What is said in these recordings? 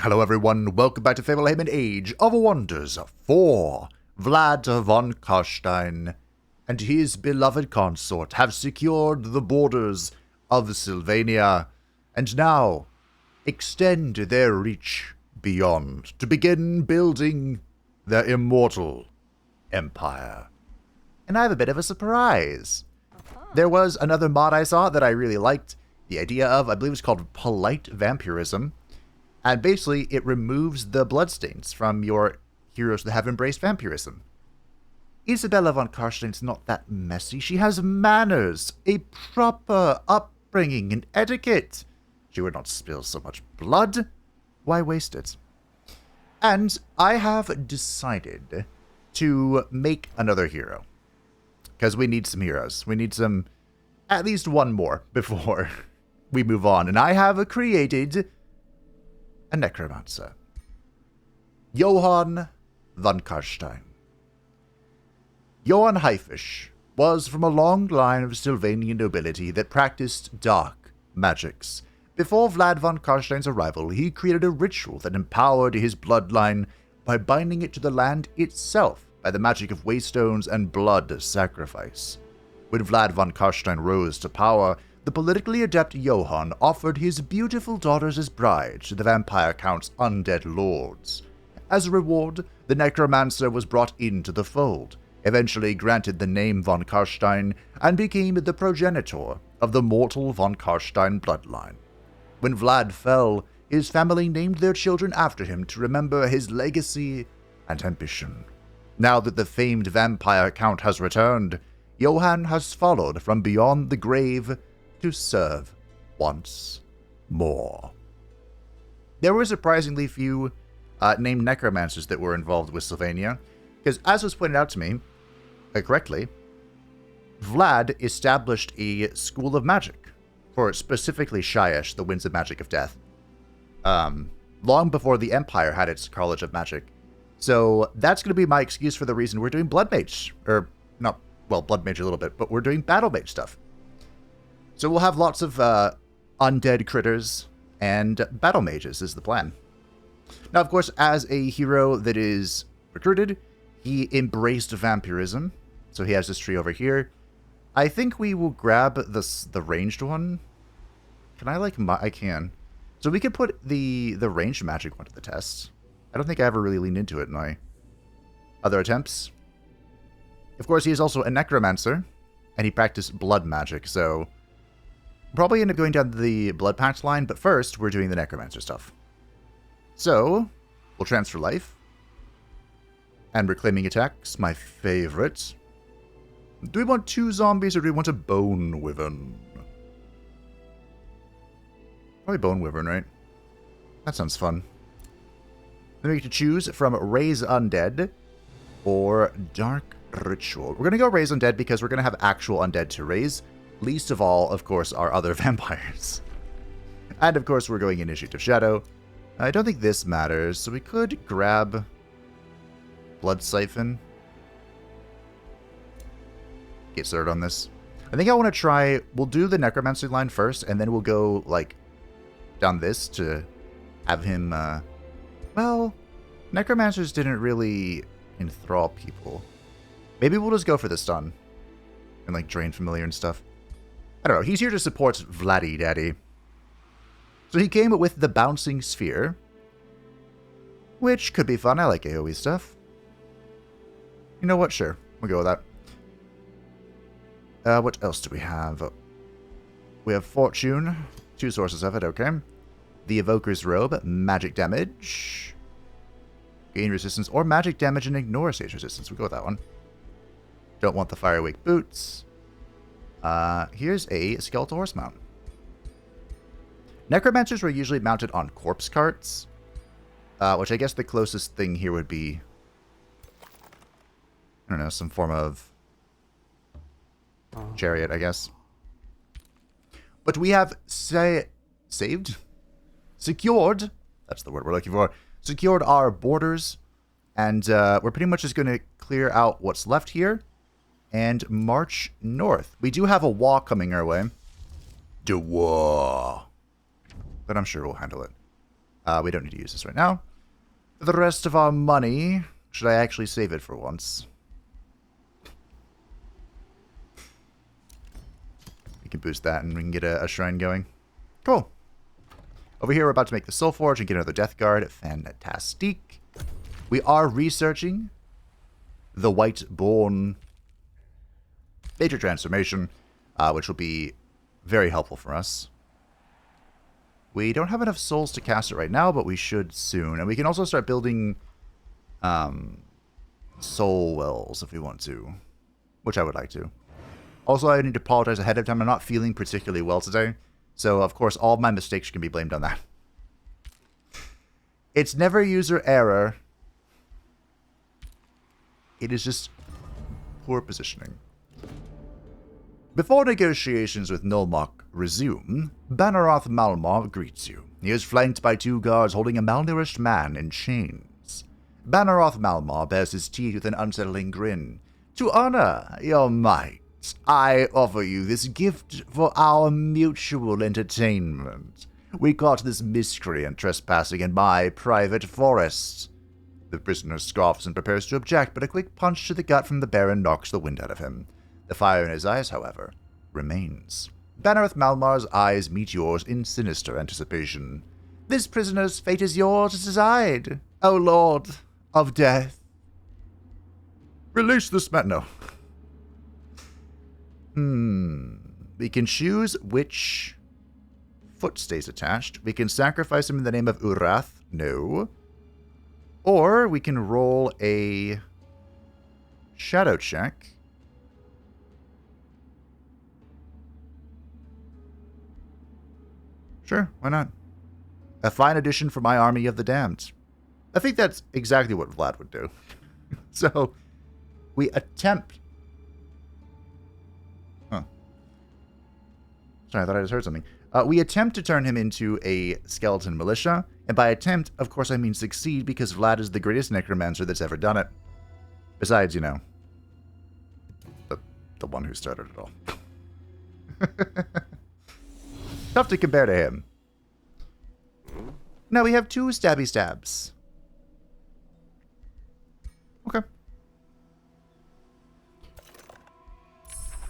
Hello everyone, welcome back to Fablehaven Age of Wonders 4. Vlad von Karstein and his beloved consort have secured the borders of Sylvania, and now extend their reach beyond to begin building their immortal empire. And I have a bit of a surprise. There was another mod I saw that I really liked, the idea of, I believe it's called Polite Vampirism. And basically, it removes the bloodstains from your heroes that have embraced vampirism. Isabella von Karstein's not that messy. She has manners, a proper upbringing, and etiquette. She would not spill so much blood. Why waste it? And I have decided to make another hero. Because we need some heroes. We need some, at least one more before we move on. And I have created a Necromancer. Johann von Karstein. Johann Haifisch was from a long line of Sylvanian nobility that practiced dark magics. Before Vlad von Karstein's arrival, he created a ritual that empowered his bloodline by binding it to the land itself by the magic of waystones and blood sacrifice. When Vlad von Karstein rose to power, the politically adept Johann offered his beautiful daughters as brides to the vampire count's undead lords. As a reward, the Necromancer was brought into the fold, eventually granted the name von Karstein, and became the progenitor of the mortal von Karstein bloodline. When Vlad fell, his family named their children after him to remember his legacy and ambition. Now that the famed vampire count has returned, Johann has followed from beyond the grave to serve once more. There were surprisingly few named necromancers that were involved with Sylvania, because as was pointed out to me, correctly, Vlad established a school of magic for specifically Shyish, the Winds of Magic of Death, long before the Empire had its College of Magic. So that's going to be my excuse for the reason we're doing Blood Mage, or not, well, Blood Mage a little bit, but we're doing Battle Mage stuff. So we'll have lots of undead critters and battle mages is the plan. Now, of course, as a hero that is recruited, he embraced vampirism. So he has this tree over here. I think we will grab the ranged one. Can I I can. So we could put the ranged magic one to the test. I don't think I ever really leaned into it in my other attempts. Of course, he is also a necromancer, and he practiced blood magic, so probably end up going down the Blood Pact line, but first, we're doing the Necromancer stuff. So, we'll transfer life. And reclaiming attacks, my favorite. Do we want 2 zombies, or do we want a Bone Wyvern? Probably Bone Wyvern, right? That sounds fun. Then we get to choose from Raise Undead or Dark Ritual. We're going to go Raise Undead because we're going to have actual undead to raise. Least of all, of course, are other vampires. And, of course, we're going Initiative Shadow. I don't think this matters, so we could grab Blood Siphon. Get started on this. I think I want to try, we'll do the Necromancer line first, and then we'll go, like, down this to have him, well, Necromancers didn't really enthrall people. Maybe we'll just go for the stun and, like, drain familiar and stuff. I don't know, he's here to support Vladdy Daddy. So he came with the Bouncing Sphere, which could be fun. I like AoE stuff. You know what? Sure, we'll go with that. What else do we have? We have Fortune, 2 sources of it, okay. The Evoker's Robe, magic damage. Gain resistance or magic damage and ignore stage resistance. We'll go with that one. Don't want the Firewake boots. Here's a Skeletal Horse mount. Necromancers were usually mounted on corpse carts, which I guess the closest thing here would be, I don't know, some form of chariot, I guess. But we have secured, that's the word we're looking for, secured our borders, and we're pretty much just going to clear out what's left here and march north. We do have a wall coming our way. The wall. But I'm sure we'll handle it. We don't need to use this right now. For the rest of our money, should I actually save it for once? We can boost that and we can get a shrine going. Cool. Over here, we're about to make the Soul Forge and get another Death Guard. Fantastic. We are researching the White-born Major Transformation, which will be very helpful for us. We don't have enough souls to cast it right now, but we should soon. And we can also start building soul wells if we want to, which I would like to. Also, I need to apologize ahead of time. I'm not feeling particularly well today. So, of course, all of my mistakes can be blamed on that. It's never user error. It is just poor positioning. Before negotiations with Nulmok resume, Banaroth Malmar greets you. He is flanked by 2 guards holding a malnourished man in chains. Banaroth Malmar bears his teeth with an unsettling grin. To honor your might, I offer you this gift for our mutual entertainment. We caught this miscreant trespassing in my private forest. The prisoner scoffs and prepares to object, but a quick punch to the gut from the Baron knocks the wind out of him. The fire in his eyes, however, remains. Banaroth Malmar's eyes meet yours in sinister anticipation. This prisoner's fate is yours to decide, O Lord of Death. Release this man. No. We can choose which foot stays attached. We can sacrifice him in the name of Urath. No. Or we can roll a shadow check. Sure, why not? A fine addition for my army of the damned. I think that's exactly what Vlad would do. So, we attempt... Huh. Sorry, I thought I just heard something. We attempt to turn him into a skeleton militia, and by attempt, of course I mean succeed, because Vlad is the greatest necromancer that's ever done it. Besides, you know, the one who started it all. Tough to compare to him. Now we have 2 stabby stabs. Okay.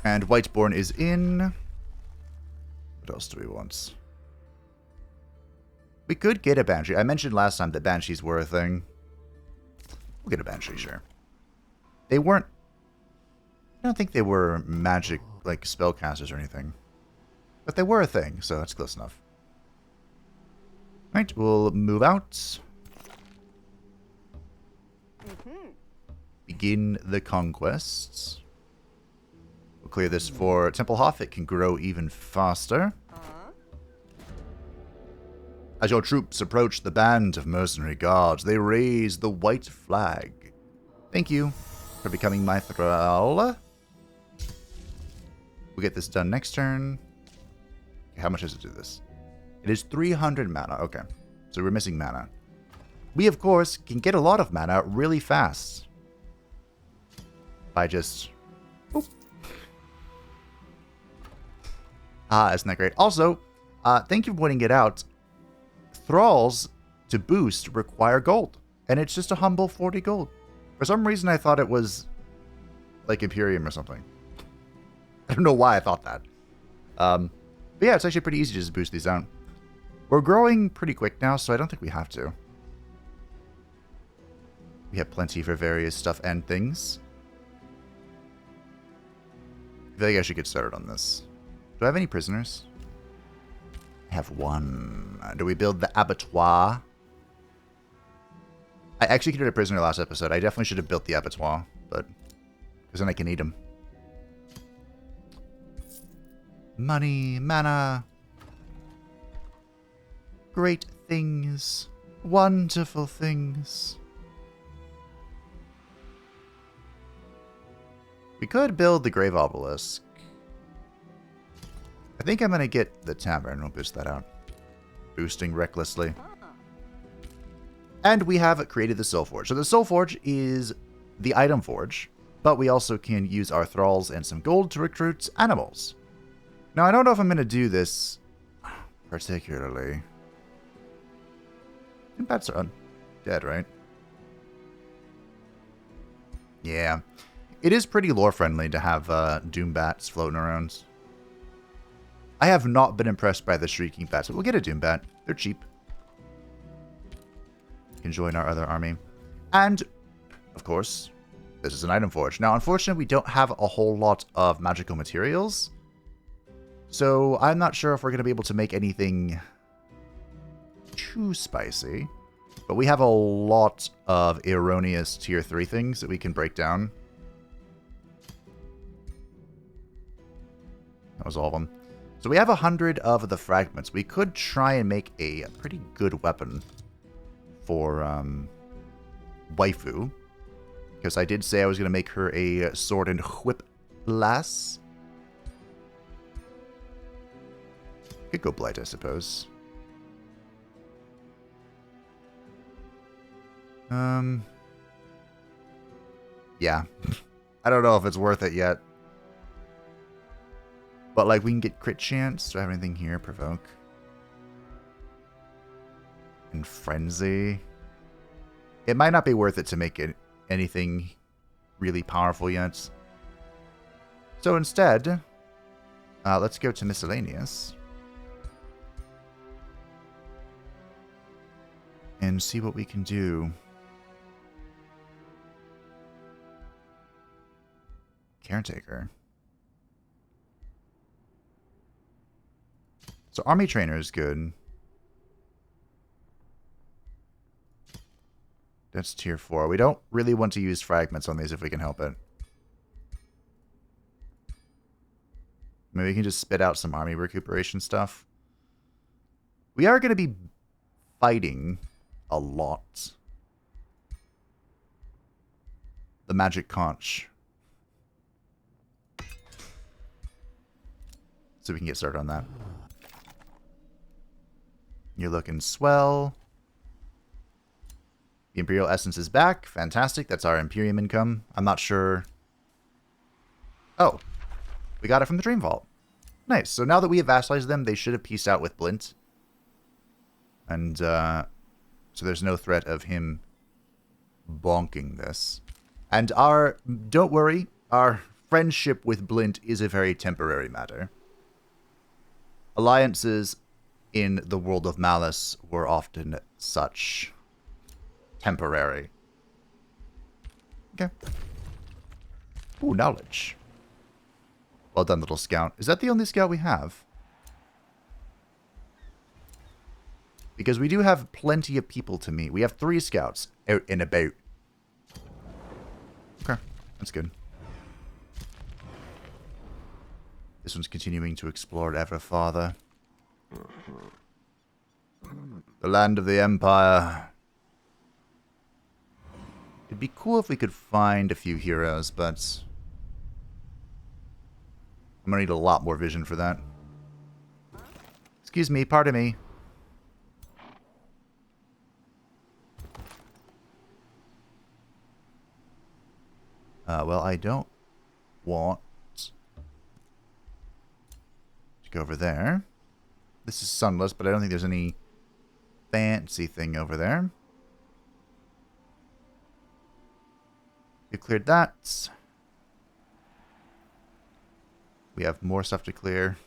And Whiteborn is in. What else do we want? We could get a Banshee. I mentioned last time that Banshees were a thing. We'll get a Banshee, sure. They weren't... I don't think they were magic, like, spellcasters or anything. But they were a thing, so that's close enough. Right, we'll move out. Begin the conquests. We'll clear this for Templehof. It can grow even faster. As your troops approach the band of mercenary guards, they raise the white flag. Thank you for becoming my thrall. We'll get this done next turn. How much does it do this? It is 300 mana. Okay. So we're missing mana. We, of course, can get a lot of mana really fast. By just... Boop. Isn't that great? Also, thank you for pointing it out. Thralls, to boost, require gold. And it's just a humble 40 gold. For some reason, I thought it was like Imperium or something. I don't know why I thought that. But yeah, it's actually pretty easy to just boost these out. We're growing pretty quick now, so I don't think we have to. We have plenty for various stuff and things. I feel like I should get started on this. Do I have any prisoners? I have 1. Do we build the abattoir? I executed a prisoner last episode. I definitely should have built the abattoir, but... because then I can eat him. Money, mana. Great things. Wonderful things. We could build the Grave Obelisk. I think I'm going to get the Tavern. We'll boost that out. Boosting recklessly. And we have created the Soul Forge. So the Soul Forge is the item forge, but we also can use our thralls and some gold to recruit animals. Now, I don't know if I'm going to do this particularly. Bats are undead, right? Yeah. It is pretty lore-friendly to have Doom Bats floating around. I have not been impressed by the Shrieking Bats, but we'll get a Doom Bat. They're cheap. You can join our other army. And, of course, this is an item forge. Now, unfortunately, we don't have a whole lot of magical materials. So, I'm not sure if we're going to be able to make anything too spicy. But we have a lot of erroneous tier 3 things that we can break down. That was all of them. So we have 100 of the fragments. We could try and make a pretty good weapon for waifu. Because I did say I was going to make her a sword and whip lass. Could go blight, I suppose. Yeah. I don't know if it's worth it yet. But, like, we can get crit chance. Do I have anything here? Provoke. And Frenzy. It might not be worth it to make it anything really powerful yet. So instead, let's go to Miscellaneous. And see what we can do. Caretaker. So Army Trainer is good. That's tier 4. We don't really want to use fragments on these if we can help it. Maybe we can just spit out some army recuperation stuff. We are going to be fighting a lot. The Magic Conch. So we can get started on that. You're looking swell. The Imperial Essence is back. Fantastic. That's our Imperium income. I'm not sure. Oh. We got it from the Dream Vault. Nice. So now that we have vassalized them, they should have peaced out with Blint. And, so there's no threat of him bonking this. And don't worry, our friendship with Blint is a very temporary matter. Alliances in the world of Malice were often such temporary. Okay. Ooh, knowledge. Well done, little scout. Is that the only scout we have? Because we do have plenty of people to meet. We have 3 scouts out and about. Okay, that's good. This one's continuing to explore ever farther. The land of the Empire. It'd be cool if we could find a few heroes, but I'm gonna need a lot more vision for that. Excuse me, pardon me. Well, I don't want to go over there. This is sunless, but I don't think there's any fancy thing over there. We cleared that. We have more stuff to clear.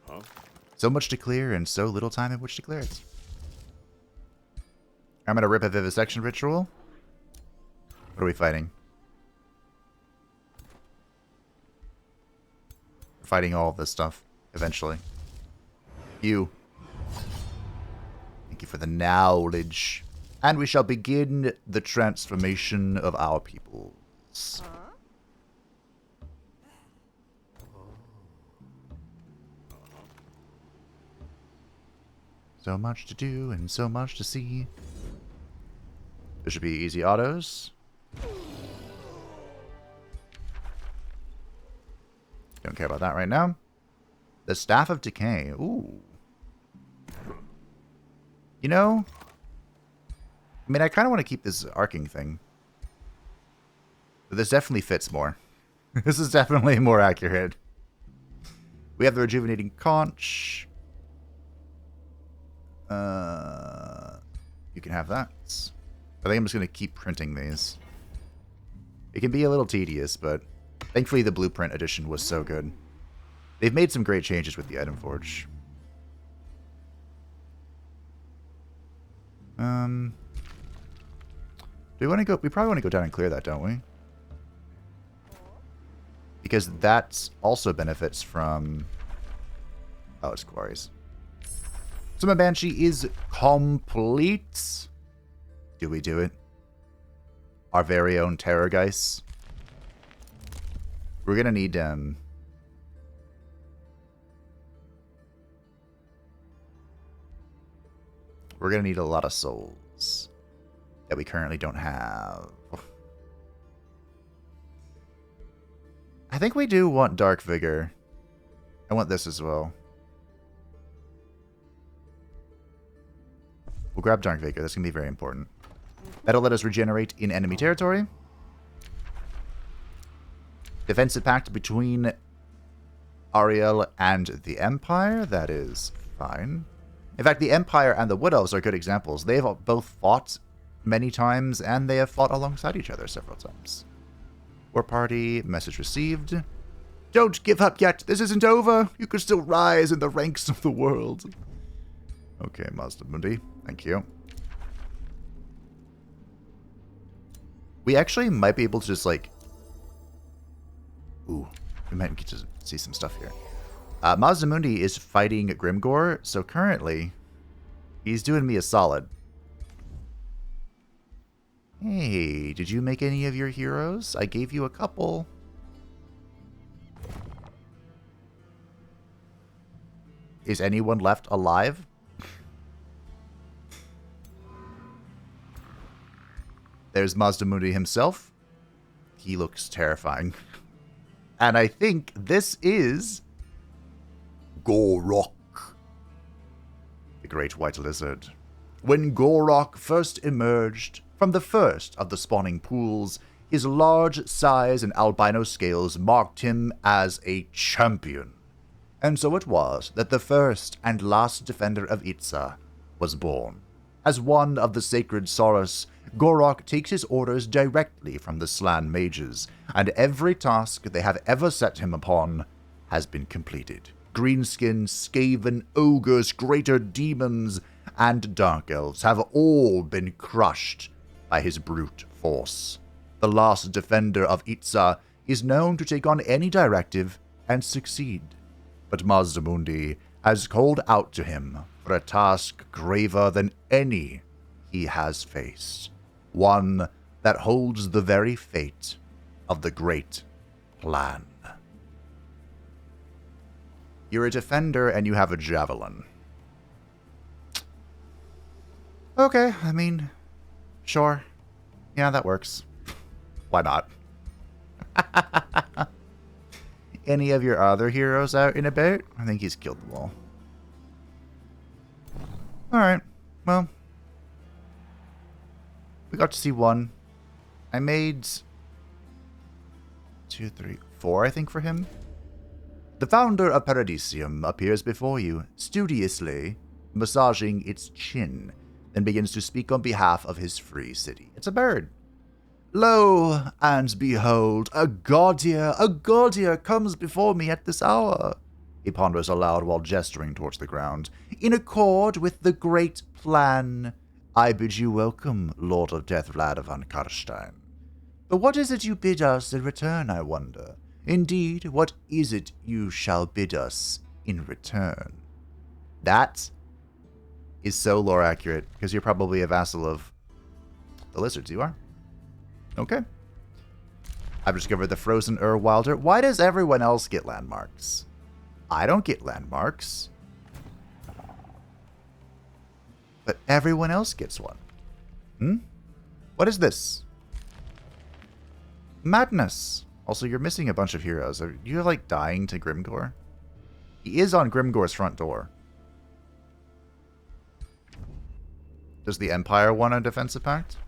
Huh? So much to clear and so little time in which to clear it. I'm going to rip a Vivisection Ritual. What are we fighting? We're fighting all of this stuff, eventually. You. Thank you for the knowledge. And we shall begin the transformation of our peoples. So much to do and so much to see. There should be easy autos. Don't care about that right now. The Staff of Decay. Ooh. You know, I mean, I kind of want to keep this arcing thing. But this definitely fits more. This is definitely more accurate. We have the Rejuvenating Conch. You can have that. I think I'm just going to keep printing these. It can be a little tedious, but thankfully the Blueprint edition was so good. They've made some great changes with the Item Forge. Do we want to go? We probably want to go down and clear that, don't we? Because that also benefits from... Oh, it's quarries. So my Banshee is complete. Do we do it? Our very own Terrorgeist. We're gonna need we're gonna need a lot of souls that we currently don't have. I think we do want Dark Vigor. I want this as well. We'll grab Dark Vigor. That's going to be very important. That'll let us regenerate in enemy territory. Defensive pact between Ariel and the Empire. That is fine. In fact, the Empire and the Wood Elves are good examples. They have both fought many times, and they have fought alongside each other several times. War party, message received. Don't give up yet. This isn't over. You could still rise in the ranks of the world. Okay, Mazda Mundi. Thank you. We actually might be able to just, like... Ooh, we might get to see some stuff here. Mazda Mundi is fighting Grimgore, so currently, he's doing me a solid. Hey, did you make any of your heroes? I gave you a couple. Is anyone left alive? There's Mazda Mundi himself. He looks terrifying. And I think this is... Gorok, the Great White Lizard. When Gorok first emerged from the first of the spawning pools, his large size and albino scales marked him as a champion. And so it was that the first and last defender of Itza was born. As one of the sacred Saurus, Gorok takes his orders directly from the Slan mages, and every task they have ever set him upon has been completed. Greenskin, Skaven, ogres, greater demons, and dark elves have all been crushed by his brute force. The last defender of Itza is known to take on any directive and succeed. But Mazda Mundi has called out to him for a task graver than any he has faced. One that holds the very fate of the Great Plan. You're a defender and you have a javelin. Okay, I mean, sure. Yeah, that works. Why not? Any of your other heroes out and about? I think he's killed them all. Alright, well. We got to see one. I made 2, 3, 4, I think, for him. The founder of Paradisium appears before you, studiously massaging its chin, then begins to speak on behalf of his free city. It's a bird. Lo, and behold, a Gaudier comes before me at this hour. He ponders aloud while gesturing towards the ground. In accord with the great plan, I bid you welcome, Lord of Death Vlad von Karstein. But what is it you bid us in return, I wonder? Indeed, what is it you shall bid us in return? That is so lore accurate, because you're probably a vassal of the lizards, you are? Okay. I've discovered the frozen Wilder. Why does everyone else get landmarks? I don't get landmarks. But everyone else gets one. What is this? Madness. Also, you're missing a bunch of heroes. Are you, like, dying to Grimgore? He is on Grimgore's front door. Does the Empire want a defensive pact?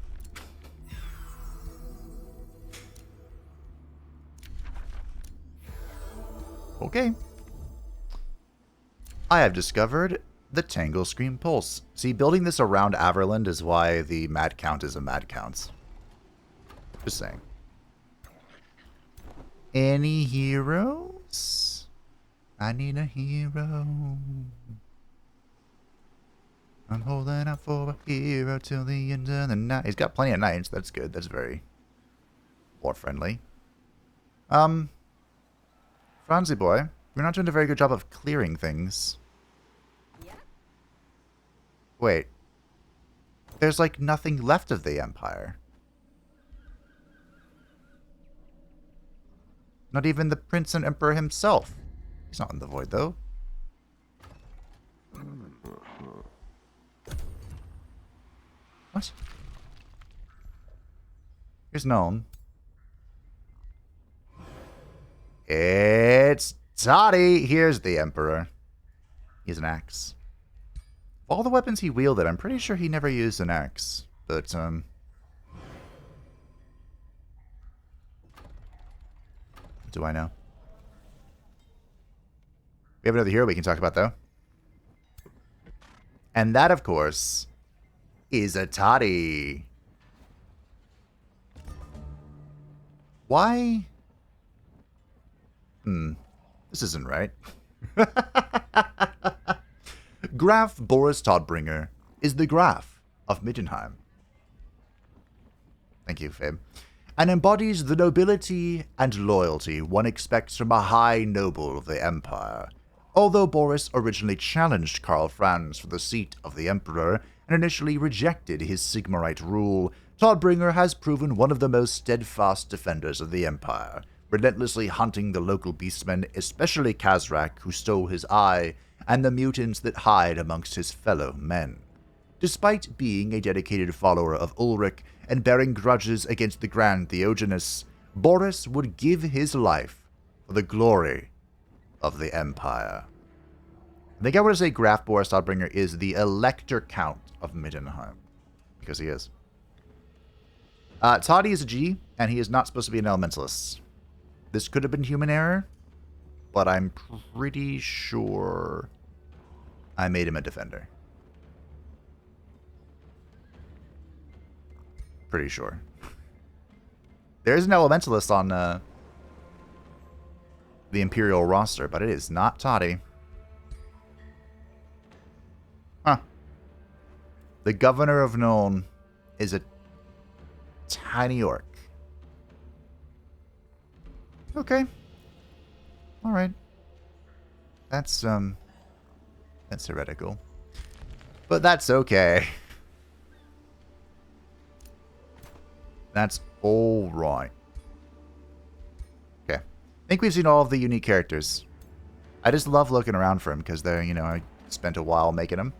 Okay. I have discovered the Tangle Scream Pulse. See, building this around Averland is why the Mad Count is a Mad Count. Just saying. Any heroes? I need a hero. I'm holding out for a hero till the end of the night. He's got plenty of knights. That's good. That's very war friendly. Franzi boy, we're not doing a very good job of clearing things. Yeah. Wait. There's like nothing left of the Empire. Not even the Prince and Emperor himself. He's not in the void, though. What? Here's Gnome. It's Toddy. Here's the Emperor. He has an axe. Of all the weapons he wielded, I'm pretty sure he never used an axe. But, what do I know? We have another hero we can talk about, though. And that, of course, is a Toddy. Why? This isn't right. Graf Boris Todbringer is the Graf of Middenheim. Thank you, Fabe. And embodies the nobility and loyalty one expects from a high noble of the Empire. Although Boris originally challenged Karl Franz for the seat of the Emperor and initially rejected his Sigmarite rule, Todbringer has proven one of the most steadfast defenders of the Empire, relentlessly hunting the local beastmen, especially Kazrak, who stole his eye, and the mutants that hide amongst his fellow men. Despite being a dedicated follower of Ulrich and bearing grudges against the Grand Theogenes, Boris would give his life for the glory of the Empire. I think I want to say Graf Boris Todbringer is the Elector Count of Middenheim, because he is. Toddy is a G, and he is not supposed to be an Elementalist. This could have been human error, but I'm pretty sure I made him a defender. Pretty sure. There's an Elementalist on the Imperial roster, but it is not Toddy. Huh. The Governor of Nuln is a tiny orc. Okay. Alright. That's heretical. But that's okay. That's alright. Okay. I think we've seen all of the unique characters. I just love looking around for them because they're, you know, I spent a while making them.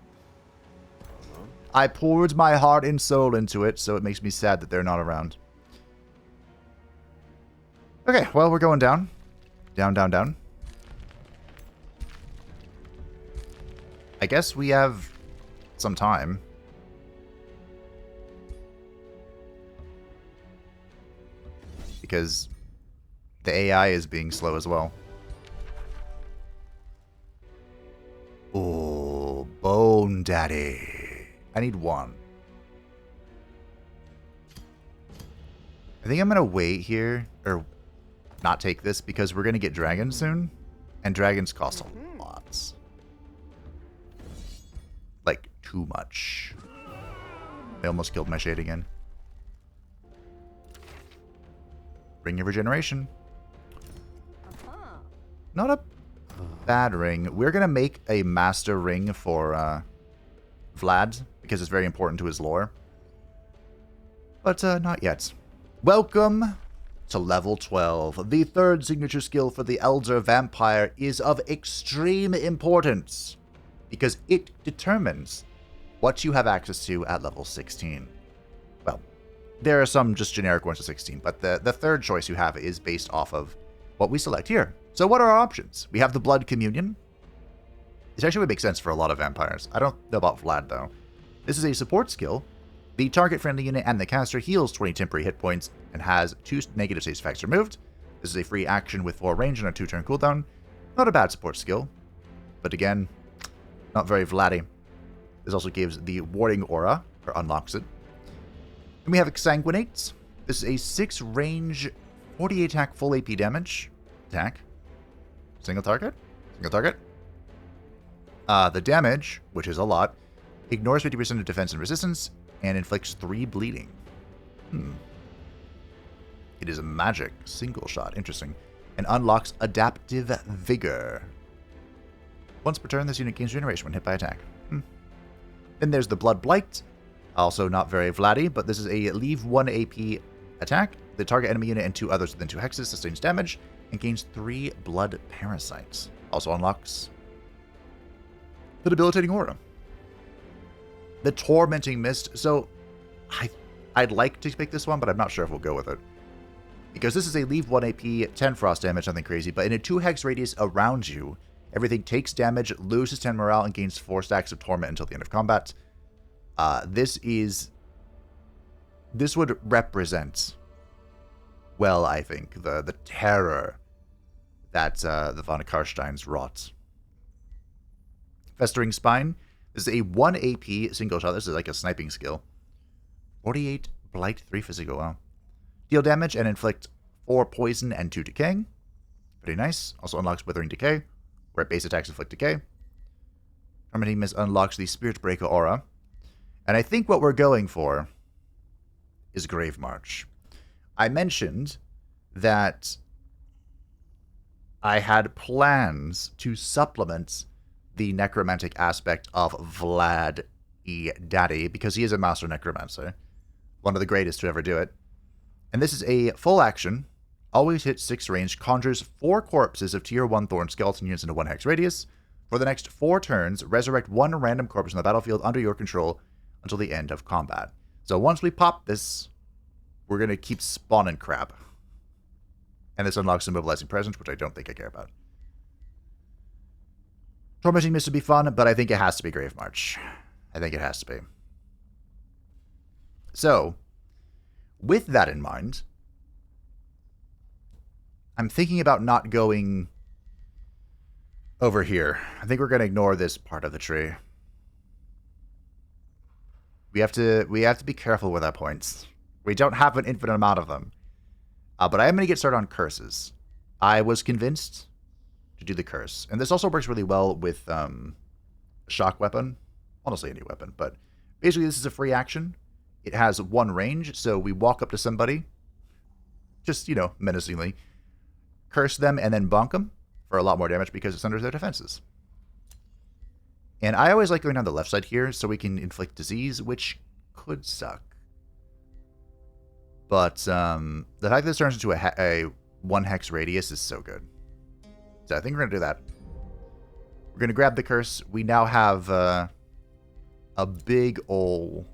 I poured my heart and soul into it, so it makes me sad that they're not around. Okay, well, we're going down. Down, down, down. I guess we have some time. Because the AI is being slow as well. Oh, Bone Daddy. I need one. I think I'm going to wait here, or not take this, because we're going to get dragons soon. And dragons cost a lot. Like, too much. I almost killed my shade again. Ring of Regeneration. Not a bad ring. We're going to make a master ring for Vlad, because it's very important to his lore. But not yet. Welcome to level 12. The third signature skill for the Elder Vampire is of extreme importance, because it determines what you have access to at level 16. Well, there are some just generic ones to 16, but the third choice you have is based off of what we select here. So what are our options? We have the Blood Communion. This actually would make sense for a lot of vampires. I don't know about Vlad, though. This is a support skill. The target friendly unit and the caster heals 20 temporary hit points and has 2 negative save effects removed. This is a free action with 4 range and a 2-turn cooldown. Not a bad support skill. But again, Not very Vladdy. This also gives the Warding Aura, or unlocks it. Then we have Exsanguinate. This is a 6 range, 40 attack, full AP damage. Attack. Single target? Single target. The damage, which is a lot, ignores 50% of defense and resistance, and inflicts 3 bleeding. It is a magic single shot. Interesting. And unlocks Adaptive Vigor. Once per turn, this unit gains regeneration when hit by attack. Then there's the Blood Blight. Also not very Vladdy, but this is a leave 1 AP attack. The target enemy unit and 2 others within 2 hexes sustains damage and gains 3 Blood Parasites. Also unlocks the Debilitating Aura. The Tormenting Mist. So I'd like to pick this one, but I'm not sure if we'll go with it. Because this is a leave 1 AP, 10 frost damage, nothing crazy, but in a 2 hex radius around you, everything takes damage, loses 10 morale, and gains 4 stacks of torment until the end of combat. This would represent, well, I think, the terror that the Von Karsteins wrought. Festering Spine. This is a 1 AP single shot. This is like a sniping skill. 48 Blight, 3 physical. Wow. Deal damage and inflict 4 poison and 2 decaying. Pretty nice. Also unlocks Withering Decay, where base attacks inflict decay. Tormenting Mist unlocks the Spirit Breaker aura. And I think what we're going for is Gravemarch. I mentioned that I had plans to supplement the necromantic aspect of Vlad E. Daddy, because he is a master necromancer. One of the greatest to ever do it. And this is a full action, always hits 6 range, conjures 4 corpses of tier 1 Thorn skeleton units into 1 hex radius. For the next 4 turns, resurrect 1 random corpse on the battlefield under your control until the end of combat. So once we pop this, we're going to keep spawning crap. And this unlocks Immobilizing Presence, which I don't think I care about. Tormenting Mist would be fun, but I think it has to be Gravemarch. I think it has to be. So, with that in mind, I'm thinking about not going over here. I think we're going to ignore this part of the tree. We have to be careful with our points. We don't have an infinite amount of them. But I am going to get started on curses. I was convinced to do the curse. And this also works really well with shock weapon. Honestly, any weapon. But basically, this is a free action. It has 1 range, so we walk up to somebody, just, menacingly, curse them, and then bonk them for a lot more damage because it's under their defenses. And I always like going down the left side here so we can inflict disease, which could suck. But the fact that this turns into a 1 hex radius is so good. So I think we're going to do that. We're going to grab the curse. We now have a big ol'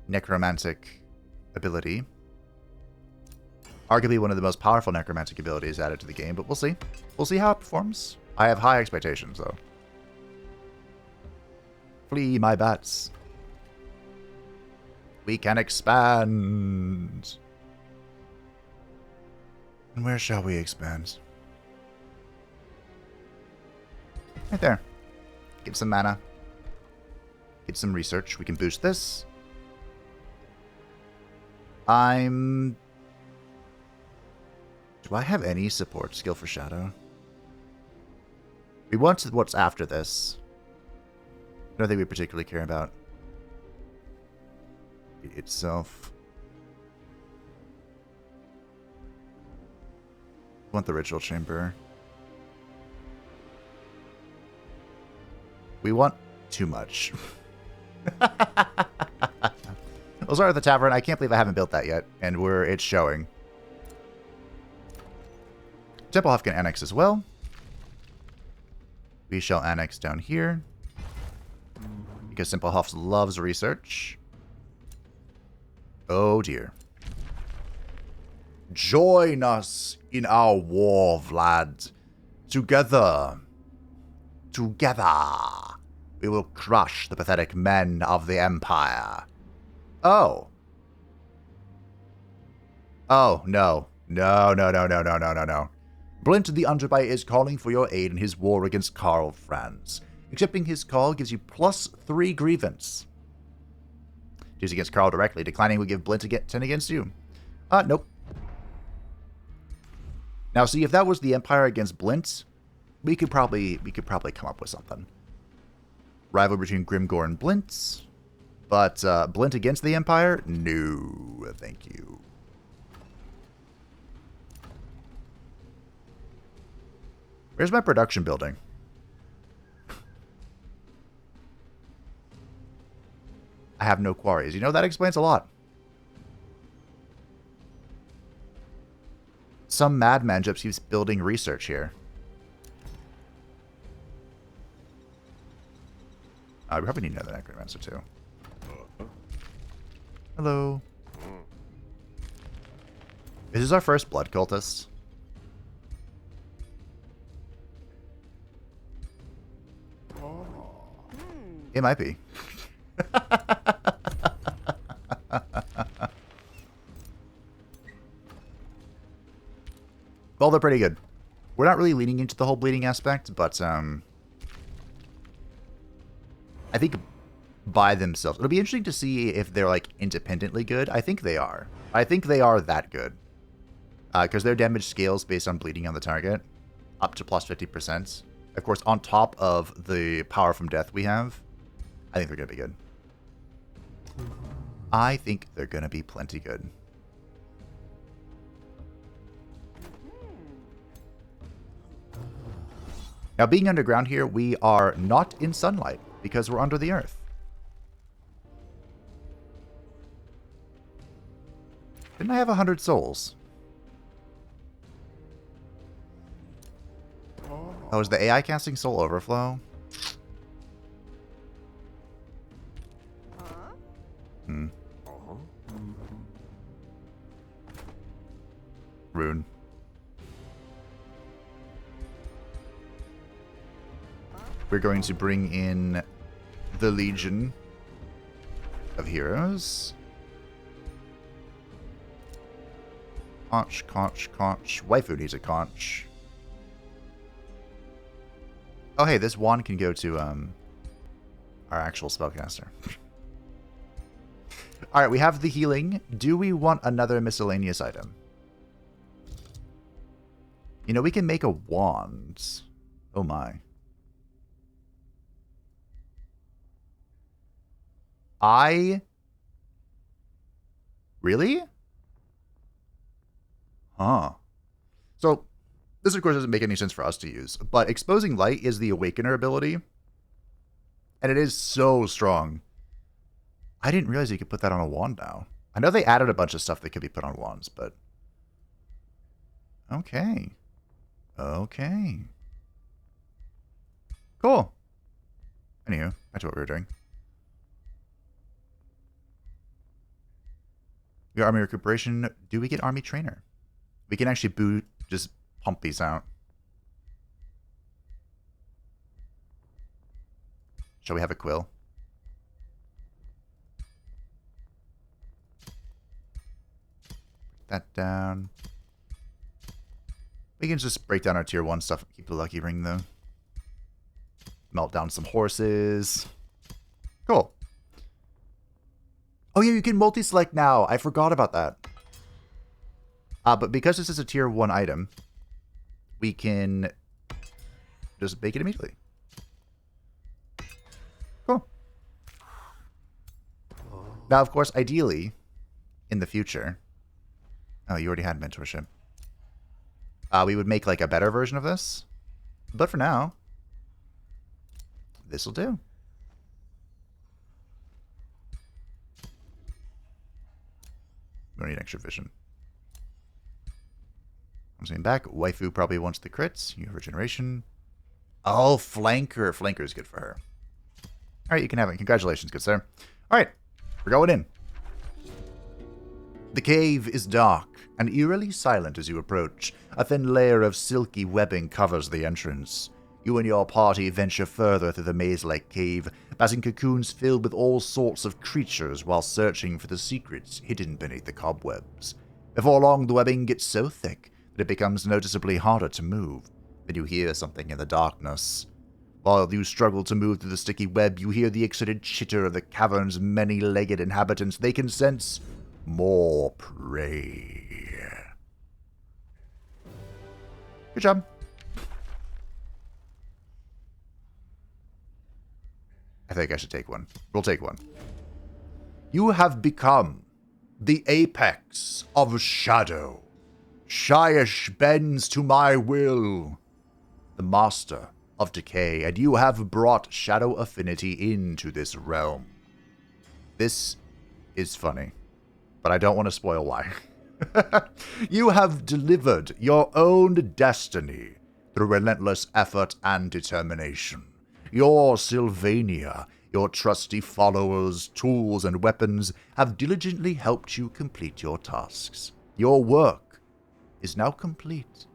necromantic ability. Arguably one of the most powerful necromantic abilities added to the game, but we'll see. We'll see how it performs. I have high expectations, though. Flee, my bats. We can expand. And where shall we expand? Right there. Get some mana. Get some research. We can boost this. Do I have any support skill for Shadow? We want what's after this. I don't think we particularly care about it itself. We want the Ritual Chamber. We want too much. We'll start at the tavern. I can't believe I haven't built that yet, and it's showing. Templehof can annex as well. We shall annex down here, because Templehof loves research. Oh dear. Join us in our war, Vlad. Together, we will crush the pathetic men of the Empire. Oh. Oh, no. No. Blint the Underbite is calling for your aid in his war against Karl Franz. Accepting his call gives you +3 grievance. Choose against Karl directly. Declining will give Blint 10 against you. Nope. Now, see, if that was the Empire against Blint, we could probably come up with something. Rival between Grimgor and Blint. But Blint against the Empire? No, thank you. Where's my production building? I have no quarries. You know, that explains a lot. Some madman just keeps building research here. We probably need another Necromancer too. Hello. Is this our first blood cultist? It might be. Well, they're pretty good. We're not really leaning into the whole bleeding aspect, but I think by themselves, it'll be interesting to see if they're like independently good. I think they are. I think they are that good. Because their damage scales based on bleeding on the target, up to +50%. Of course, on top of the power from death we have, I think they're going to be good. I think they're going to be plenty good. Now, being underground here, we are not in sunlight because we're under the earth. Didn't I have 100 souls? Oh, is the AI casting soul overflow? Rune. We're going to bring in the Legion of Heroes. Conch. Waifu needs a conch. Oh, hey, this wand can go to our actual spellcaster. Alright, we have the healing. Do we want another miscellaneous item? You know, we can make a wand. Oh my. Really? Huh. So, this of course doesn't make any sense for us to use, but Exposing Light is the Awakener ability, and it is so strong. I didn't realize you could put that on a wand now. I know they added a bunch of stuff that could be put on wands, but... Okay. Okay. Cool. Anywho, back to what we were doing. We got Army Recuperation. Do we get Army Trainer? We can actually just pump these out. Shall we have a quill? Put that down. We can just break down our tier 1 stuff. Keep the lucky ring though. Melt down some horses. Cool. Oh yeah, you can multi-select now. I forgot about that. But because this is a tier 1 item, we can just make it immediately. Cool. Now, of course, ideally, in the future... Oh, you already had mentorship. We would make like a better version of this. But for now, this will do. We don't need extra vision. I'm saying back. Waifu probably wants the crits. You have regeneration. Oh, flanker. Flanker is good for her. Alright, you can have it. Congratulations, good sir. Alright, we're going in. The cave is dark and eerily silent as you approach. A thin layer of silky webbing covers the entrance. You and your party venture further through the maze-like cave, passing cocoons filled with all sorts of creatures while searching for the secrets hidden beneath the cobwebs. Before long, the webbing gets so thick but it becomes noticeably harder to move. Then you hear something in the darkness. While you struggle to move through the sticky web, you hear the excited chitter of the cavern's many-legged inhabitants. They can sense more prey. Good job. I think I should take one. We'll take one. You have become the apex of shadow. Shyish bends to my will. The master of decay, and you have brought shadow affinity into this realm. This is funny, but I don't want to spoil why. You have delivered your own destiny through relentless effort and determination. Your Sylvania, your trusty followers, tools, and weapons have diligently helped you complete your tasks. Your work is now complete,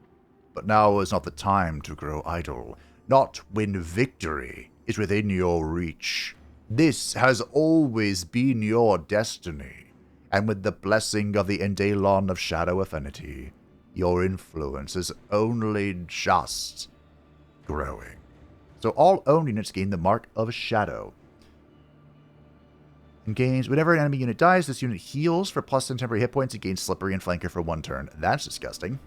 but now is not the time to grow idle. Not when victory is within your reach. This has always been your destiny, and with the blessing of the Endelon of Shadow Affinity, your influence is only just growing. So all owned units gain the Mark of Shadow. And gains, whenever an enemy unit dies, this unit heals for plus 10 temporary hit points and gains Slippery and Flanker for 1 turn. That's disgusting.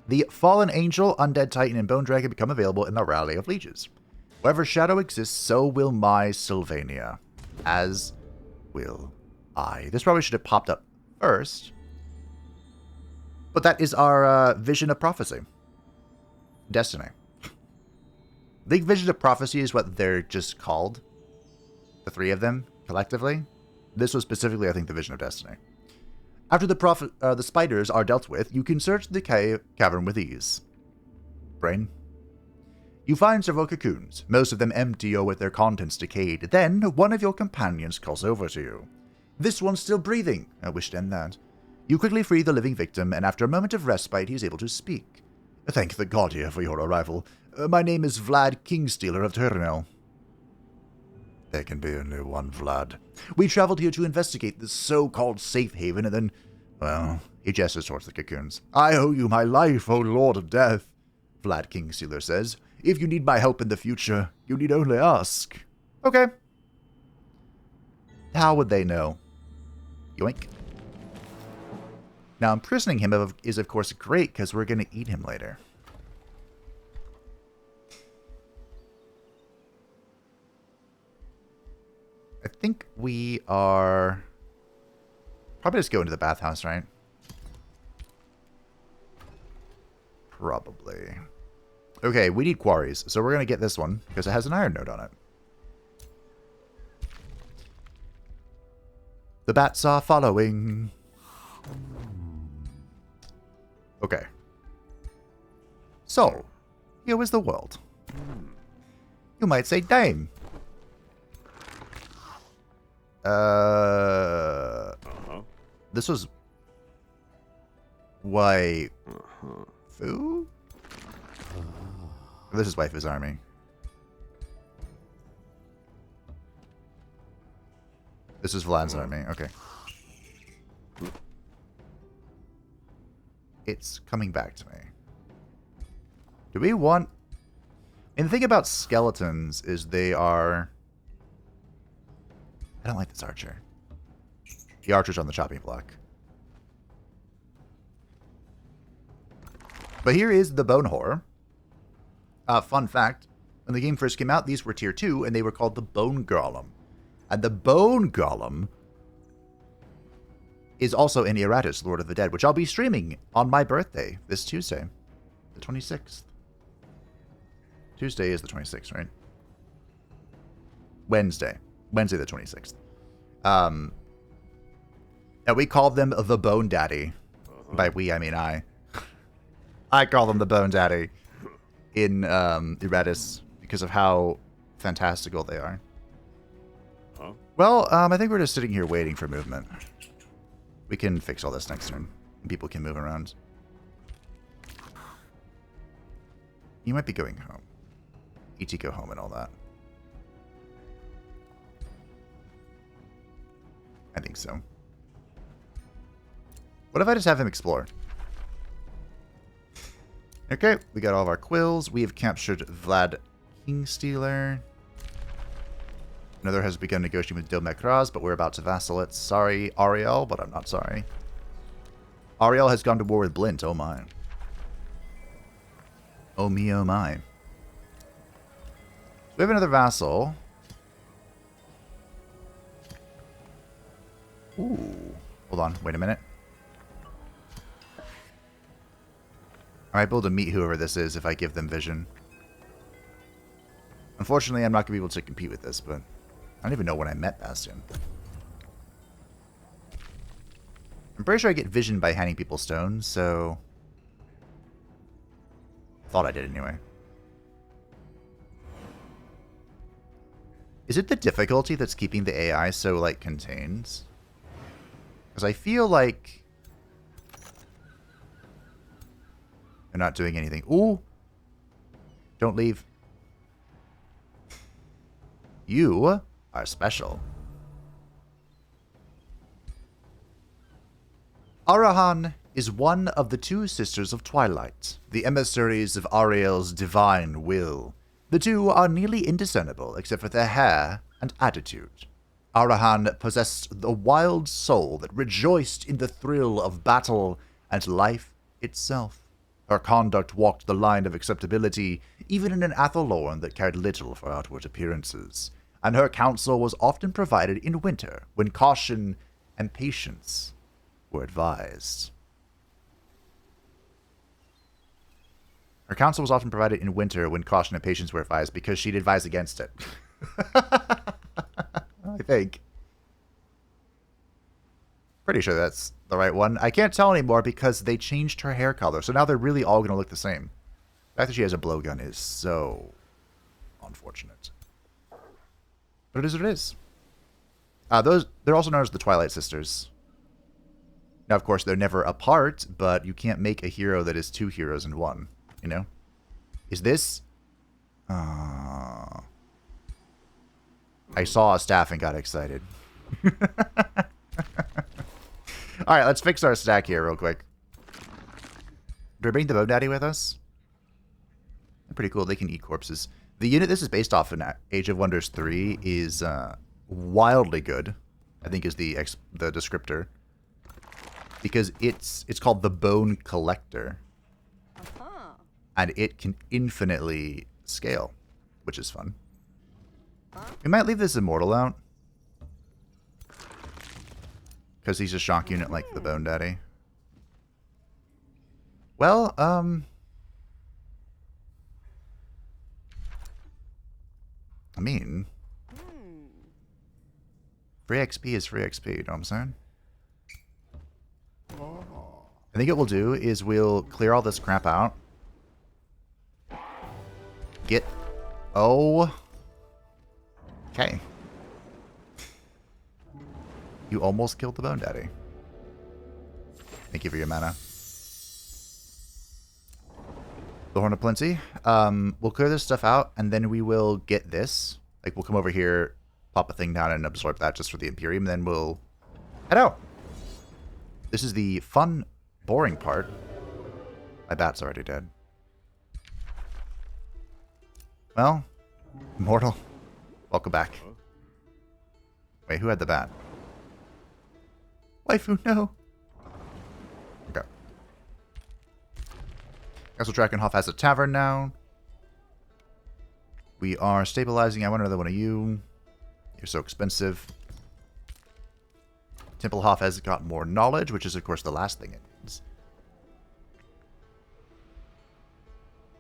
The Fallen Angel, Undead Titan, and Bone Dragon become available in the Rally of Lieges. Wherever shadow exists, so will my Sylvania. As will I. This probably should have popped up first. But that is our Vision of Prophecy. Destiny. The Vision of Prophecy is what they're just called. The 3 of them, collectively. This was specifically, I think, the Vision of Destiny. After the spiders are dealt with, you can search the cavern with ease. Brain. You find several cocoons, most of them empty or with their contents decayed. Then, one of your companions calls over to you. This one's still breathing. I wish to end that. You quickly free the living victim, and after a moment of respite, he is able to speak. Thank the Godia for your arrival. My name is Vlad, Kingstealer of Turnell. There can be only one Vlad. We traveled here to investigate this so-called safe haven, and then, well, he gestures towards the cocoons. I owe you my life, O Lord of Death, Vlad Kingstealer says. If you need my help in the future, you need only ask. Okay. How would they know? Yoink. Now, imprisoning him is, of course, great, because we're going to eat him later. I think we are probably just go into the bathhouse, right? Probably. Okay, we need quarries, so we're going to get this one because it has an iron node on it. The bats are following. Okay. So, here is the world. You might say, Dame. This was... Waifu? This is Waifu's army. This is Vlad's army. Okay. It's coming back to me. Do we want... And the thing about skeletons is they are... I don't like this archer. The archer's on the chopping block. But here is the Bone Horror. Fun fact, when the game first came out, these were tier 2, and they were called the Bone Golem. And the Bone Golem is also in Eratus, Lord of the Dead, which I'll be streaming on my birthday this Tuesday, the 26th. Tuesday is the 26th, right? Wednesday the 26th. And we call them the Bone Daddy. By we, I mean I. I call them the Bone Daddy in Eratus because of how fantastical they are. Huh? Well, I think we're just sitting here waiting for movement. We can fix all this next turn. And people can move around. You might be going home. ET go home and all that. I think so. What if I just have him explore? Okay, we got all of our quills. We have captured Vlad Kingstealer. Another has begun negotiating with Domekraz, but we're about to vassal it. Sorry, Ariel, but I'm not sorry. Ariel has gone to war with Blint. Oh my. Oh me, oh my. We have another vassal. Ooh. Hold on, wait a minute. I might be able to meet whoever this is if I give them vision. Unfortunately, I'm not going to be able to compete with this, but I don't even know when I met Bastion. I'm pretty sure I get vision by handing people stones, so... Thought I did anyway. Is it the difficulty that's keeping the AI so, like, contained? Because I feel like... they're not doing anything. Ooh! Don't leave. You are special. Arahan is one of the two Sisters of Twilight, the emissaries of Ariel's divine will. The two are nearly indiscernible except for their hair and attitude. Arahan possessed a wild soul that rejoiced in the thrill of battle and life itself. Her conduct walked the line of acceptability, even in an Athelorn that cared little for outward appearances, and her counsel was often provided in winter, when caution and patience were advised. Her counsel was often provided in winter, when caution and patience were advised, because she'd advise against it. I think. Pretty sure that's the right one. I can't tell anymore because they changed her hair color, so now they're really all going to look the same. The fact that she has a blowgun is so unfortunate. But it is what it is. They're also known as the Twilight Sisters. Now, of course, they're never apart, but you can't make a hero that is two heroes in one, you know? Is this... I saw a staff and got excited. Alright, let's fix our stack here real quick. Do we bring the Bone Daddy with us? They're pretty cool. They can eat corpses. The unit this is based off in Age of Wonders 3 is wildly good, I think is the descriptor. Because it's called the Bone Collector. And it can infinitely scale, which is fun. We might leave this Immortal out. Because he's a shock unit like the Bone Daddy. Well, I mean... free XP is free XP, you know what I'm saying? I think what we'll do is we'll clear all this crap out. Get... oh... okay. You almost killed the Bone Daddy. Thank you for your mana. The Horn of Plenty. We'll clear this stuff out, and then we will get this. Like, we'll come over here, pop a thing down, and absorb that just for the Imperium, then we'll head out. This is the fun, boring part. My bat's already dead. Well, Immortal, welcome back. Wait, who had the bat? Waifu, no. Okay. Castle Drakenhof has a tavern now. We are stabilizing. I want another one of you. You're so expensive. Templehof has got more knowledge, which is, of course, the last thing it needs.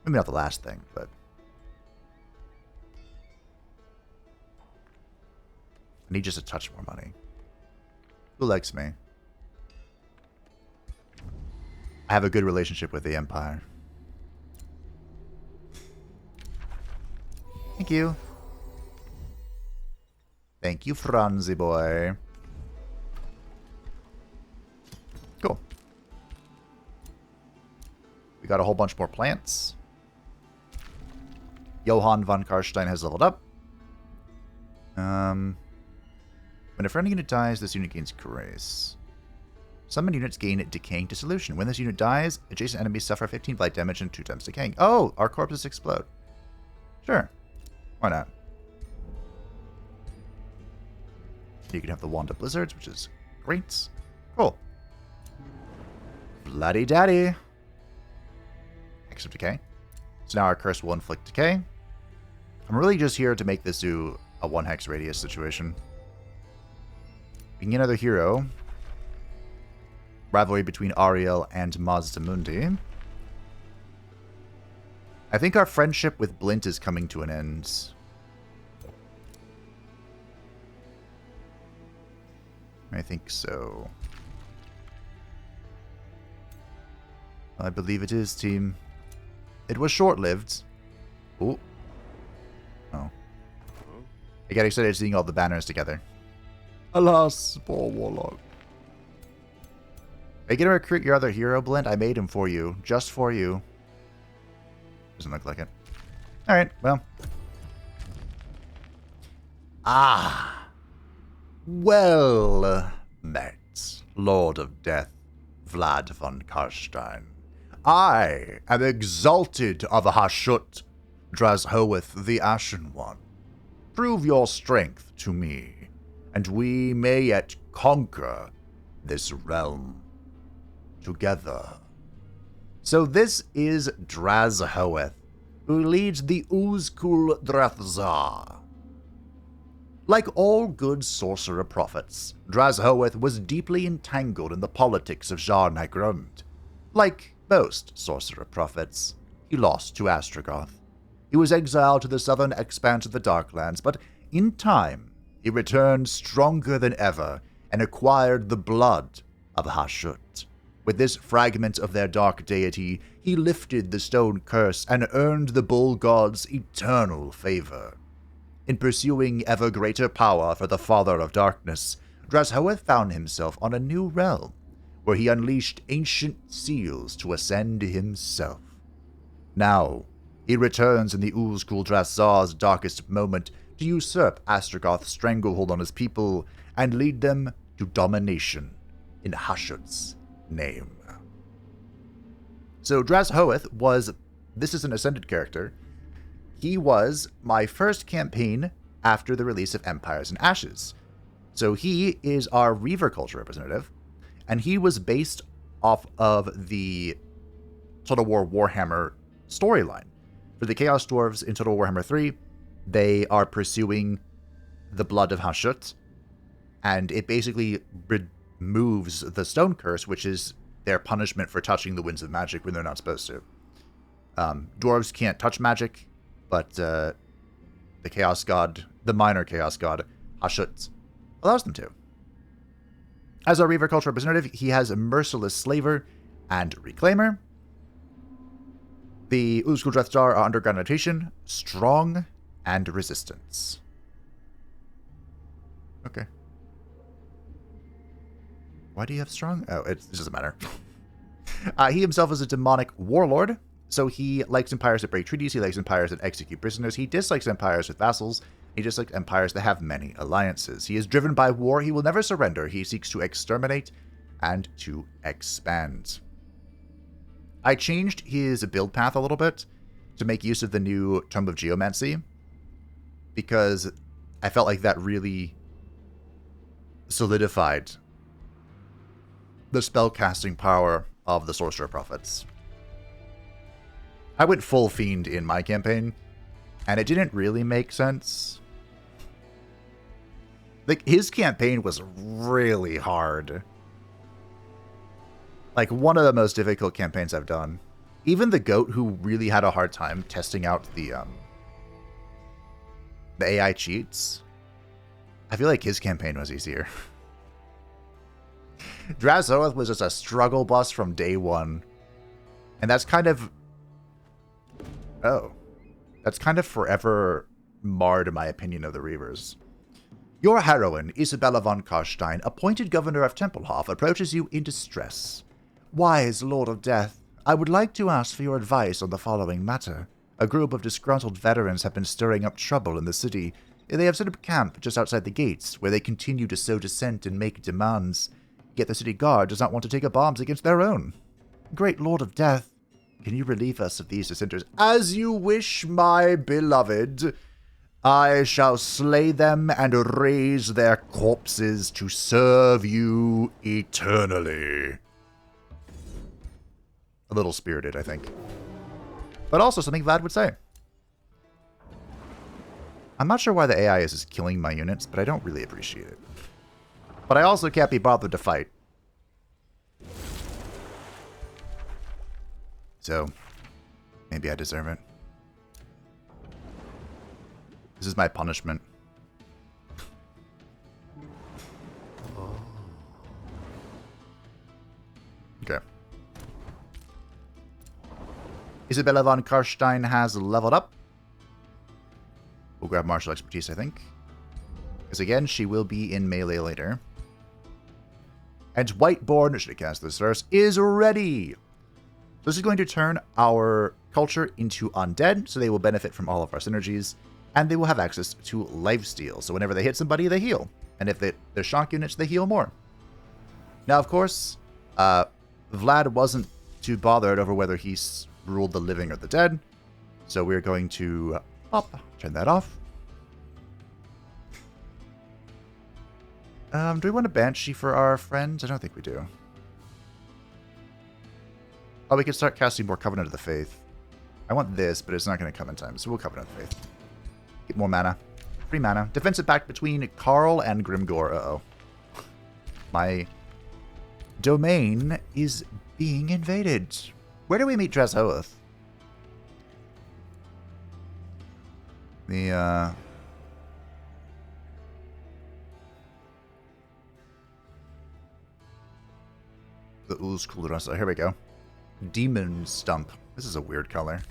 Maybe not the last thing, but... I need just a touch more money. Who likes me? I have a good relationship with the Empire. Thank you. Thank you, Franzi boy. Cool. We got a whole bunch more plants. Johann von Karstein has leveled up. When a friendly unit dies, this unit gains grace. Summon units gain decaying dissolution. When this unit dies, adjacent enemies suffer 15 blight damage and 2 times decaying. Oh, our corpses explode. Sure. Why not? You can have the Wand of Blizzards, which is great. Cool. Bloody daddy. Hex of Decay. So now our curse will inflict decay. I'm really just here to make this do a 1 hex radius situation. We can get another hero. Rivalry between Ariel and Mazdamundi. I think our friendship with Blint is coming to an end. I think so. I believe it is, team. It was short-lived. Oh. Oh. I got excited seeing all the banners together. Alas, poor Warlock. Are you going to recruit your other hero, Blint? I made him for you. Just for you. Doesn't look like it. Alright, well. Ah. Well met, Lord of Death, Vlad von Karstein. I am Exalted of Hashut, Drashoeth the Ashen One. Prove your strength to me, and we may yet conquer this realm together. So this is Drashoeth, who leads the Uzkul Drathzar. Like all good sorcerer prophets, Drashoeth was deeply entangled in the politics of Jar Nagrund. Like most sorcerer prophets, he lost to Astragoth. He was exiled to the southern expanse of the Darklands, but in time, he returned stronger than ever and acquired the blood of Hashut. With this fragment of their dark deity, he lifted the stone curse and earned the bull god's eternal favor. In pursuing ever greater power for the Father of Darkness, Drashoeth found himself on a new realm, where he unleashed ancient seals to ascend himself. Now, he returns in the Uzkul Drathzar's darkest moment to usurp Astragoth's stranglehold on his people and lead them to domination in Hashut's name. So Drashoeth was, this is an Ascended character. He was my first campaign after the release of Empires and Ashes. So he is our Reaver culture representative, and he was based off of the Total War Warhammer storyline. For the Chaos Dwarves in Total Warhammer 3, they are pursuing the blood of Hashut, and it basically removes the Stone Curse, which is their punishment for touching the Winds of Magic when they're not supposed to. Dwarves can't touch magic, but the Chaos God, the minor Chaos God, Hashut, allows them to. As our Reaver culture representative, he has a Merciless Slaver and Reclaimer. The Uzkul Drathzar are underground notation, strong, and resistance. Okay. Why do you have strong? Oh, it doesn't matter. He himself is a demonic warlord, so he likes empires that break treaties, he likes empires that execute prisoners, he dislikes empires with vassals, he dislikes empires that have many alliances. He is driven by war, he will never surrender, he seeks to exterminate and to expand. I changed his build path a little bit to make use of the new Tome of Geomancy, because I felt like that really solidified the spellcasting power of the Sorcerer Prophets. I went full Fiend in my campaign, and it didn't really make sense. Like, his campaign was really hard. Like, one of the most difficult campaigns I've done. Even the Goat, who really had a hard time testing out the AI cheats, I feel like his campaign was easier. Drashoeth was just a struggle bus from day one. And that's kind of... Oh. That's kind of forever marred my opinion of the Reavers. Your heroine, Isabella von Karstein, appointed governor of Tempelhof, approaches you in distress. Wise Lord of Death, I would like to ask for your advice on the following matter. A group of disgruntled veterans have been stirring up trouble in the city. They have set up camp just outside the gates, where they continue to sow dissent and make demands. Yet the city guard does not want to take up arms against their own. Great Lord of Death, can you relieve us of these dissenters? As you wish, my beloved. I shall slay them and raise their corpses to serve you eternally. A little spirited, I think. But also something Vlad would say. I'm not sure why the AI is killing my units, but I don't really appreciate it. But I also can't be bothered to fight. So, maybe I deserve it. This is my punishment. Okay. Isabella von Karstein has leveled up. We'll grab martial expertise, I think. Because again, she will be in melee later. And Whiteborn, should have cast this first, is ready! This is going to turn our culture into undead, so they will benefit from all of our synergies. And they will have access to lifesteal. So whenever they hit somebody, they heal. And if they're shock units, they heal more. Now, of course, Vlad wasn't too bothered over whether he ruled the living or the dead. So we're going to turn that off. Do we want a Banshee for our friends? I don't think we do. Oh, we can start casting more Covenant of the Faith. I want this, but it's not going to come in time. So we'll Covenant of the Faith. Get more mana. Free mana. Defensive pact between Carl and Grimgore. Uh-oh. My domain is being invaded. Where do we meet Dreshoeth? The Ooze Kulurasa. Here we go. Demon Stump. This is a weird color.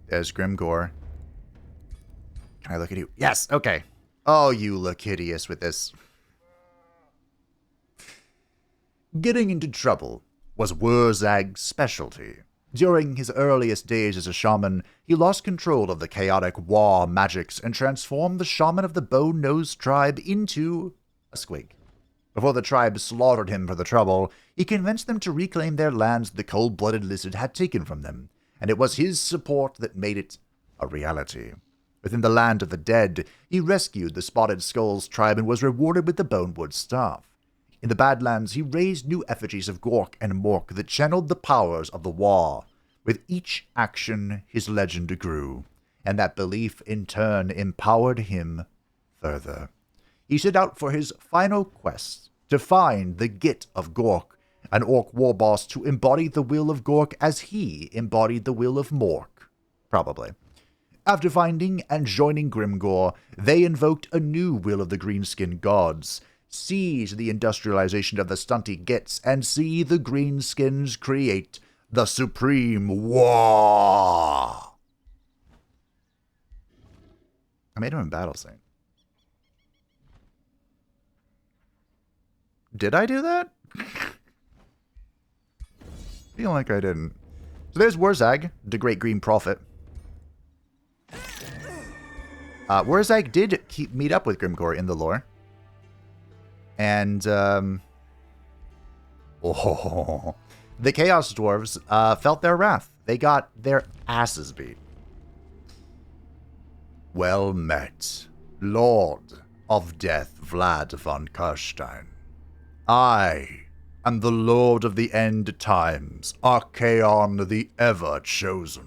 There's Grimgore. Can I look at you? Yes, okay. Oh, you look hideous with this. Getting into trouble was Wurzag's specialty. During his earliest days as a shaman, he lost control of the chaotic war magics and transformed the shaman of the Bone-Nosed tribe into a squig. Before the tribe slaughtered him for the trouble, he convinced them to reclaim their lands the cold-blooded lizard had taken from them, and it was his support that made it a reality. Within the land of the dead, he rescued the Spotted Skulls tribe and was rewarded with the Bonewood Staff. In the Badlands, he raised new effigies of Gork and Mork that channeled the powers of the war. With each action, his legend grew, and that belief in turn empowered him further. He set out for his final quest, to find the Git of Gork, an Orc war boss to embody the will of Gork as he embodied the will of Mork. Probably. After finding and joining Grimgore, they invoked a new will of the Greenskin gods, seize the industrialization of the stunty Gits, and see the Greenskins create the Supreme War. I made him in Battle Saint. Did I do that? Feel like I didn't. So there's Wurzag, the Great Green Prophet. Wurzag did meet up with Grimgore in the lore. And, the Chaos Dwarves felt their wrath. They got their asses beat. Well met, Lord of Death Vlad von Karstein. I am the Lord of the End Times, Archaon the Everchosen.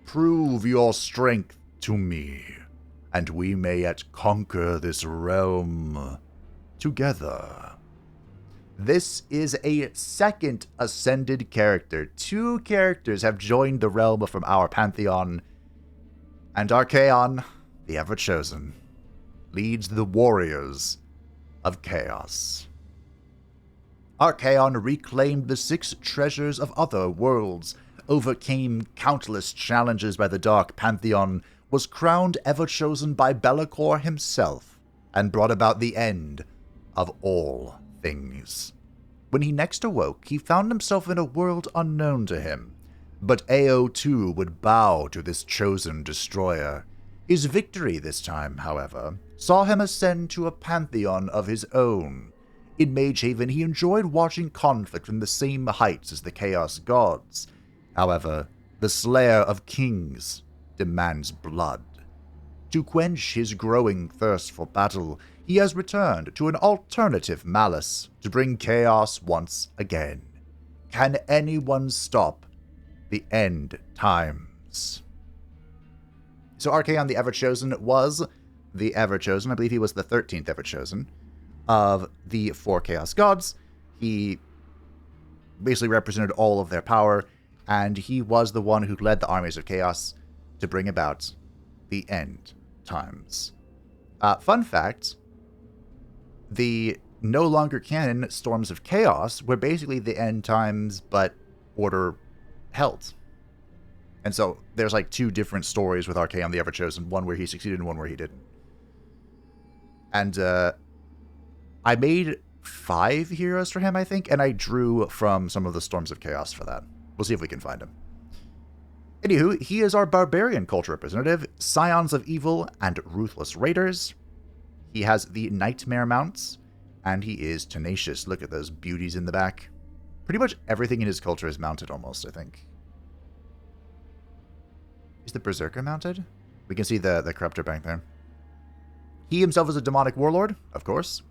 Prove your strength to me, and we may yet conquer this realm together. This is a second ascended character. 2 characters have joined the realm from our pantheon, and Archaon, the Everchosen, leads the warriors of chaos. Archaon reclaimed the 6 treasures of other worlds, overcame countless challenges by the Dark Pantheon, was crowned Everchosen by Be'lakor himself, and brought about the end of all things. When he next awoke, he found himself in a world unknown to him, but Ao too would bow to this chosen destroyer. His victory this time, however, saw him ascend to a pantheon of his own. In Magehaven, he enjoyed watching conflict from the same heights as the Chaos Gods. However, the Slayer of Kings demands blood. To quench his growing thirst for battle, he has returned to an alternative malice to bring chaos once again. Can anyone stop the end times? So Archaon the Everchosen was the Everchosen. I believe he was the 13th Everchosen of the 4 Chaos Gods. He basically represented all of their power, and he was the one who led the armies of chaos to bring about the end times. Fun fact, the no longer canon Storms of Chaos were basically the end times, but order held. And so there's like 2 different stories with Archaon the Everchosen, one where he succeeded and one where he didn't. And I made 5 heroes for him, I think, and I drew from some of the Storms of Chaos for that. We'll see if we can find him. Anywho, he is our barbarian culture representative, Scions of Evil and Ruthless Raiders. He has the Nightmare mounts, and he is tenacious. Look at those beauties in the back. Pretty much everything in his culture is mounted almost, I think. Is the Berserker mounted? We can see the Corruptor back there. He himself is a demonic warlord, of course.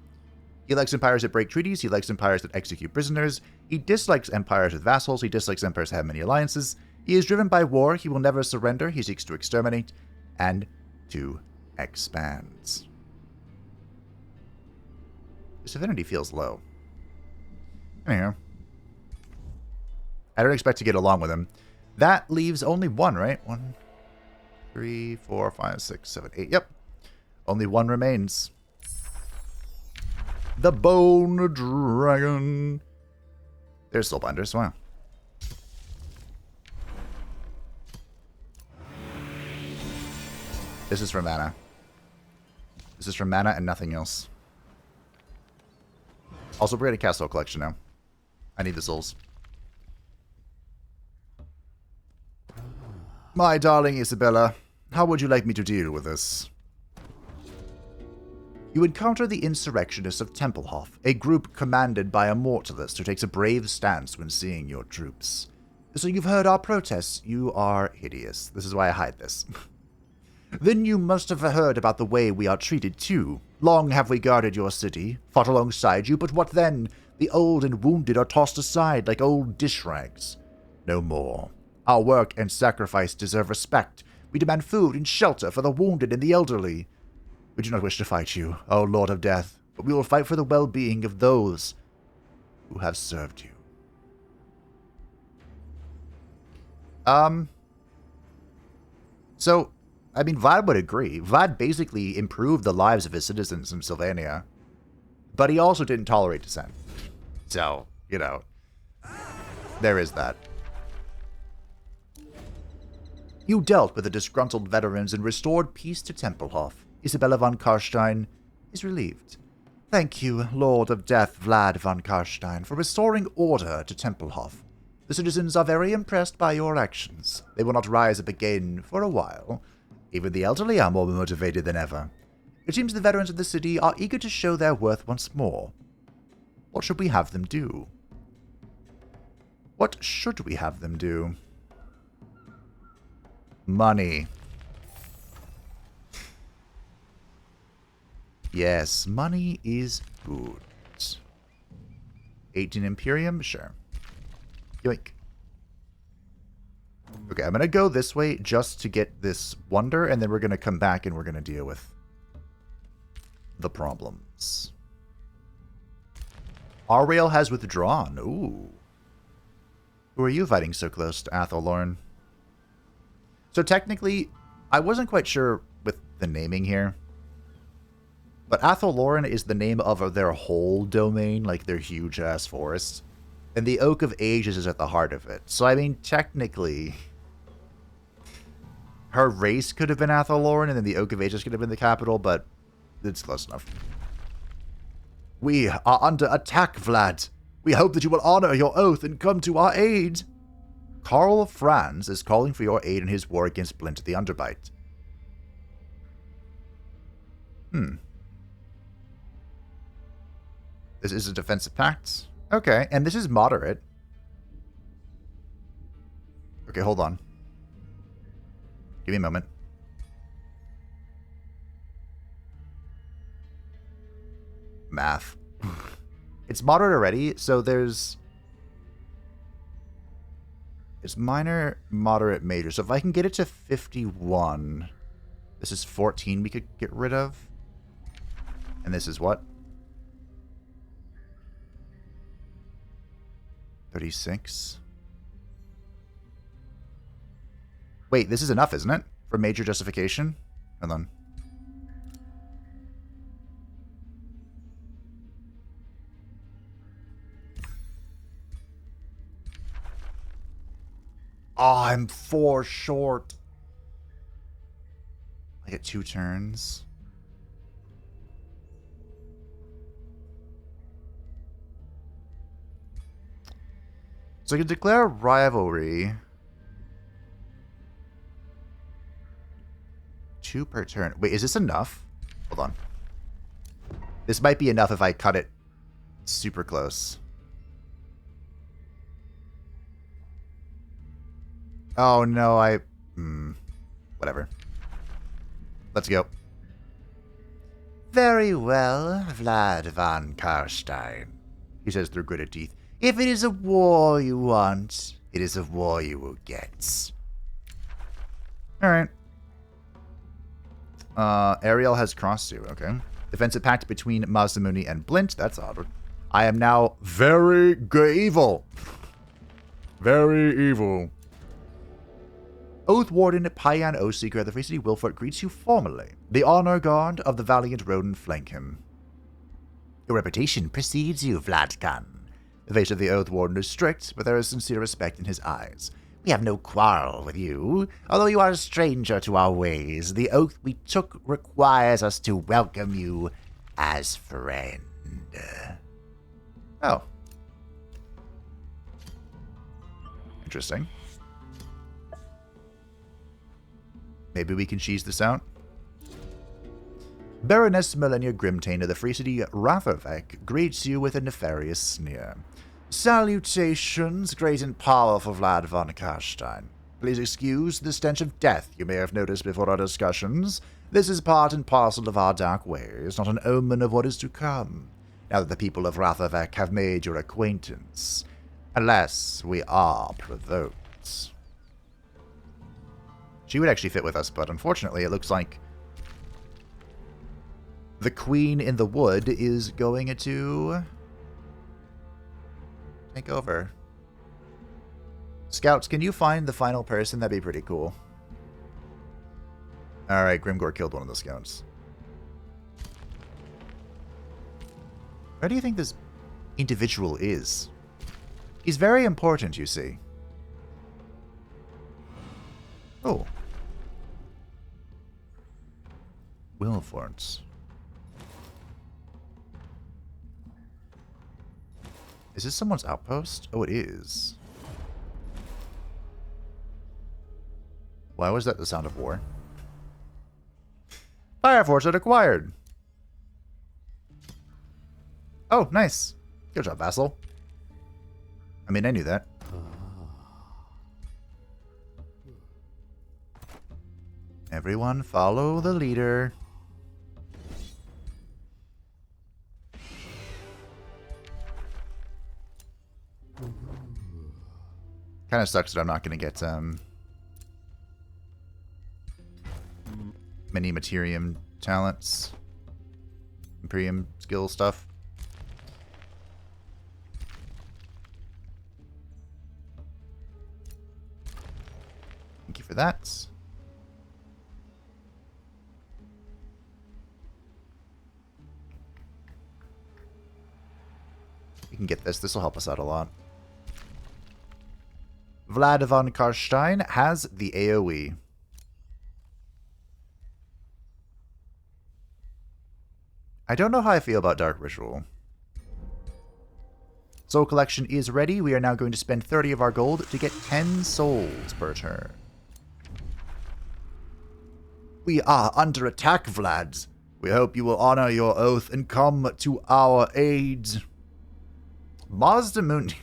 He likes empires that break treaties. He likes empires that execute prisoners. He dislikes empires with vassals. He dislikes empires that have many alliances. He is driven by war. He will never surrender. He seeks to exterminate and to expand. His affinity feels low. Anyhow. I don't expect to get along with him. That leaves only 1, right? 1, 3, 4, 5, 6, 7, 8. Yep. Only 1 remains. The Bone Dragon. There's Soulbinders. Wow. This is for mana. This is for mana and nothing else. Also, we're going to cast Soul Collection now. I need the souls. My darling Isabella, how would you like me to deal with this? You encounter the insurrectionists of Templehof, a group commanded by a mortalist who takes a brave stance when seeing your troops. So you've heard our protests. You are hideous. This is why I hide this. Then you must have heard about the way we are treated, too. Long have we guarded your city, fought alongside you, but what then? The old and wounded are tossed aside like old dish rags. No more. Our work and sacrifice deserve respect. We demand food and shelter for the wounded and the elderly. We do not wish to fight you, O Lord of Death, but we will fight for the well-being of those who have served you. So, I mean, Vlad would agree. Vlad basically improved the lives of his citizens in Sylvania, but he also didn't tolerate dissent. So, you know, there is that. You dealt with the disgruntled veterans and restored peace to Templehof. Isabella von Karstein is relieved. Thank you, Lord of Death Vlad von Karstein, for restoring order to Templehof. The citizens are very impressed by your actions. They will not rise up again for a while. Even the elderly are more motivated than ever. It seems the veterans of the city are eager to show their worth once more. What should we have them do? What should we have them do? Money. Yes, money is good. 18 Imperium? Sure. Yoink. Okay, I'm going to go this way just to get this wonder, and then we're going to come back and we're going to deal with the problems. Ariel has withdrawn. Ooh. Who are you fighting so close to Athelorn? So technically, I wasn't quite sure with the naming here. But Athelorn is the name of their whole domain, like their huge-ass forest. And the Oak of Ages is at the heart of it. So, I mean, technically, her race could have been Athelorn, and then the Oak of Ages could have been the capital, but it's close enough. We are under attack, Vlad. We hope that you will honor your oath and come to our aid. Karl Franz is calling for your aid in his war against Blint the Underbite. This is a defensive pact. Okay, and this is moderate. Okay, hold on. Give me a moment. Math. It's moderate already, so there's... It's minor, moderate, major. So if I can get it to 51... This is 14 we could get rid of. And this is what? 36. Wait, this is enough, isn't it? For major justification? Hold on. Oh, I'm 4 short. I get 2 turns. So I can declare rivalry. 2 per turn. Wait, is this enough? Hold on. This might be enough if I cut it super close. Oh, no, whatever. Let's go. Very well, Vlad von Karstein, he says through gritted teeth. If it is a war you want, it is a war you will get. Alright. Ariel has crossed you, okay. Defensive pact between Masamune and Blint, that's odd. I am now very evil. Very evil. Oath Warden Payan Oathseeker of the Free City Wilford greets you formally. The honor guard of the valiant Roden flank him. Your reputation precedes you, Vladkan. The face of the Oath Warden is strict, but there is sincere respect in his eyes. We have no quarrel with you. Although you are a stranger to our ways, the oath we took requires us to welcome you as friend. Oh. Interesting. Maybe we can cheese this out. Baroness Melania Grimtain of the Free City Rathervek greets you with a nefarious sneer. Salutations, great and powerful Vlad von Karstein. Please excuse the stench of death you may have noticed before our discussions. This is part and parcel of our dark ways, not an omen of what is to come, now that the people of Rathervek have made your acquaintance. Unless we are provoked. She would actually fit with us, but unfortunately it looks like the Queen in the Wood is going to take over. Scouts, can you find the final person? That'd be pretty cool. Alright, Grimgor killed one of the scouts. Where do you think this individual is? He's very important, you see. Oh. Wilfords. Is this someone's outpost? Oh, it is. Why was that the sound of war? Fire Fortress acquired. Oh, nice. Good job, vassal. I mean, I knew that. Everyone follow the leader. Kind of sucks that I'm not going to get many Materium talents. Imperium skill stuff. Thank you for that. We can get this. This will help us out a lot. Vlad von Karstein has the AoE. I don't know how I feel about Dark Ritual. Soul Collection is ready. We are now going to spend 30 of our gold to get 10 souls per turn. We are under attack, Vlad. We hope you will honor your oath and come to our aid. Mazdamundi.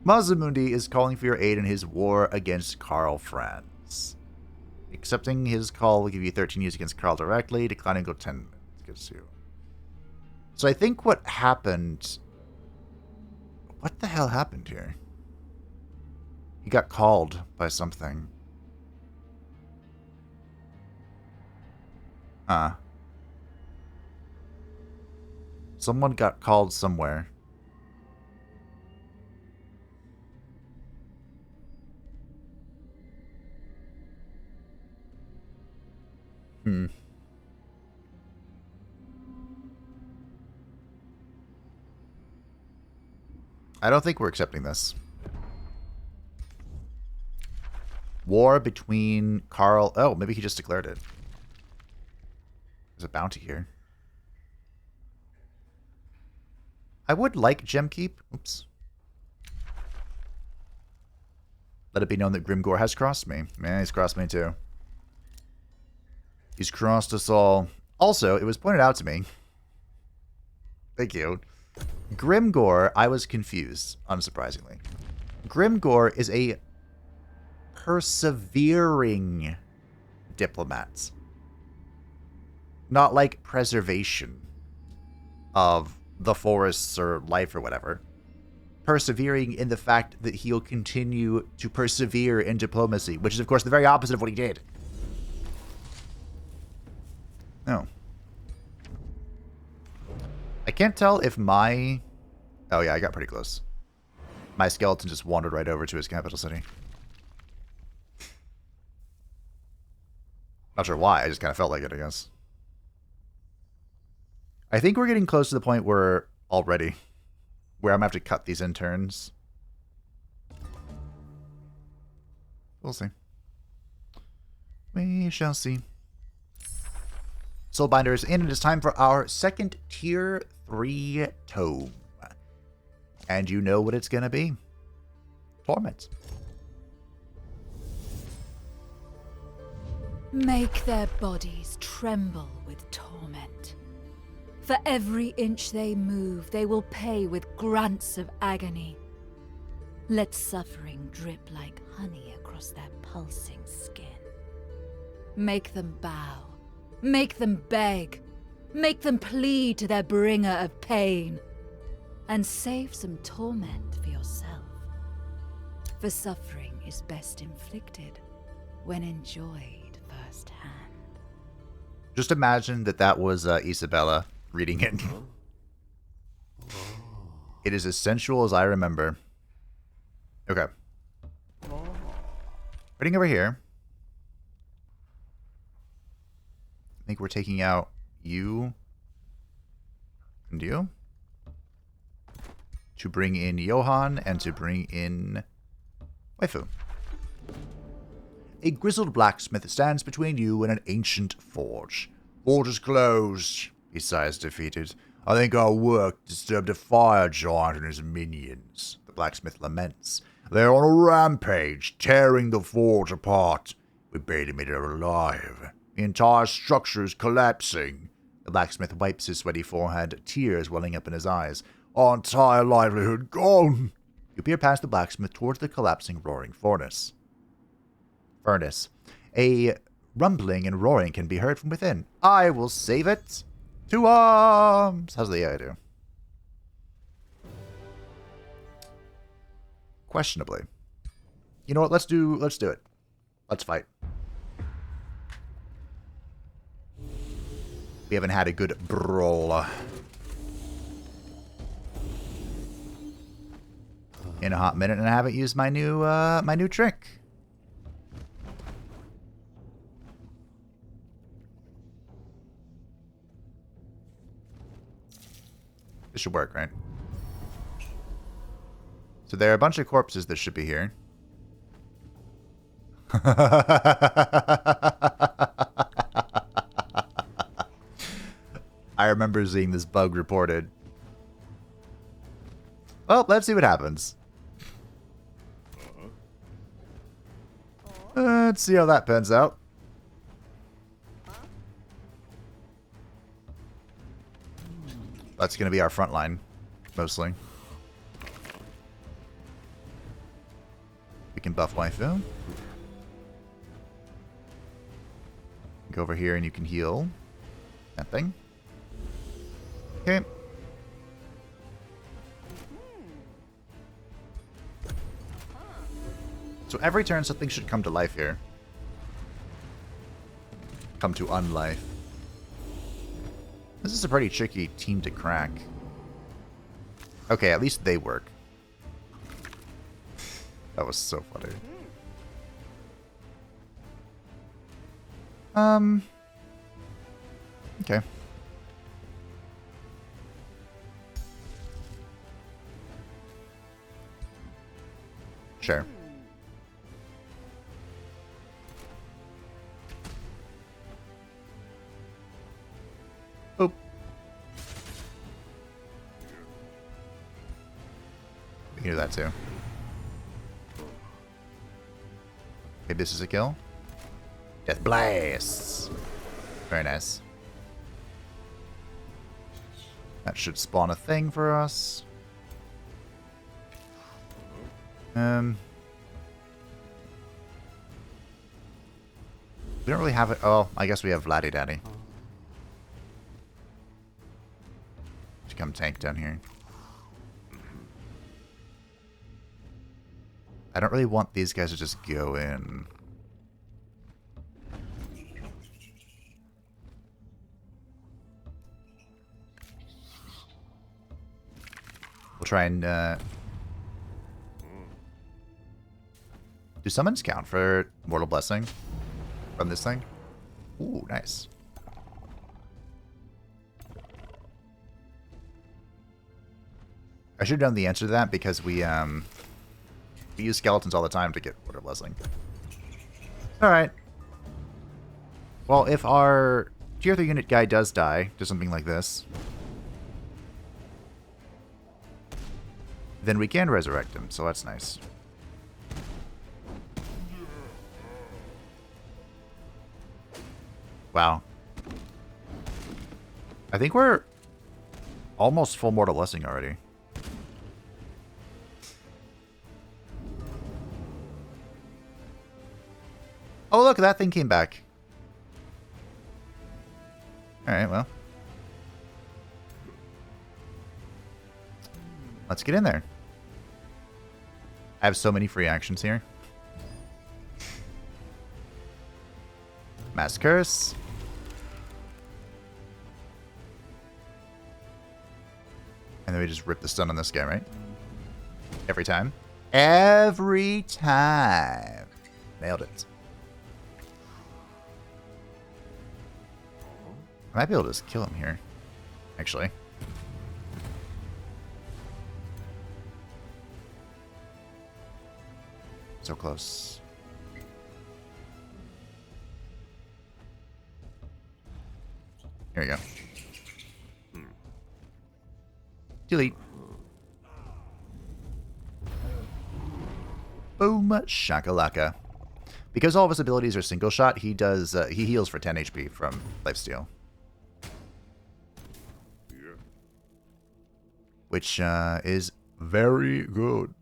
Mazdamundi is calling for your aid in his war against Karl Franz. Accepting his call will give you 13 years against Karl directly. Declining go 10 minutes. So I think what happened... What the hell happened here? He got called by something. Someone got called somewhere. I don't think we're accepting this. War between Karl... Oh, maybe he just declared it. There's a bounty here. I would like Gem Keep. Oops. Let it be known that Grimgor has crossed me. Man, he's crossed me too. He's crossed us all. Also, it was pointed out to me. Thank you. Grimgor, I was confused, unsurprisingly. Grimgor is a persevering diplomat. Not like preservation of the forests or life or whatever. Persevering in the fact that he'll continue to persevere in diplomacy, which is, of course, the very opposite of what he did. No. I can't tell if my... Oh, yeah, I got pretty close. My skeleton just wandered right over to his capital city. Not sure why, I just kind of felt like it, I guess. I think we're getting close to the point where I'm going to have to cut these in turns. We'll see. We shall see. Soulbinders, and it is time for our second tier 3 tome. And you know what it's going to be. Torment. Make their bodies tremble with torment. For every inch they move, they will pay with grunts of agony. Let suffering drip like honey across their pulsing skin. Make them bow. Make them beg. Make them plead to their bringer of pain. And save some torment for yourself. For suffering is best inflicted when enjoyed firsthand. Just imagine that was Isabella reading it. It is as sensual as I remember. Okay. Reading over here. I think we're taking out you and you. To bring in Johann and to bring in Waifu. A grizzled blacksmith stands between you and an ancient forge. Forge is closed, he sighs defeated. I think our work disturbed a fire giant and his minions, the blacksmith laments. They're on a rampage, tearing the forge apart. We barely made it alive. The entire structure is collapsing. The blacksmith wipes his sweaty forehead, tears welling up in his eyes. Our entire livelihood gone. You peer past the blacksmith towards the collapsing roaring furnace. A rumbling and roaring can be heard from within. I will save it. To arms. How's the AI do? Questionably. You know what? Let's do it. Let's fight. We haven't had a good brawl in a hot minute, and I haven't used my new trick. This should work, right? So there are a bunch of corpses that should be here. I remember seeing this bug reported. Well, let's see what happens. Let's see how that pans out. That's going to be our front line, mostly. We can buff waifu. Go over here and you can heal. That thing. Okay. So every turn something should come to life here. Come to unlife. This is a pretty tricky team to crack. Okay, at least they work. That was so funny. Okay. Sure. Boop. We can do that too. Okay, this is a kill. Death blasts. Very nice. That should spawn a thing for us. We don't really have it. Oh, I guess we have Vladdy Daddy. To come tank down here. I don't really want these guys to just go in. We'll try and do summons count for Mortal Blessing from this thing? Ooh, nice. I should have known the answer to that because we use skeletons all the time to get Mortal Blessing. Alright. Well, if our tier 3 unit guy does die to something like this, then we can resurrect him, so that's nice. Wow. I think we're almost full Mortal Blessing already. Oh, look, that thing came back. Alright, well. Let's get in there. I have so many free actions here. Mass Curse. And then we just rip the stun on this guy, right? Every time. Every time. Nailed it. I might be able to just kill him here. Actually. So close. Here we go. Delete. Boom shakalaka. Because all of his abilities are single shot, he does he heals for 10 HP from lifesteal. Which is very good.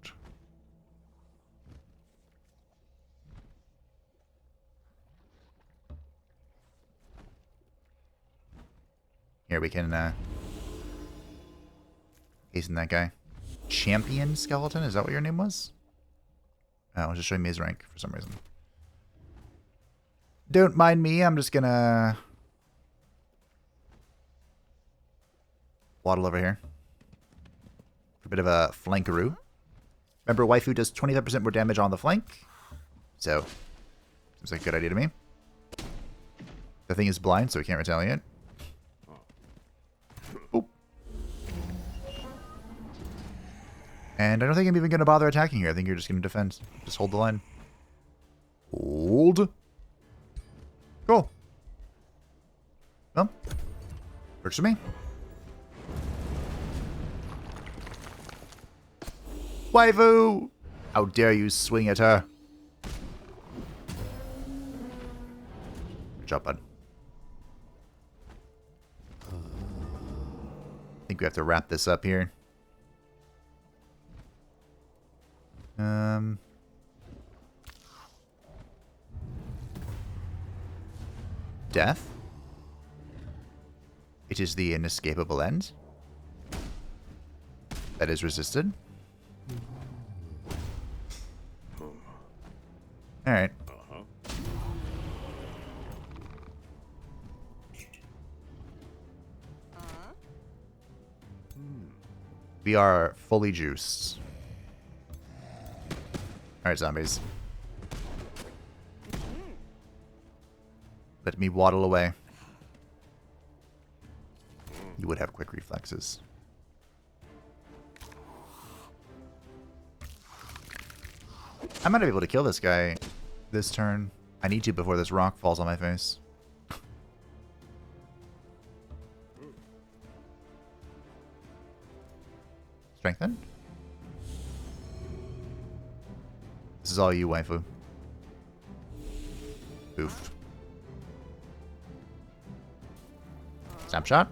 Here we can hasten that guy. Champion Skeleton? Is that what your name was? Oh, I was just showing me his rank for some reason. Don't mind me, I'm just gonna waddle over here. For a bit of a flankaroo. Remember, waifu does 25% more damage on the flank. So, seems like a good idea to me. The thing is blind, so he can't retaliate. Oop. And I don't think I'm even going to bother attacking here. I think you're just going to defend. Just hold the line. Hold. Cool. Well, works for me. Waifu! How dare you swing at her? Good job, bud. think we have to wrap this up here. Death. It is the inescapable end. That is resisted. Alright. We are fully juiced. Alright, zombies. Let me waddle away. You would have quick reflexes. I might be able to kill this guy this turn. I need to before this rock falls on my face. Strengthen? This is all you, waifu. Oof. Snapshot?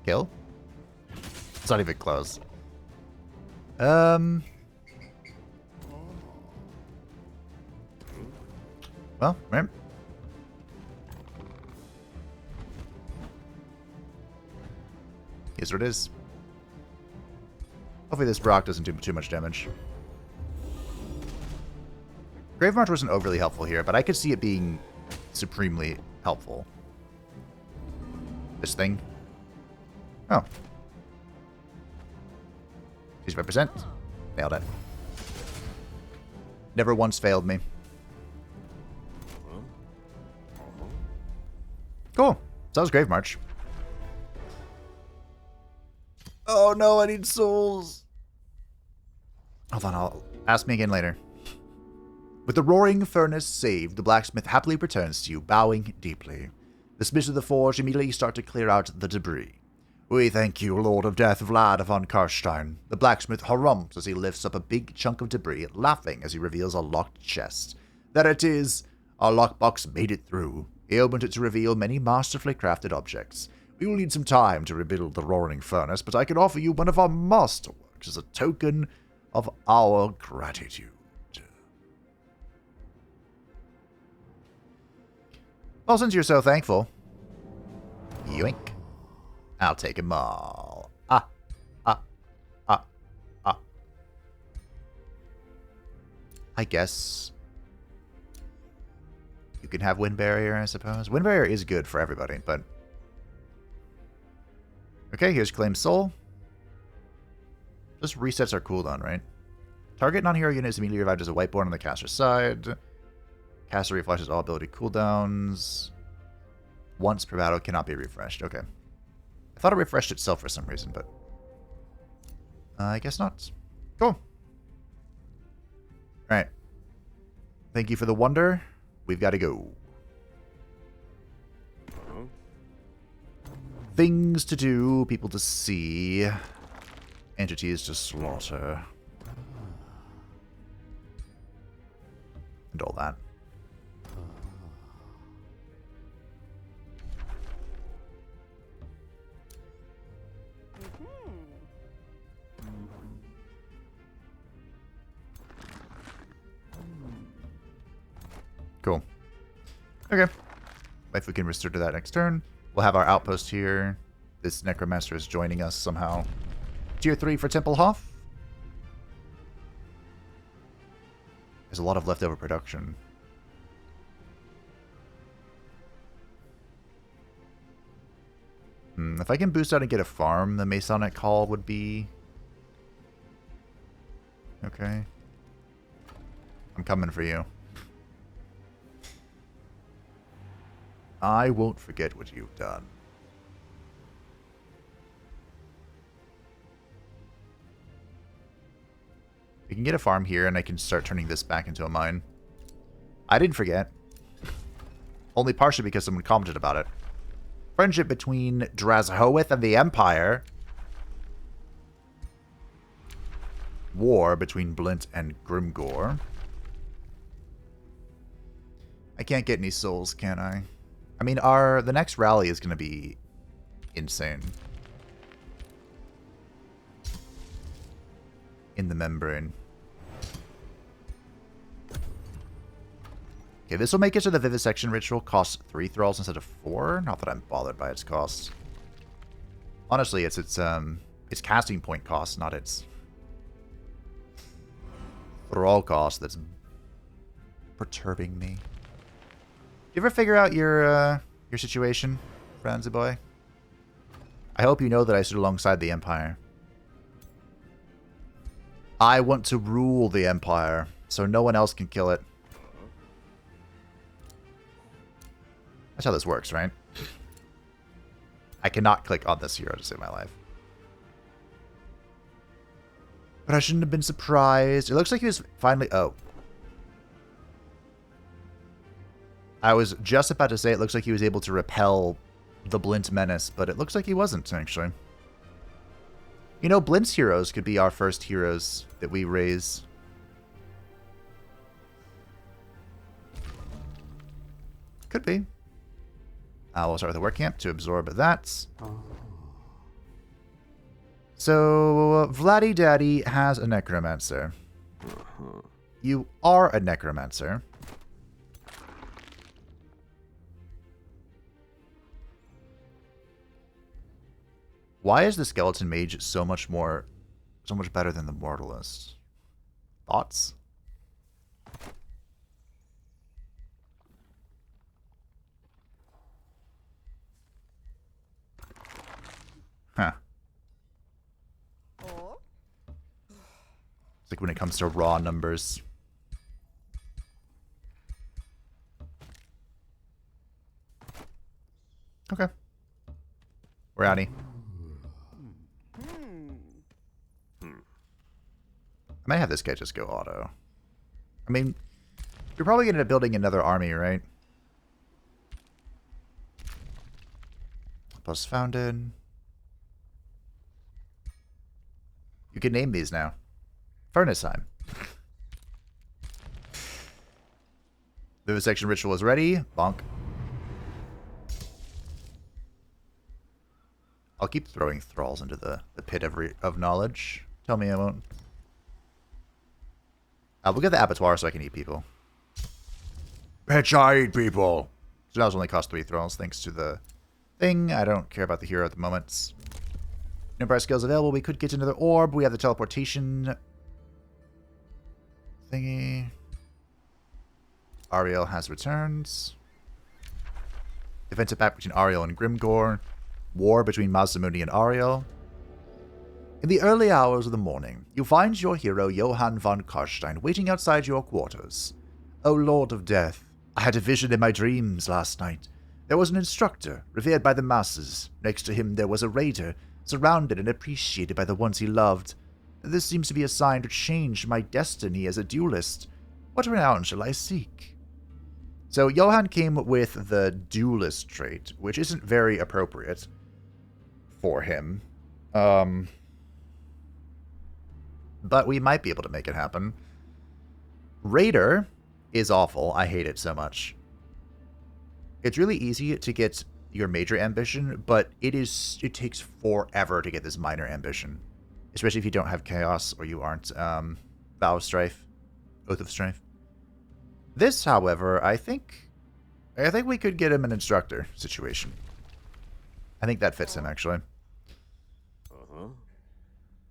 Kill? It's not even close. Well, right. Here's what it is. Hopefully this Brock doesn't do too much damage. Gravemarch wasn't overly helpful here, but I could see it being supremely helpful. This thing. Oh. 65%. Nailed it. Never once failed me. Cool. So that was Gravemarch. Oh no, I need souls. Hold on, ask me again later. With the roaring furnace saved, the blacksmith happily returns to you, bowing deeply. The smiths of the forge immediately start to clear out the debris. We thank you, Lord of Death, Vlad von Karstein. The blacksmith harums as he lifts up a big chunk of debris, laughing as he reveals a locked chest. There it is! Our lockbox made it through. He opened it to reveal many masterfully crafted objects. We will need some time to rebuild the roaring furnace, but I can offer you one of our masterworks as a token of our gratitude. Well, since you're so thankful, yoink. I'll take them all. I guess you can have Wind Barrier, I suppose. Wind Barrier is good for everybody, but... Okay, here's Claim Soul. Just resets our cooldown, right? Target non-hero unit is immediately revived as a whiteboard on the caster's side. Caster refreshes all ability cooldowns. Once per battle, cannot be refreshed. Okay. I thought it refreshed itself for some reason, but... I guess not. Cool. Alright. Thank you for the wonder. We've got to go. Things to do, people to see, entities to slaughter, and all that. Cool. Okay. If we can restore to that next turn. We'll have our outpost here. This Necromancer is joining us somehow. Tier 3 for Temple Hoff. There's a lot of leftover production. If I can boost out and get a farm, the Masonic Hall would be... Okay. I'm coming for you. I won't forget what you've done. We can get a farm here, and I can start turning this back into a mine. I didn't forget. Only partially because someone commented about it. Friendship between Drazhoeth and the Empire. War between Blint and Grimgore. I can't get any souls, can I? I mean, the next rally is going to be insane. In the membrane. Okay, this will make it so the Vivisection Ritual costs 3 thralls instead of 4. Not that I'm bothered by its cost. Honestly, it's its casting point cost, not its thrall cost that's perturbing me. You ever figure out your situation, Franzi boy? I hope you know that I stood alongside the Empire. I want to rule the Empire, so no one else can kill it. That's how this works, right? I cannot click on this hero to save my life. But I shouldn't have been surprised. It looks like he was finally... Oh. I was just about to say it looks like he was able to repel the Blint Menace, but it looks like he wasn't, actually. You know, Blint's heroes could be our first heroes that we raise. Could be. We'll start with the work camp to absorb that. So, Vladdy Daddy has a Necromancer. You are a Necromancer. Why is the Skeleton Mage so much better than the Mortalist? Thoughts? Huh. It's like when it comes to raw numbers. Okay. We're outie. I might have this guy just go auto. I mean, you're probably going to end up building another army, right? Plus founded. You can name these now. Furnaceheim. Vivisection Ritual is ready. Bonk. I'll keep throwing thralls into the pit of knowledge. Tell me I won't. We'll get the abattoir so I can eat people. Bitch, I eat people! So now it's only cost 3 thralls thanks to the thing. I don't care about the hero at the moment. Number of skills available. We could get another orb. We have the teleportation thingy. Ariel has returns. Defensive pact between Ariel and Grimgore. War between Masamune and Ariel. In the early hours of the morning, you find your hero Johann von Karstein waiting outside your quarters. O Lord of Death, I had a vision in my dreams last night. There was an instructor, revered by the masses. Next to him there was a raider, surrounded and appreciated by the ones he loved. This seems to be a sign to change my destiny as a duelist. What renown shall I seek? So Johann came with the duelist trait, which isn't very appropriate for him. But we might be able to make it happen. Raider is awful. I hate it so much. It's really easy to get your major ambition, but it takes forever to get this minor ambition. Especially if you don't have Chaos or you aren't Vow of Strife, Oath of Strife. This, however, I think we could get him an instructor situation. I think that fits him, actually.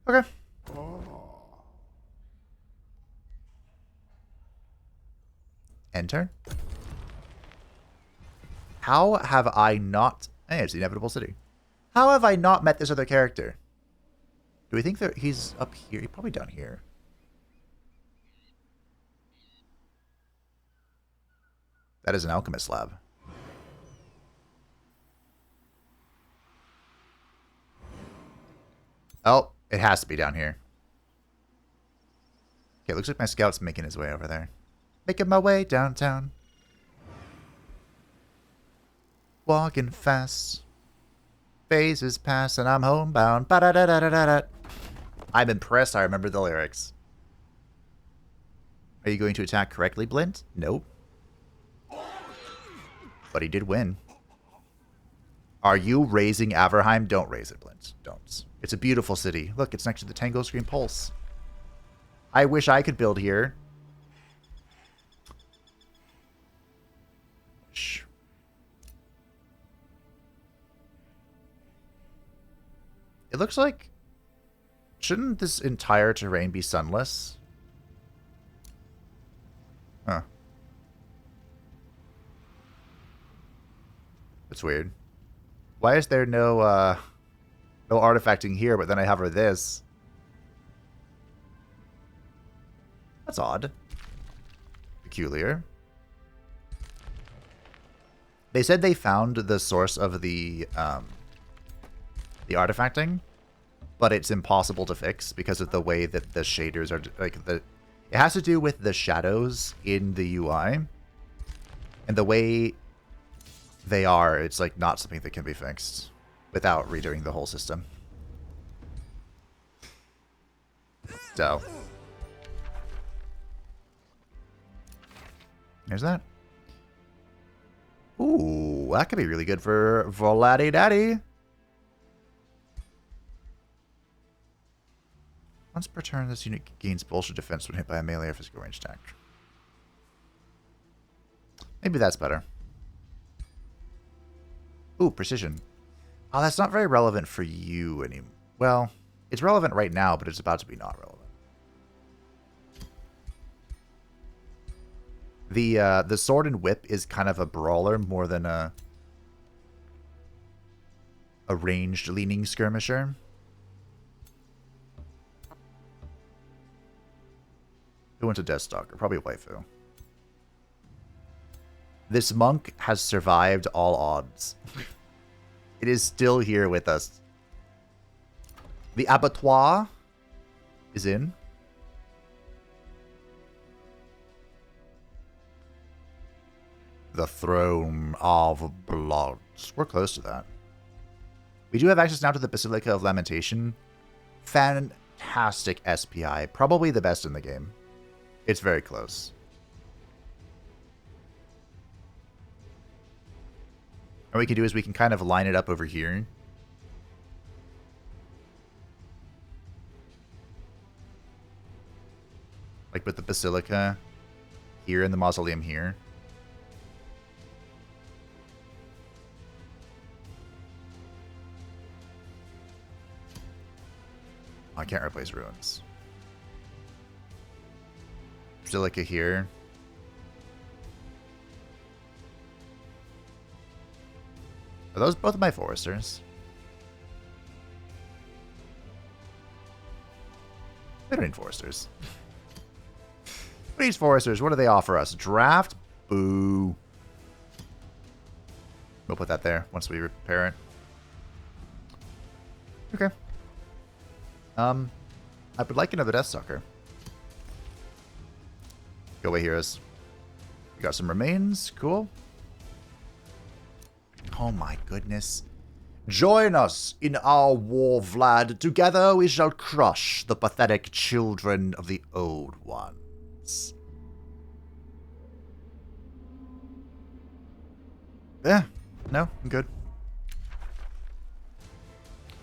Okay. End turn. How have I not... Hey, it's the Inevitable City. How have I not met this other character? Do we think that he's up here? He's probably down here. That is an alchemist lab. Oh, it has to be down here. Okay, looks like my scout's making his way over there. Making my way downtown. Walking fast. Phases pass and I'm homebound. Ba-da-da-da-da-da-da. I'm impressed I remember the lyrics. Are you going to attack correctly, Blint? Nope. But he did win. Are you raising Averheim? Don't raise it, Blint. Don't. It's a beautiful city. Look, it's next to the Tango Screen Pulse. I wish I could build here. Shh. It looks like... Shouldn't this entire terrain be sunless? Huh. That's weird. Why is there no artifacting here, but then I hover this? That's odd. Peculiar. They said they found the source of the artifacting, but it's impossible to fix because of the way that the shaders are like it has to do with the shadows in the UI and the way they are. It's like not something that can be fixed without redoing the whole system. So there's that. Ooh, that could be really good for Vladdy Daddy. Once per turn, this unit gains bullshit defense when hit by a melee or physical range attack. Maybe that's better. Ooh, precision. Oh, that's not very relevant for you anymore. Well, it's relevant right now, but it's about to be not relevant. The sword and whip is kind of a brawler more than a ranged leaning skirmisher. Who went to Deathstalker? Probably waifu. This monk has survived all odds. It is still here with us. The abattoir is in. The Throne of Blood. We're close to that. We do have access now to the Basilica of Lamentation. Fantastic SPI. Probably the best in the game. It's very close. What we can do is we can kind of line it up over here. Like with the Basilica here and the Mausoleum here. I can't replace ruins. Basilica here. Are those both of my foresters? We don't need foresters. Who needs foresters? What do they offer us? Draft? Boo. We'll put that there once we repair it. Okay. I would like another Deathstalker. Go away, heroes. We got some remains. Cool. Oh my goodness. Join us in our war, Vlad. Together we shall crush the pathetic children of the Old Ones. Yeah. No, I'm good.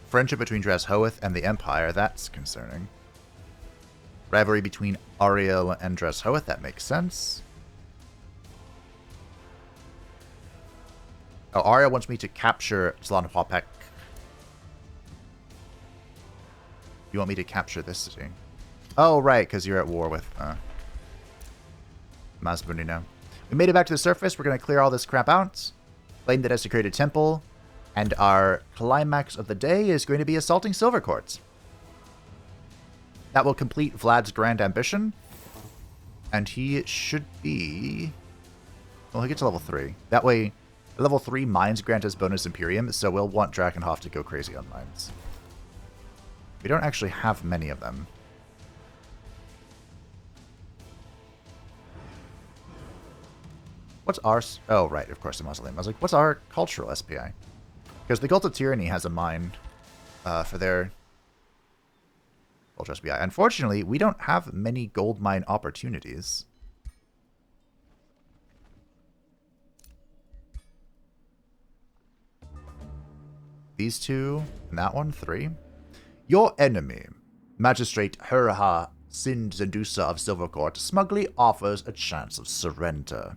Friendship between Dres Hoeth and the Empire. That's concerning. Rivalry between Ariel and Dres Hoeth. That makes sense. Oh, Ariel wants me to capture Zlanhwapek. You want me to capture this city? Oh, right, because you're at war with Masbundi now. We made it back to the surface. We're going to clear all this crap out. Claim the Desecrated Temple. And our climax of the day is going to be assaulting Silvercourt. That will complete Vlad's grand ambition. And he should be... Well, he'll get to level 3. That way... Level 3 mines grant us bonus Imperium, so we'll want Drakenhof to go crazy on mines. We don't actually have many of them. What's our... Oh, right, of course, the Mausoleum. I was like, what's our cultural SPI? Because the Cult of Tyranny has a mine for their cultural SPI. Unfortunately, we don't have many gold mine opportunities. These two, and that one, 3. Your enemy, Magistrate Hurha Sind Zendusa of Silvercourt, smugly offers a chance of surrender.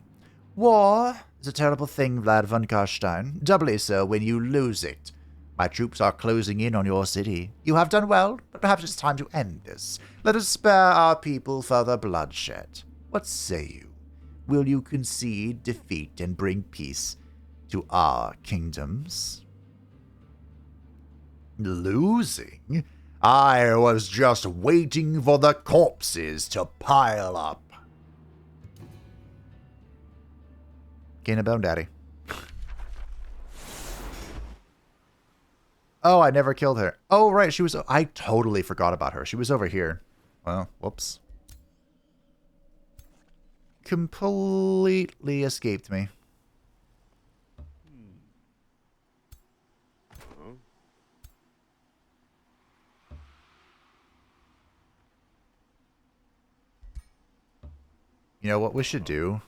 War is a terrible thing, Vlad von Karstein, doubly so when you lose it. My troops are closing in on your city. You have done well, but perhaps it's time to end this. Let us spare our people further bloodshed. What say you? Will you concede defeat and bring peace to our kingdoms? Losing? I was just waiting for the corpses to pile up. Gain a bone, daddy. Oh, I never killed her. Oh, right, she was... I totally forgot about her. She was over here. Well, whoops. Completely escaped me. You know what we should do?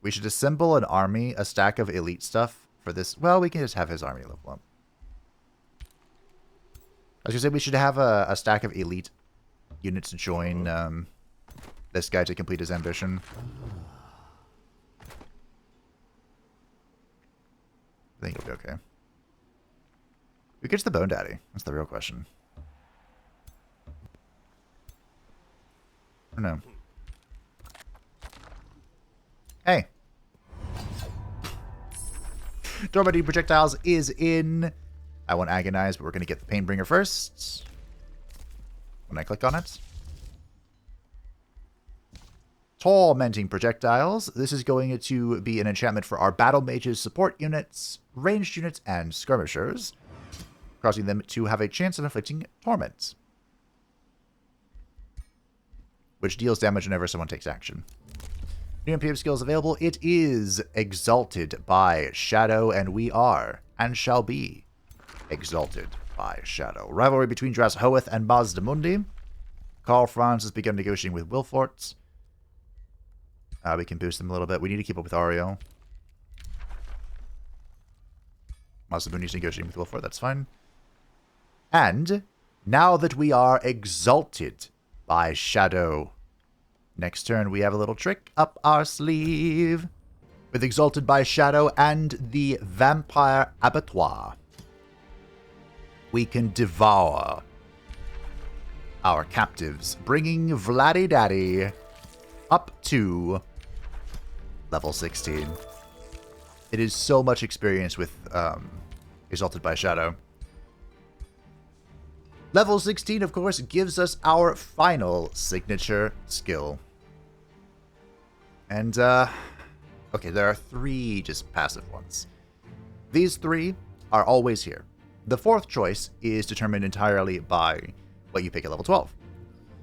We should assemble an army, a stack of elite stuff for this. Well, we can just have his army level up. I was going to say we should have a stack of elite units to join this guy to complete his ambition. I think it'll be okay. Who gets the Bone Daddy? That's the real question. Or no. Hey. Dormity Projectiles is in. I won't agonize, but we're going to get the Painbringer first. When I click on it. Tormenting Projectiles. This is going to be an enchantment for our Battle Mages, support units, ranged units, and skirmishers, causing them to have a chance of inflicting torment, which deals damage whenever someone takes action. New MP skills available. It is Exalted by Shadow, and we are, and shall be, Exalted by Shadow. Rivalry between Dras Hoeth and Mazdamundi. Karl Franz has begun negotiating with Wilfort. We can boost them a little bit. We need to keep up with Ariel. Mazdamundi's negotiating with Wilfort. That's fine. And now that we are Exalted by Shadow, next turn we have a little trick up our sleeve. With Exalted by Shadow and the Vampire Abattoir, we can devour our captives, bringing Vladdy Daddy up to level 16. It is so much experience with Exalted by Shadow. Level 16, of course, gives us our final signature skill. And, okay, there are 3 just passive ones. These 3 are always here. The 4th choice is determined entirely by what you pick at level 12.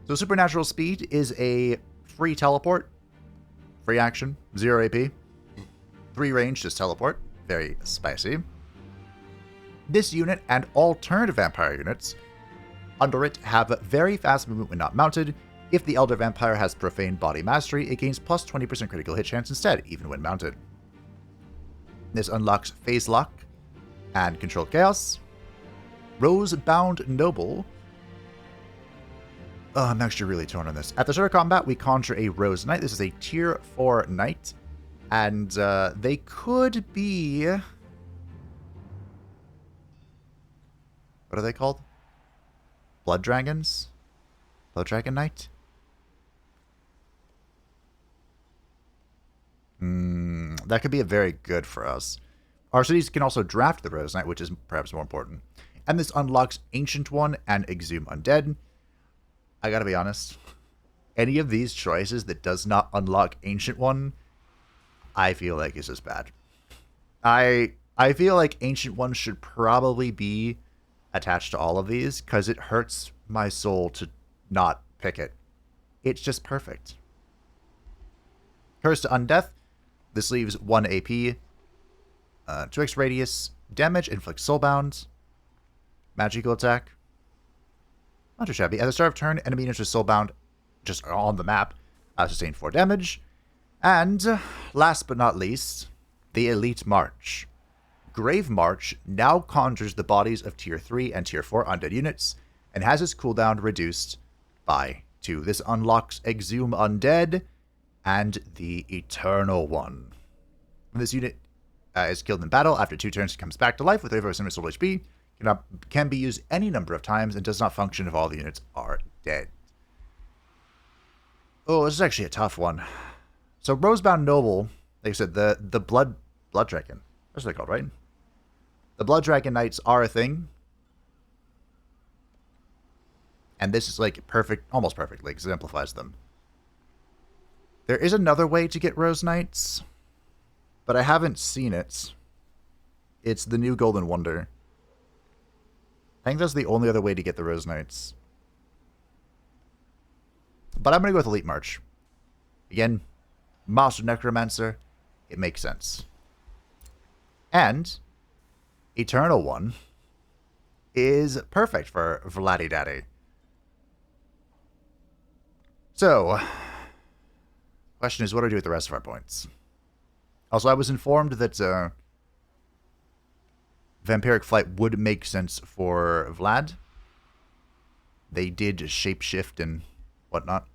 So Supernatural Speed is a free teleport, free action, 0 AP, 3 range, just teleport, very spicy. This unit and alternative vampire units under it have very fast movement when not mounted. If the Elder Vampire has Profane Body Mastery, it gains plus 20% critical hit chance instead, even when mounted. This unlocks Phase Lock and Controlled Chaos. Rose-Bound Noble. Oh, I'm actually really torn on this. At the start of combat, we conjure a Rose Knight. This is a tier 4 Knight. And they could be... What are they called? Blood Dragons? Blood Dragon Knight? That could be very good for us. Our cities can also draft the Rose Knight, which is perhaps more important. And this unlocks Ancient One and Exhume Undead. I gotta be honest. Any of these choices that does not unlock Ancient One, I feel like is just bad. I feel like Ancient One should probably be attached to all of these, because it hurts my soul to not pick it. It's just perfect. Curse to Undeath. This leaves 1 AP. 2x radius. Damage. Inflicts soulbound. Magical attack. Not too shabby. At the start of turn, enemy units with soulbound just on the map sustain 4 damage. And last but not least, the Elite March. Gravemarch now conjures the bodies of Tier 3 and Tier 4 undead units, and has its cooldown reduced by 2. This unlocks Exhume Undead and the Eternal One. When this unit is killed in battle, after 2 turns it comes back to life with over 7 soul HP, can be used any number of times, and does not function if all the units are dead. Oh, this is actually a tough one. So Rosebound Noble, like I said, the Blood Dragon. That's what they're called, right? The Blood Dragon Knights are a thing. And this is like perfect, almost perfectly exemplifies them. There is another way to get Rose Knights, but I haven't seen it. It's the new Golden Wonder. I think that's the only other way to get the Rose Knights. But I'm going to go with Elite March. Again, Master Necromancer, it makes sense. And Eternal One is perfect for Vladdy Daddy. So, question is, what do I do with the rest of our points? Also, I was informed that Vampiric Flight would make sense for Vlad. They did shapeshift and whatnot.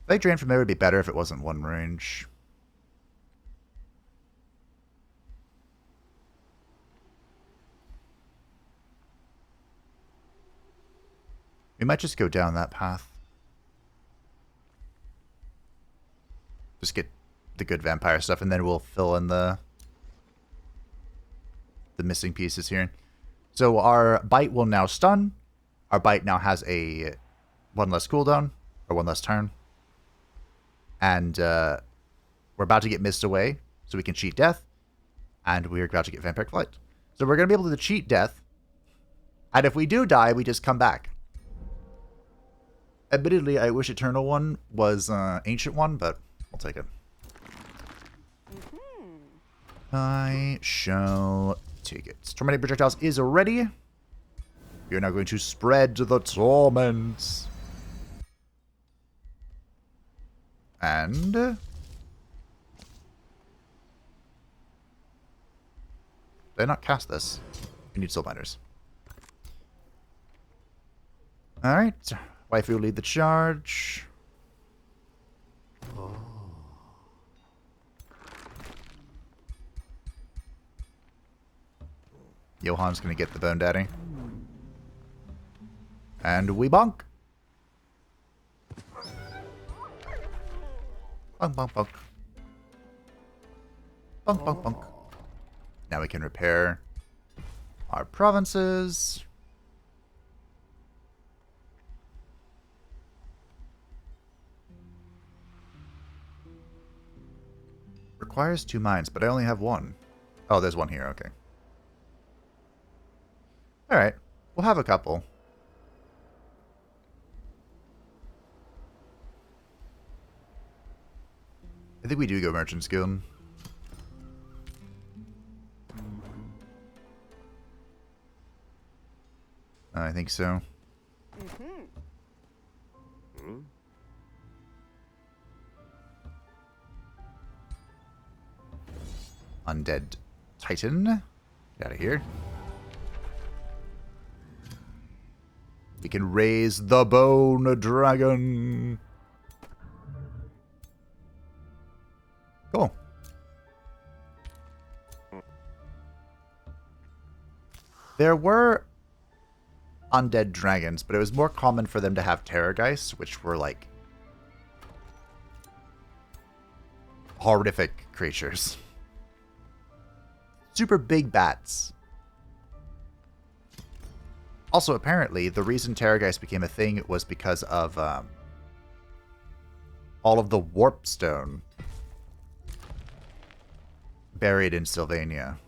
I think Drain Familiar would be better if it wasn't one range. We might just go down that path. Just get the good vampire stuff, and then we'll fill in the missing pieces here. So our bite will now stun. Our bite now has a 1 less cooldown, or 1 less turn. And we're about to get missed away, so we can cheat death. And we're about to get Vampiric Flight. So we're going to be able to cheat death. And if we do die, we just come back. Admittedly, I wish Eternal One was Ancient One, but I'll take it. I shall take it. Tormenting Projectiles is ready. We are now going to spread the torment. And did I not cast this? We need soul binders. Alright. Waifu will lead the charge. Oh. Johan's gonna get the Bone Daddy. And we bonk. Bonk, bonk, bonk. Bonk, bonk, bonk. Now we can repair our provinces. Requires 2 mines, but I only have 1. Oh, there's 1 here, okay. Alright, we'll have a couple. I think we do go Merchant's Guild. I think so. Undead Titan. Get out of here. We can raise the Bone Dragon. Cool. There were undead dragons, but it was more common for them to have Terrorgeists, which were like horrific creatures. Super big bats. Also, apparently, the reason Terrorgeist became a thing was because of all of the Warpstone buried in Sylvania.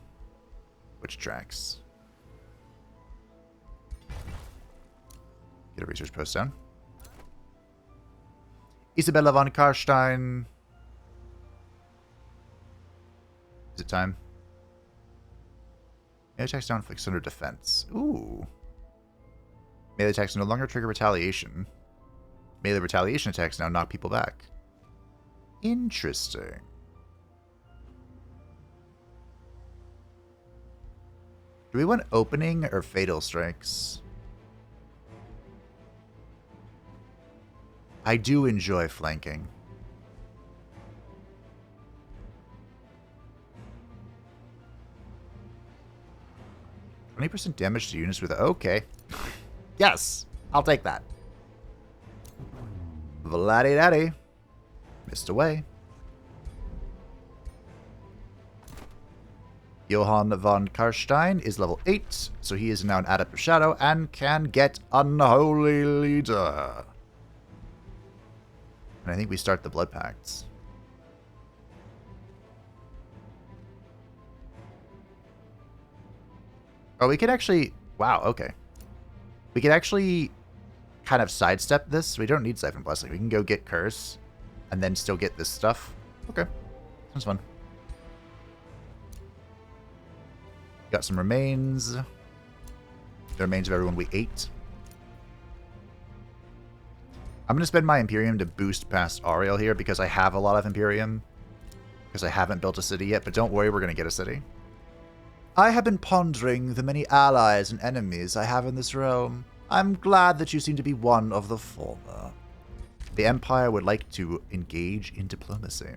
Which tracks? Get a research post down. Isabella von Karstein. Is it time? Melee attacks now inflicts under defense. Ooh. Melee attacks no longer trigger retaliation. Melee retaliation attacks now knock people back. Interesting. Do we want opening or fatal strikes? I do enjoy flanking. 20% damage to units with... Okay. Yes! I'll take that. Vladdy daddy. Missed away. Johann von Karstein is level 8, so he is now an Adept of Shadow and can get Unholy Leader. And I think we start the Blood Pacts. Oh, we could actually... Wow, okay. We could actually kind of sidestep this. We don't need Siphon Blessing. We can go get Curse and then still get this stuff. Okay. Sounds fun. Got some remains. The remains of everyone we ate. I'm going to spend my Imperium to boost past Ariel here because I have a lot of Imperium. Because I haven't built a city yet, but don't worry, we're going to get a city. I have been pondering the many allies and enemies I have in this realm. I'm glad that you seem to be one of the former. The Empire would like to engage in diplomacy.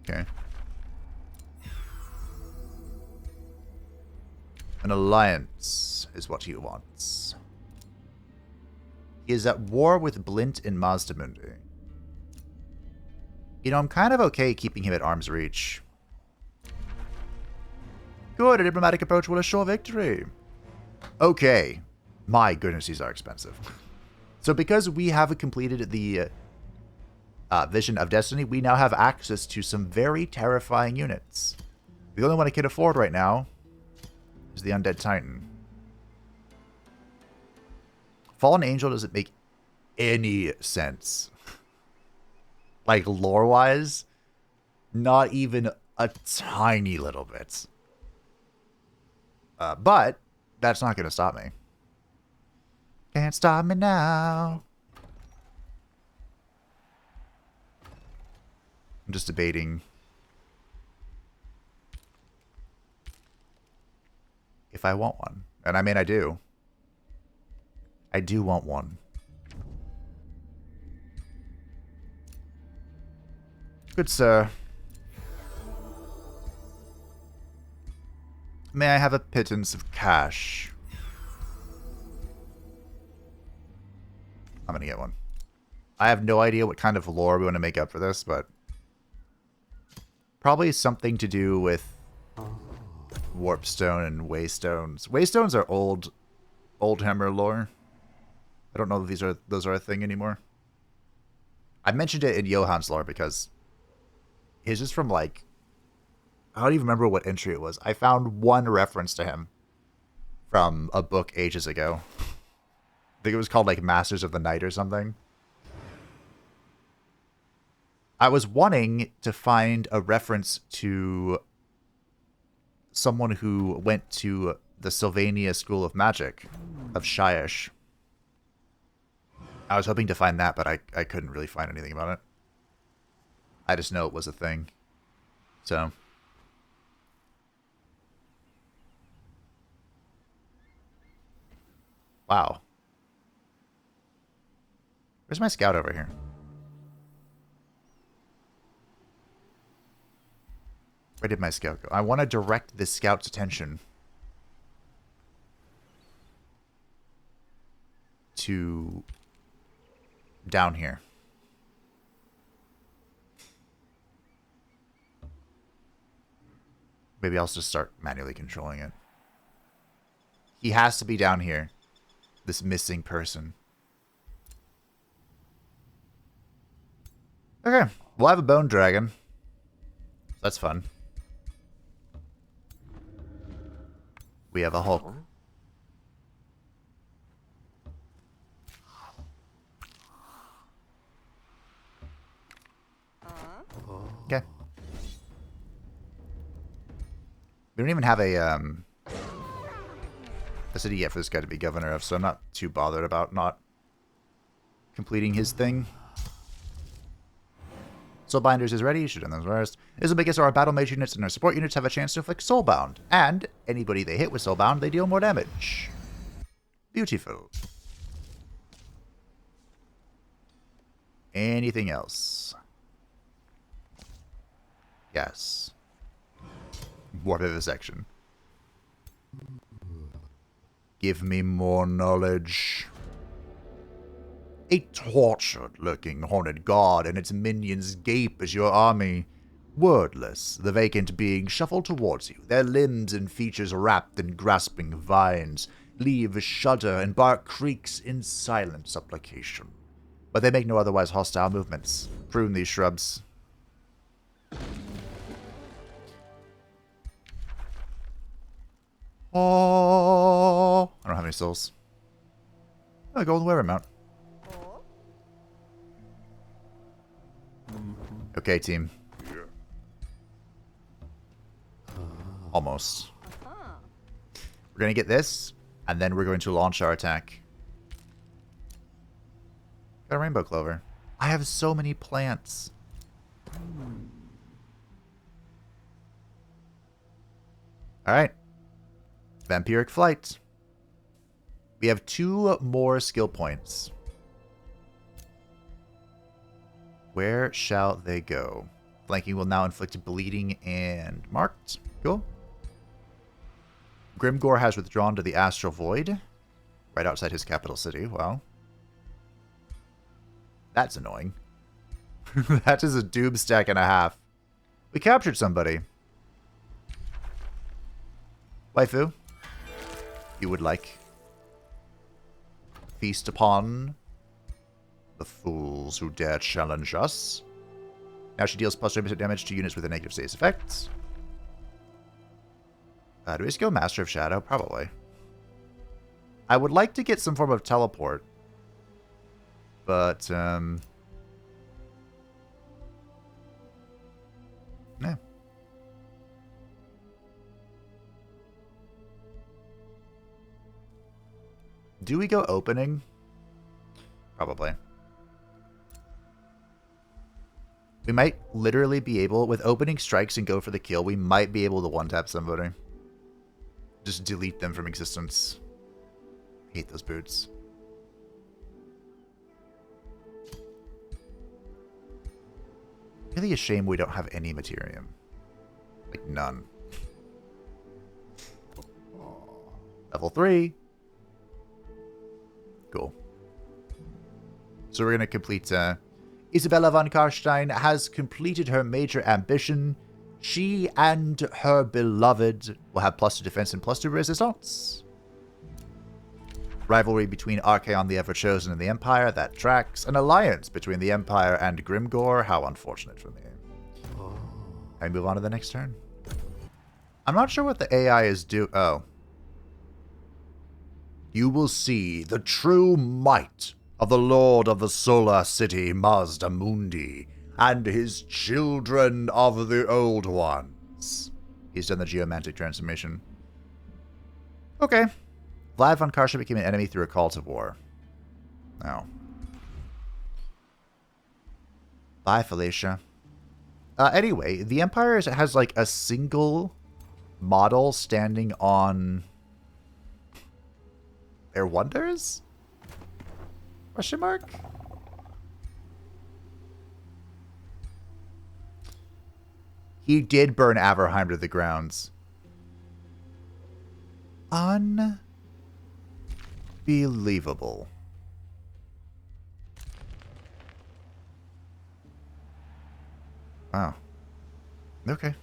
Okay. An alliance is what he wants. He is at war with Blint and Mazdamundi. You know, I'm kind of okay keeping him at arm's reach. Good, a diplomatic approach will assure victory. Okay. My goodness, these are expensive. So because we have completed the Vision of Destiny, we now have access to some very terrifying units. The only one I can afford right now is the Undead Titan. Fallen Angel doesn't make any sense. Like, lore-wise, not even a tiny little bit. But that's not going to stop me. Can't stop me now. I'm just debating if I want one. And I mean, I do. I do want one. Good sir. May I have a pittance of cash? I'm gonna get one. I have no idea what kind of lore we want to make up for this, but probably something to do with Warpstone and Waystones. Waystones are old Hammer lore. I don't know if those are a thing anymore. I mentioned it in Johann's lore because it's just from like, I don't even remember what entry it was. I found one reference to him from a book ages ago. I think it was called like Masters of the Night or something. I was wanting to find a reference to someone who went to the Sylvania School of Magic of Shyish. I was hoping to find that, but I couldn't really find anything about it. I just know it was a thing. So. Wow. Where's my scout over here? Where did my scout go? I want to direct this scout's attention to down here. Maybe I'll just start manually controlling it. He has to be down here. This missing person. Okay. We'll have a bone dragon. That's fun. We have a Hulk. Okay. We don't even have a city yet for this guy to be governor of, so I'm not too bothered about not completing his thing. Soulbinders is ready. Shoot on those first. This will make it so our battle mage units and our support units have a chance to inflict Soulbound. And anybody they hit with Soulbound, they deal more damage. Beautiful. Anything else? Yes. What is the section? Give me more knowledge. A tortured-looking horned god and its minions gape as your army. Wordless, the vacant beings shuffle towards you, their limbs and features wrapped in grasping vines. Leaves shudder and bark creaks in silent supplication. But they make no otherwise hostile movements. Prune these shrubs. Oh, I don't have any souls. I'll go with Werk mount. Okay, team. Almost. We're going to get this, and then we're going to launch our attack. Got a rainbow clover. I have so many plants. Alright. Vampiric Flight. We have 2 more skill points. Where shall they go? Flanking will now inflict bleeding and marked. Cool. Grimgore has withdrawn to the Astral Void. Right outside his capital city. Wow. That's annoying. That is a doom stack and a half. We captured somebody. Waifu, you would like feast upon the fools who dare challenge us. Now she deals plus 30% damage to units with a negative status effect. Do we just go Master of Shadow? Probably. I would like to get some form of teleport. But, yeah. Do we go opening? Probably. We might literally be able, with opening strikes and go for the kill, we might be able to one-tap somebody. Just delete them from existence. Hate those boots. Really a shame we don't have any Materium. Like, none. Level 3. Cool. So we're going to complete... Isabella von Karstein has completed her major ambition. She and her beloved will have +2 defense and +2 resistance. Rivalry between Archaon the Everchosen and the Empire, that tracks. An alliance between the Empire and Grimgore, how unfortunate for me. I move on to the next turn. I'm not sure what the AI is oh. You will see the true might of the Lord of the Solar City, Mazda Mundi, and his children of the Old Ones. He's done the geomantic transformation. Okay. Vlad von Karstein became an enemy through a call to war. Oh. Bye, Felicia. Anyway, the Empire has like a single model standing on their wonders? Question mark? He did burn Averheim to the grounds. Unbelievable. Wow. Okay.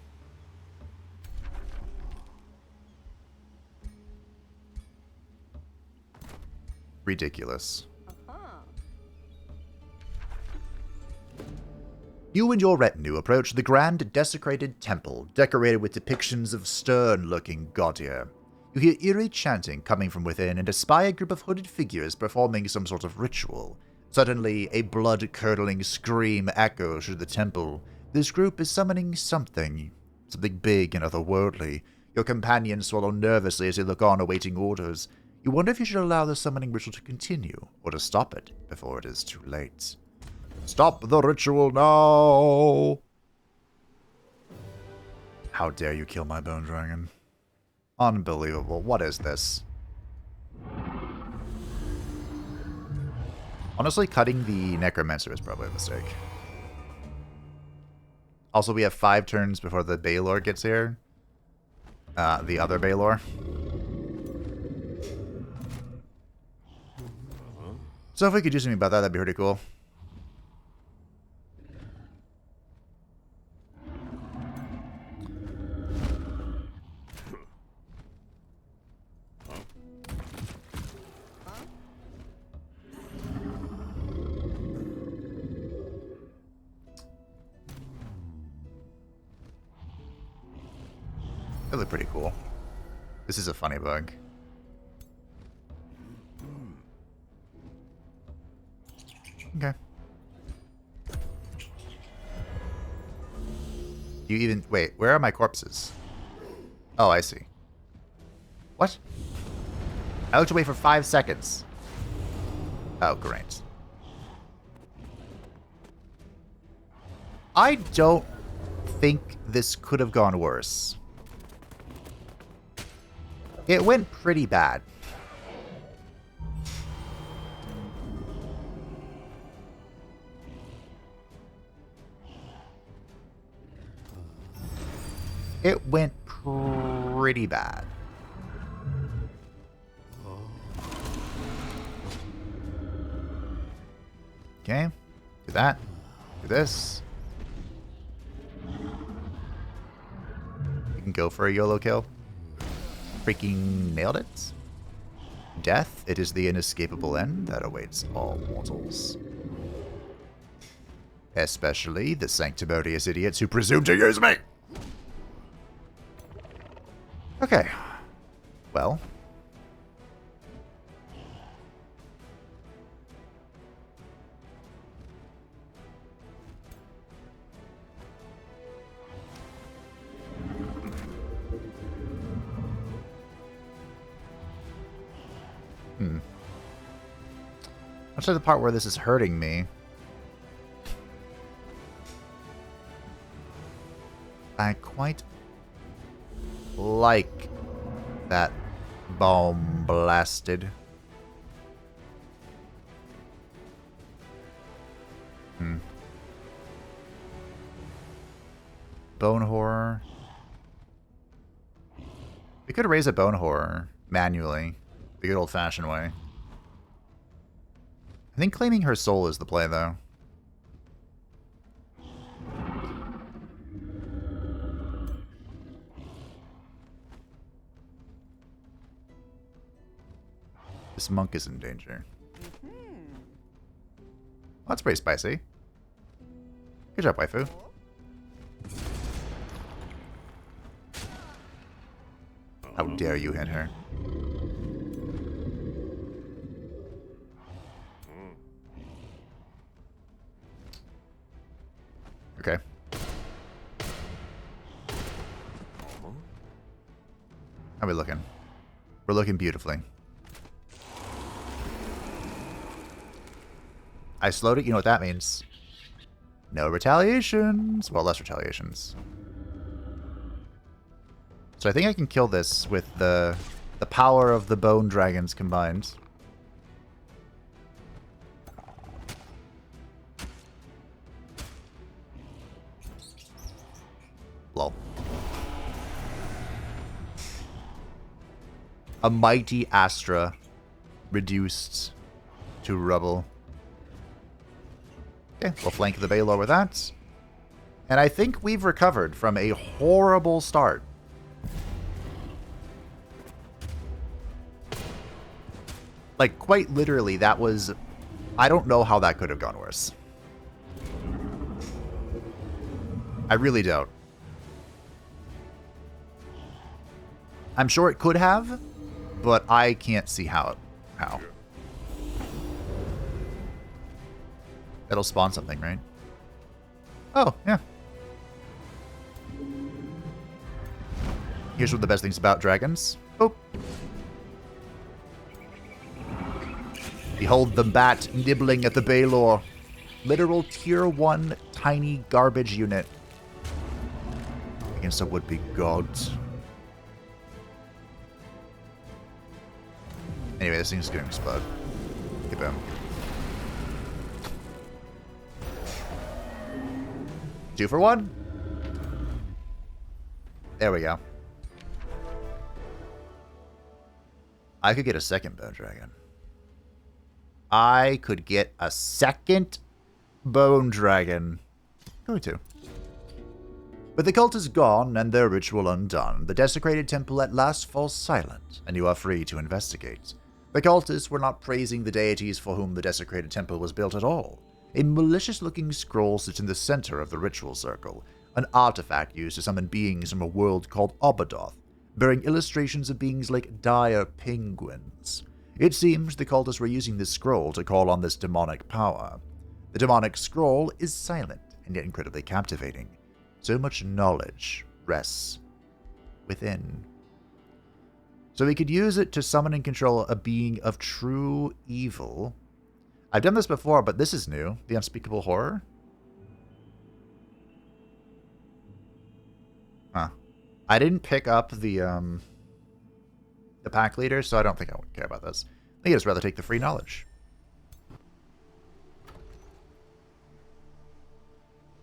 Ridiculous. You and your retinue approach the grand Desecrated Temple, decorated with depictions of stern-looking godheer. You hear eerie chanting coming from within and espy a group of hooded figures performing some sort of ritual. Suddenly, a blood-curdling scream echoes through the temple. This group is summoning something big and otherworldly. Your companions swallow nervously as they look on, awaiting orders. You wonder if you should allow the summoning ritual to continue, or to stop it before it is too late. Stop the ritual now! How dare you kill my bone dragon? Unbelievable. What is this? Honestly, cutting the Necromancer is probably a mistake. Also, we have 5 turns before the Baylor gets here. The other Baylor. So if we could do something about that, that'd be pretty cool. They look pretty cool. This is a funny bug. Okay. You even... Wait, where are my corpses? Oh, I see. What? I looked away for 5 seconds. Oh, great. I don't think this could have gone worse. It went pretty bad. It went pretty bad. Okay. Do that. Do this. You can go for a YOLO kill. Freaking nailed it. Death, it is the inescapable end that awaits all mortals. Especially the sanctimonious idiots who presume to use me! Okay. Well. I'll show the part where this is hurting me. I quite like that bomb blasted. Bone horror. We could raise a bone horror manually, the good old-fashioned way. I think claiming her soul is the play, though. This monk is in danger. Well, that's pretty spicy. Good job, waifu. How dare you hit her? Okay. How are we looking? We're looking beautifully. I slowed it. You know what that means. No retaliations. Well, less retaliations. So I think I can kill this with the power of the bone dragons combined. Lol. A mighty Astra reduced to rubble. Okay, we'll flank the Baylor with that. And I think we've recovered from a horrible start. Like, quite literally, that was... I don't know how that could have gone worse. I really don't. I'm sure it could have, but I can't see how. That'll spawn something, right? Oh, yeah. Here's one of the best things about dragons. Oh. Behold the bat nibbling at the Baylor. literal tier 1 tiny garbage unit against a would-be god. Anyway, this thing's going to explode. Okay, boom. Two for one. There we go. I could get a second bone dragon. I could get a second bone dragon. Going to. But the cult is gone and their ritual undone. The Desecrated Temple at last falls silent, and you are free to investigate. The cultists were not praising the deities for whom the Desecrated Temple was built at all. A malicious-looking scroll sits in the center of the ritual circle, an artifact used to summon beings from a world called Obadoth, bearing illustrations of beings like dire penguins. It seems the cultists were using this scroll to call on this demonic power. The demonic scroll is silent and yet incredibly captivating. So much knowledge rests within. So we could use it to summon and control a being of true evil. I've done this before, but this is new. The Unspeakable Horror. Huh. I didn't pick up the pack leader, so I don't think I would care about this. I think I'd just rather take the free knowledge.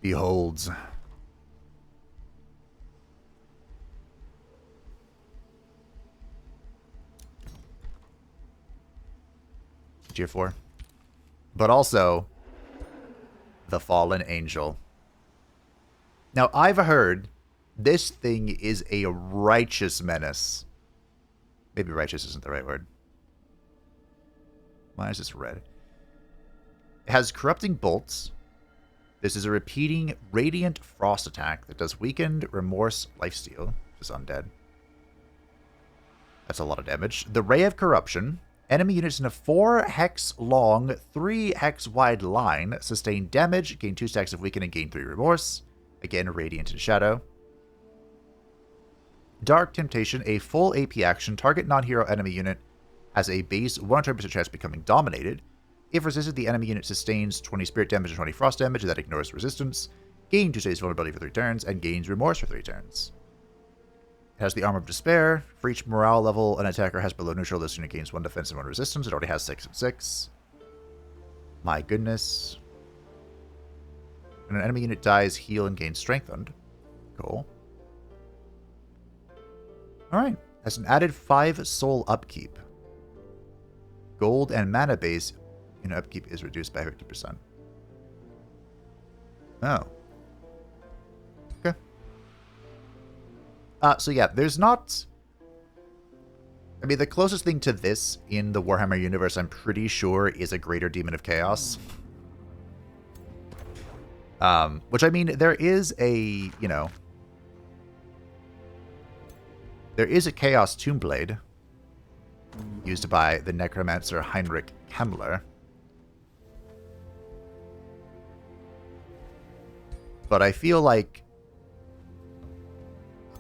Beholds. Tier 4. But also, the Fallen Angel. Now, I've heard this thing is a righteous menace. Maybe righteous isn't the right word. Why is this red? It has Corrupting Bolts. This is a repeating Radiant Frost attack that does Weakened, Remorse, Lifesteal. This is Undead. That's a lot of damage. The Ray of Corruption. Enemy units in a 4-hex long, 3-hex wide line sustain damage, gain 2 stacks of Weaken, and gain 3 Remorse. Again, Radiant and Shadow. Dark Temptation, a full AP action. Target non-hero enemy unit has a base 100% chance of becoming dominated. If resisted, the enemy unit sustains 20 spirit damage and 20 frost damage, and that ignores resistance. Gain 2 stays vulnerability for 3 turns, and gains Remorse for 3 turns. It has the Armor of Despair. For each morale level an attacker has below neutral, this unit gains 1 defense and 1 resistance. It already has 6 and 6. My goodness. When an enemy unit dies, heal and gain strengthened. Cool. Alright. Has an added 5 soul upkeep. Gold and mana base unit upkeep is reduced by 50%. Oh. Okay. So yeah, there's not... I mean, the closest thing to this in the Warhammer universe, I'm pretty sure, is a Greater Demon of Chaos. Which, I mean, there is a, you know... There is a Chaos Tombblade used by the Necromancer Heinrich Kemmler. But I feel like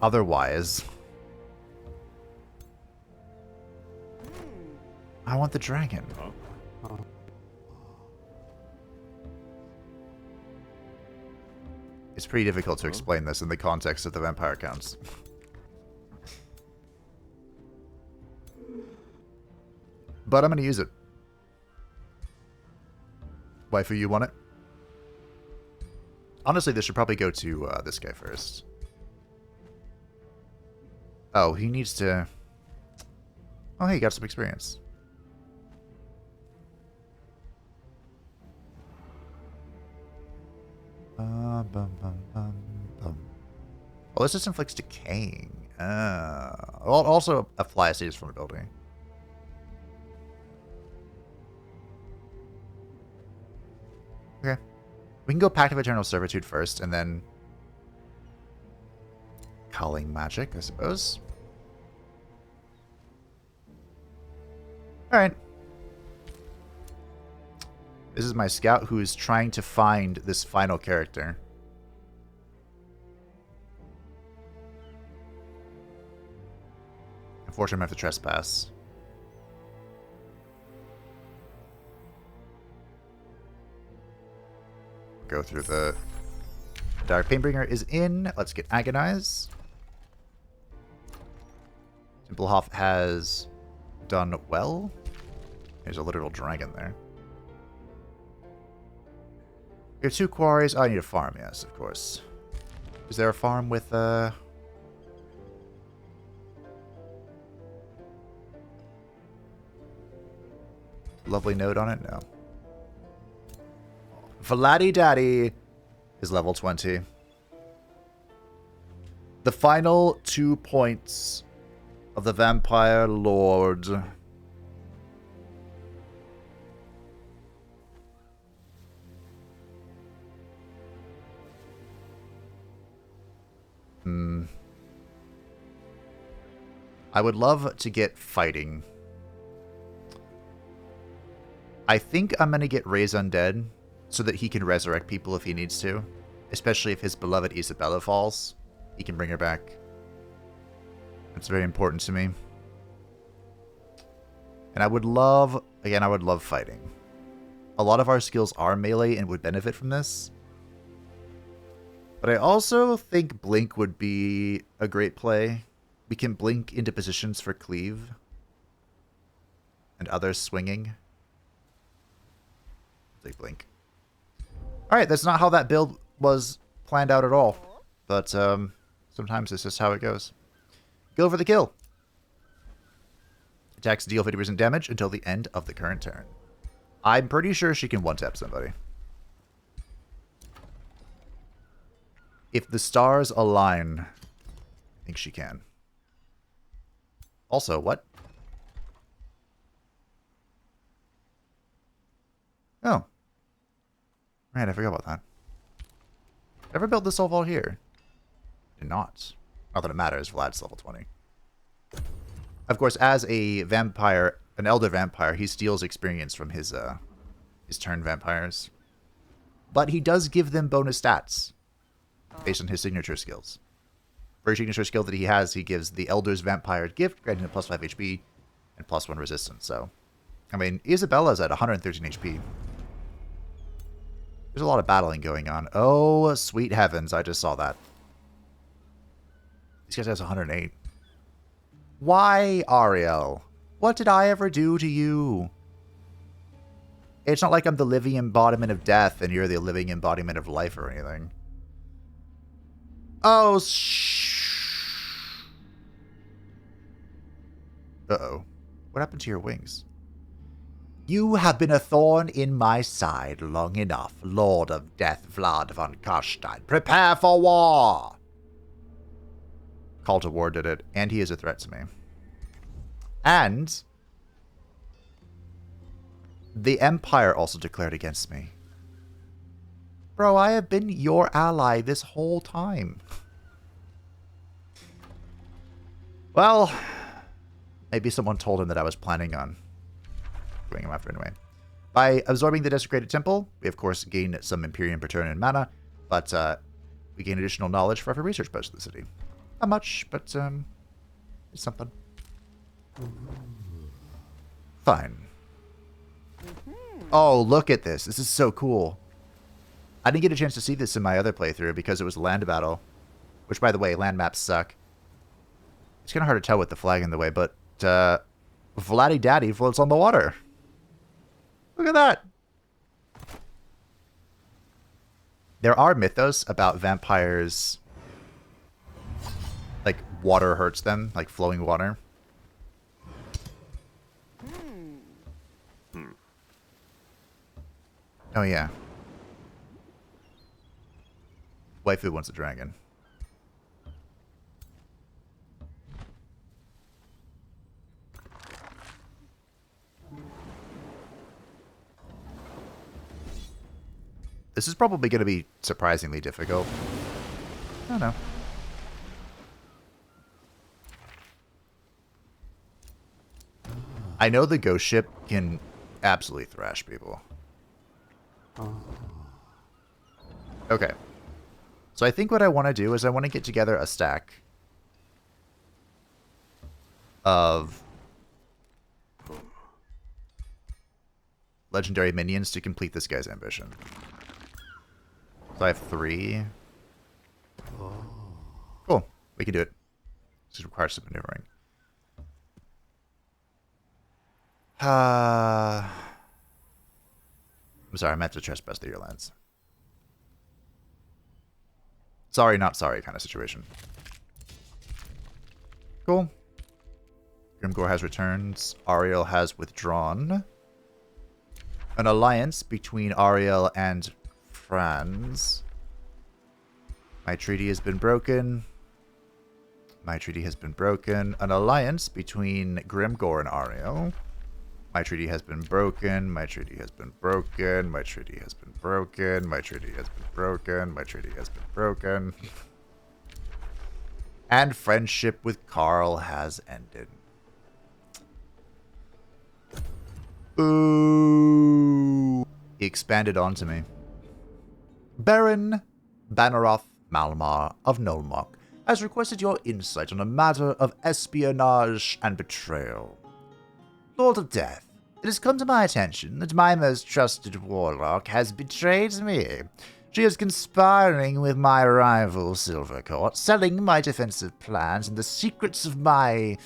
otherwise, I want the dragon. It's pretty difficult to explain this in the context of the vampire counts. But I'm going to use it. Waifu, you want it? Honestly, this should probably go to this guy first. Oh, he needs to... Oh, hey, he got some experience. Well, this just inflicts decaying. Well, also a fly saves from vulnerability. Okay. We can go Pact of Eternal Servitude first, and then Culling Magic, I suppose. Alright. This is my scout who is trying to find this final character. Unfortunately, I have to trespass. go through the Dark Painbringer is in. Let's get Agonize. Templehof has done well. There's a literal dragon there. Your 2 quarries. Oh, I need a farm, yes, of course. Is there a farm with lovely note on it? No. Vladdy Daddy is level 20. The final 2 points of the Vampire Lord. I would love to get fighting. I think I'm going to get Raise Undead so that he can resurrect people if he needs to. Especially if his beloved Isabella falls. He can bring her back. That's very important to me. And I would love, again, I would love fighting. A lot of our skills are melee and would benefit from this. But I also think Blink would be a great play. We can blink into positions for cleave. And others swinging. Take blink. Alright, that's not how that build was planned out at all. But sometimes it's just how it goes. Go for the kill. Attacks deal 50% damage until the end of the current turn. I'm pretty sure she can one-tap somebody. If the stars align, I think she can. Also, what? Oh. Right, I forgot about that. Ever built this all here? Did not. Not that it matters, Vlad's level 20. Of course, as a vampire, an elder vampire, he steals experience from his turn vampires. But he does give them bonus stats based on his signature skills. For each signature skill that he has, he gives the Elder's Vampire Gift, granting a +5 HP and +1 resistance. So, I mean, Isabella's at 113 HP. There's a lot of battling going on. Oh, sweet heavens, I just saw that. This guy has 108. Why, Ariel? What did I ever do to you? It's not like I'm the living embodiment of death and you're the living embodiment of life or anything. Oh, uh-oh. What happened to your wings? You have been a thorn in my side long enough, Lord of Death Vlad von Karstein. Prepare for war! Call to War did it, and he is a threat to me. And the Empire also declared against me. Bro, I have been your ally this whole time. Well, maybe someone told him that I was planning on going him after anyway. By absorbing the Desecrated Temple, we of course gain some Imperium Paternum and mana, but we gain additional knowledge for every research post in the city. Not much, but it's something. Fine. Oh, look at this. This is so cool. I didn't get a chance to see this in my other playthrough because it was land battle. Which, by the way, land maps suck. It's kind of hard to tell with the flag in the way, but Vladdy Daddy floats on the water. Look at that. There are mythos about vampires, like water hurts them, like flowing water. Oh yeah. Waifu wants a dragon. This is probably going to be surprisingly difficult. I don't know. I know the ghost ship can absolutely thrash people. Okay. So I think what I want to do is I want to get together a stack of legendary minions to complete this guy's ambition. So I have 3. Cool. We can do it. This requires some maneuvering. I'm sorry, I meant to trespass through your lands. Sorry, not sorry kind of situation. Cool. Grimgore has returned. Ariel has withdrawn. An alliance between Ariel and Franz. My treaty has been broken. My treaty has been broken. An alliance between Grimgore and Ariel. My treaty has been broken. My treaty has been broken. My treaty has been broken. My treaty has been broken. My treaty has been broken. And friendship with Carl has ended. Ooh. He expanded onto me. Baron Banaroth Malmar of Nolmark has requested your insight on a matter of espionage and betrayal. Lord of Death, it has come to my attention that my most trusted warlock has betrayed me. She is conspiring with my rival Silvercourt, selling my defensive plans and the secrets of my,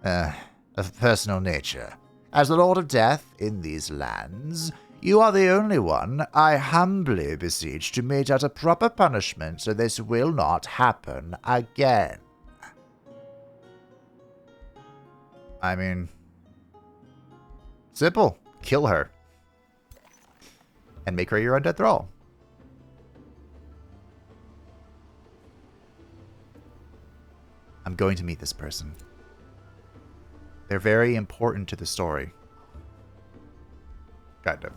of personal nature. As the Lord of Death in these lands, you are the only one I humbly beseech to mete out a proper punishment so this will not happen again. I mean, simple. Kill her. And make her your undead thrall. I'm going to meet this person. They're very important to the story. Kind of.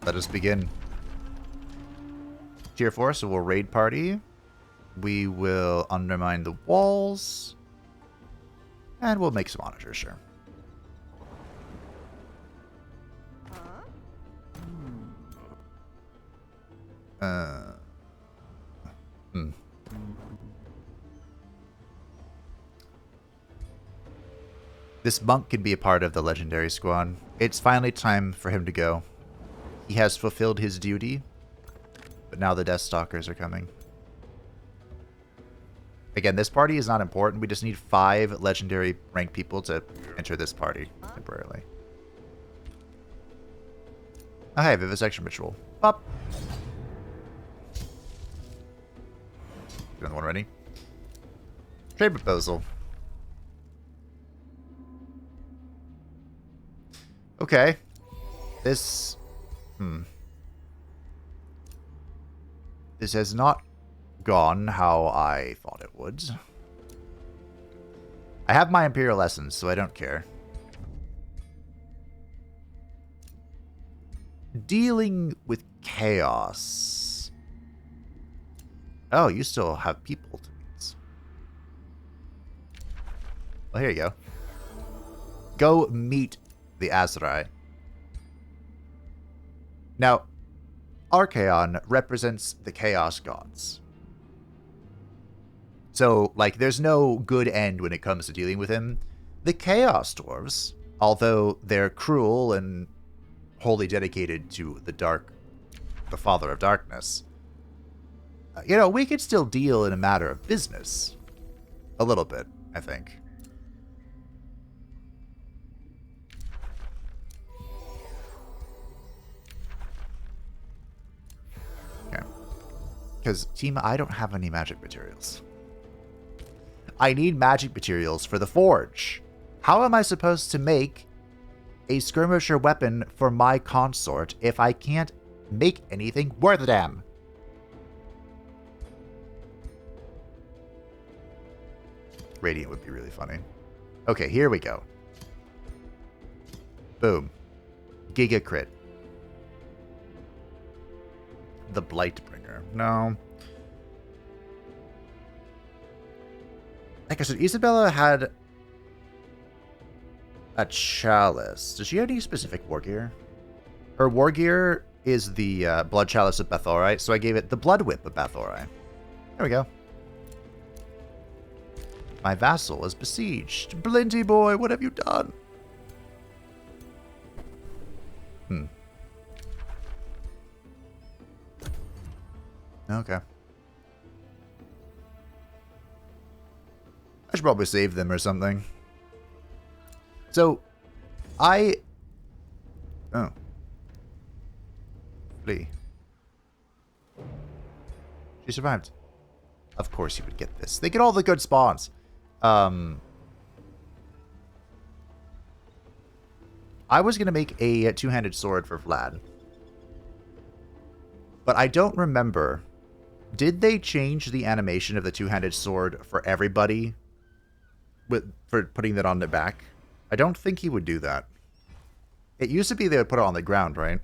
Let us begin. Tier 4, so we'll raid party. We will undermine the walls. And we'll make some monitors, sure. This monk can be a part of the legendary squad. It's finally time for him to go. He has fulfilled his duty, but now the Deathstalkers are coming. Again, this party is not important. We just need 5 legendary ranked people to enter this party temporarily. Oh, hey, Vivisection Ritual. Pop! Another one ready. Trade proposal. Okay. This... This has not gone how I thought it would. I have my Imperial Essence, so I don't care. Dealing with chaos. Oh, you still have people to meet. Well, here you go. Go meet the Azurai. Now, Archaon represents the Chaos Gods. So, like, there's no good end when it comes to dealing with him. The Chaos Dwarves, although they're cruel and wholly dedicated to the Father of Darkness, you know, we could still deal in a matter of business. A little bit, I think. Okay. Because, Tima, I don't have any magic materials. I need magic materials for the forge. How am I supposed to make a skirmisher weapon for my consort if I can't make anything worth a damn? Radiant would be really funny. Okay, here we go. Boom. Giga crit. The Blightbringer. No. Like I said, Isabella had a chalice. Does she have any specific war gear? Her war gear is the Blood Chalice of Bathorai, so I gave it the Blood Whip of Bathorai. There we go. My vassal is besieged. Blinty boy, what have you done? Okay. I should probably save them or something. So, Oh. Flee. She survived. Of course you would get this. They get all the good spawns. I was going to make a two-handed sword for Vlad. But I don't remember. Did they change the animation of the two-handed sword for everybody? For putting that on the back? I don't think he would do that. It used to be they would put it on the ground, right?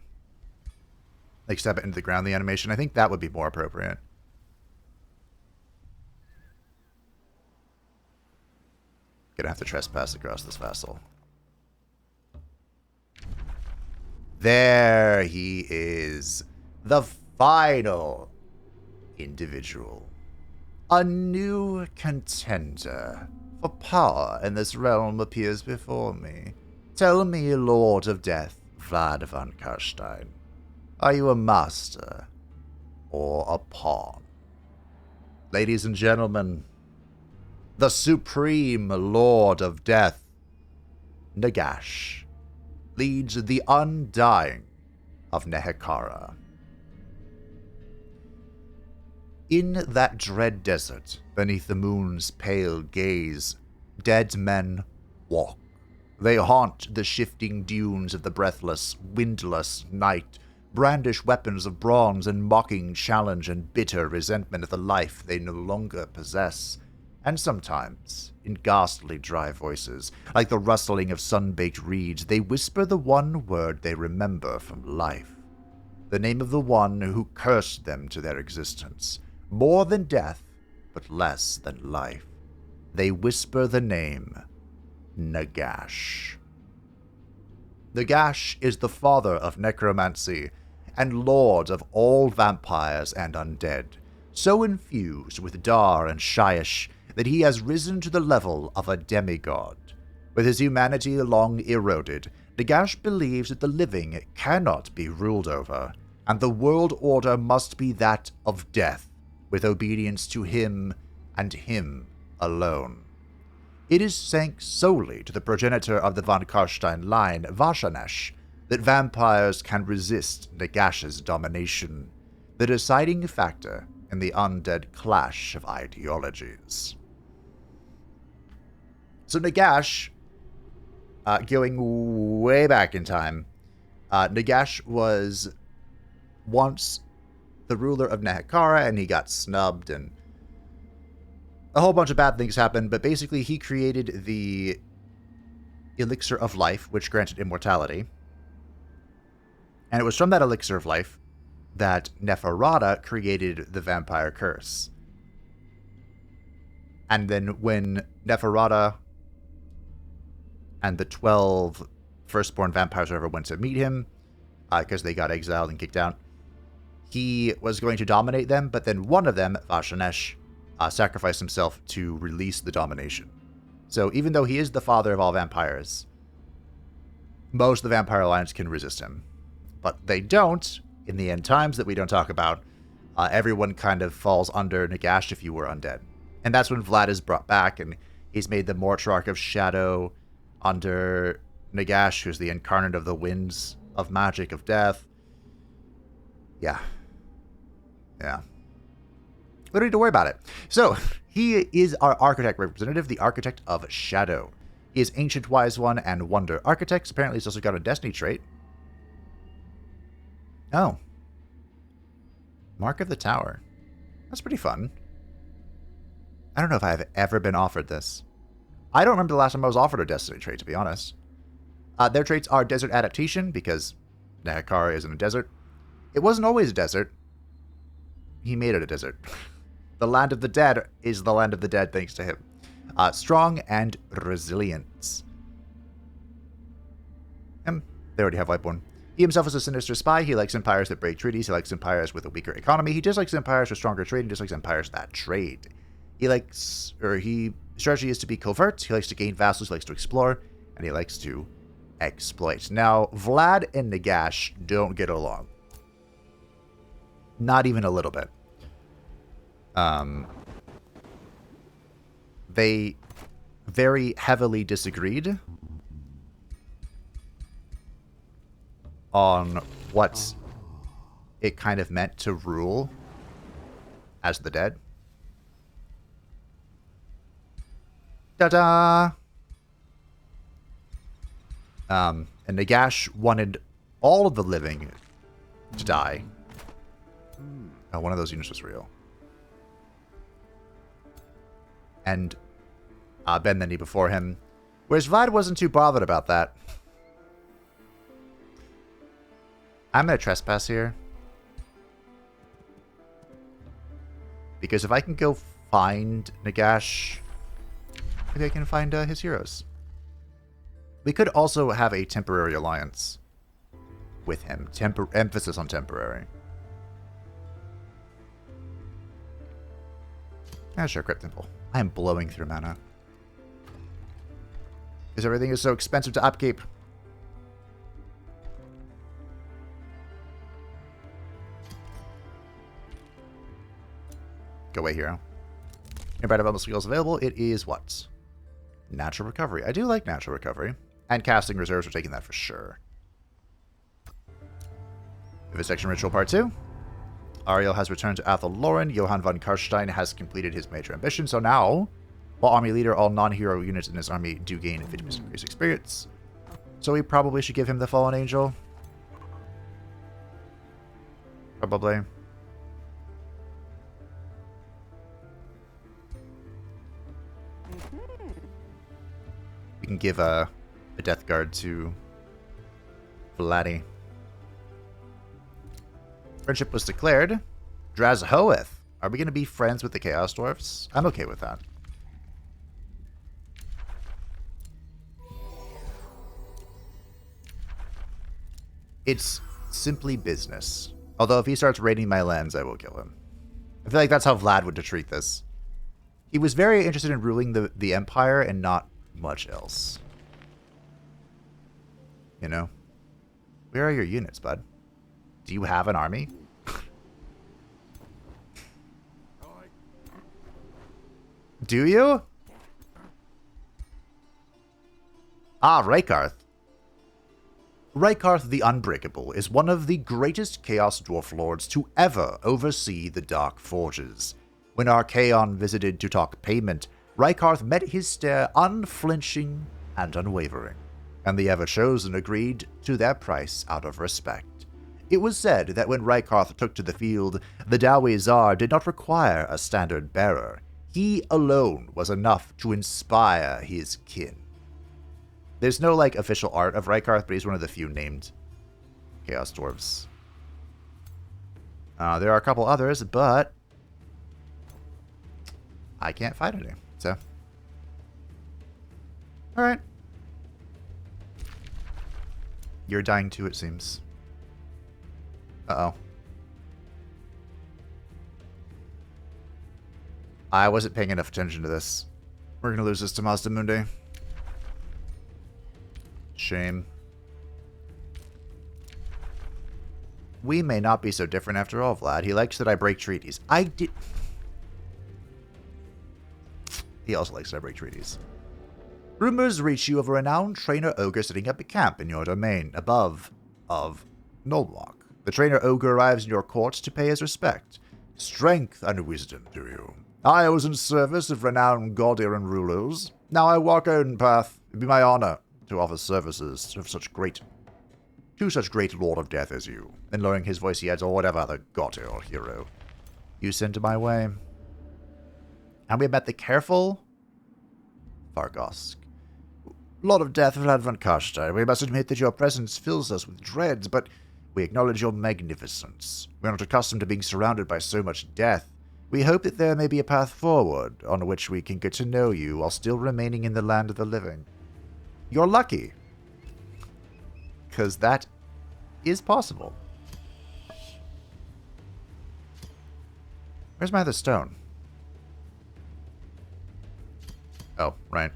Like step it into the ground, the animation. I think that would be more appropriate. Gonna have to trespass across this vassal. There he is. The final individual. A new contender for power in this realm appears before me. Tell me, Lord of Death, Vlad von Karstein, are you a master or a pawn? Ladies and gentlemen, the supreme Lord of Death, Nagash, leads the undying of Nehekara. In that dread desert, beneath the moon's pale gaze, dead men walk. They haunt the shifting dunes of the breathless, windless night, brandish weapons of bronze in mocking challenge and bitter resentment of the life they no longer possess, and sometimes, in ghastly dry voices, like the rustling of sun-baked reeds, they whisper the one word they remember from life, the name of the one who cursed them to their existence. More than death, but less than life. They whisper the name Nagash. Nagash is the father of necromancy and lord of all vampires and undead, so infused with Dar and Shyish that he has risen to the level of a demigod. With his humanity long eroded, Nagash believes that the living cannot be ruled over, and the world order must be that of death, with obedience to him and him alone. It is thanks solely to the progenitor of the von Karstein line, Vashanesh, that vampires can resist Nagash's domination, the deciding factor in the undead clash of ideologies. So Nagash, going way back in time, Nagash was once the ruler of Nehekara, and he got snubbed, and a whole bunch of bad things happened, but basically he created the Elixir of Life, which granted immortality. And it was from that Elixir of Life that Neferata created the Vampire Curse. And then when Neferata and the 12 firstborn vampires ever went to meet him, because they got exiled and kicked out, he was going to dominate them, but then one of them, Vashanesh, sacrificed himself to release the domination. So even though he is the father of all vampires, most of the vampire lines can resist him. But they don't in the end times that we don't talk about. Everyone kind of falls under Nagash if you were undead. And that's when Vlad is brought back, and he's made the Mortarch of Shadow under Nagash, who's the incarnate of the winds of magic of death. Yeah. We don't need to worry about it. So, he is our architect representative, the Architect of Shadow. He is Ancient Wise One and Wonder Architect. Apparently, he's also got a Destiny trait. Oh. Mark of the Tower. That's pretty fun. I don't know if I have ever been offered this. I don't remember the last time I was offered a Destiny trait, to be honest. Their traits are Desert Adaptation, because Nehekara isn't a desert. It wasn't always a desert. He made it a desert. The land of the dead is the land of the dead thanks to him. Strong and Resilience. They already have Whiteborn. He himself is a sinister spy. He likes empires that break treaties. He likes empires with a weaker economy. He dislikes empires with stronger trade and dislikes empires that trade. He His strategy is to be covert. He likes to gain vassals, he likes to explore, and he likes to exploit. Now, Vlad and Nagash don't get along. Not even a little bit. They very heavily disagreed on what it kind of meant to rule as the dead. Ta-da! And Nagash wanted all of the living to die. Oh, one of those units was real. And Ben Nenny before him. Whereas Vlad wasn't too bothered about that. I'm going to trespass here. Because if I can go find Nagash, maybe I can find his heroes. We could also have a temporary alliance with him. Emphasis on temporary. Ah, sure, Crypt Temple. I am blowing through mana. Because everything is so expensive to upkeep. Go away, hero. Nearby development skills available. It is what? Natural recovery. I do like natural recovery. And casting reserves, we're taking that for sure. Vivisection Ritual Part 2. Ariel has returned to Athel Lauren. Johann von Karstein has completed his major ambition. So now, while army leader, all non-hero units in his army do gain 50% increased experience. So we probably should give him the Fallen Angel. Probably. We can give a Death Guard to Vladdy. Friendship was declared. Drazhoeth. Are we going to be friends with the Chaos Dwarfs? I'm okay with that. It's simply business. Although if he starts raiding my lands, I will kill him. I feel like that's how Vlad would treat this. He was very interested in ruling the Empire and not much else. You know? Where are your units, bud? Do you have an army? Do you? Ah, Raykarth. Raykarth the Unbreakable is one of the greatest Chaos Dwarf Lords to ever oversee the Dark Forges. When Archaon visited to talk payment, Raykarth met his stare unflinching and unwavering, and the Everchosen agreed to their price out of respect. It was said that when Raykarth took to the field, the Dawi Tsar did not require a standard bearer. He alone was enough to inspire his kin. There's no, official art of Raykarth, but he's one of the few named Chaos Dwarves. There are a couple others, but I can't find any, so. Alright. You're dying too, it seems. Uh-oh. I wasn't paying enough attention to this. We're gonna lose this to Mazda Mundi. Shame. We may not be so different after all, Vlad. He likes that I break treaties. I did... He also likes that I break treaties. Rumors reach you of a renowned trainer ogre setting up a camp in your domain, above of Nulwalk. The trainer ogre arrives in your court to pay his respect. Strength and wisdom to you. I was in service of renowned Gaudiran rulers. Now I walk own path. It be my honor to offer services to such great Lord of Death as you. Then lowering his voice, he adds, or whatever other Gaudir or hero you send my way. And we met the careful Vargosk. Lord of Death, Vlad von Karstein, we must admit that your presence fills us with dread, but we acknowledge your magnificence. We are not accustomed to being surrounded by so much death. We hope that there may be a path forward on which we can get to know you while still remaining in the land of the living. You're lucky. Because that is possible. Where's my other stone? Oh, right.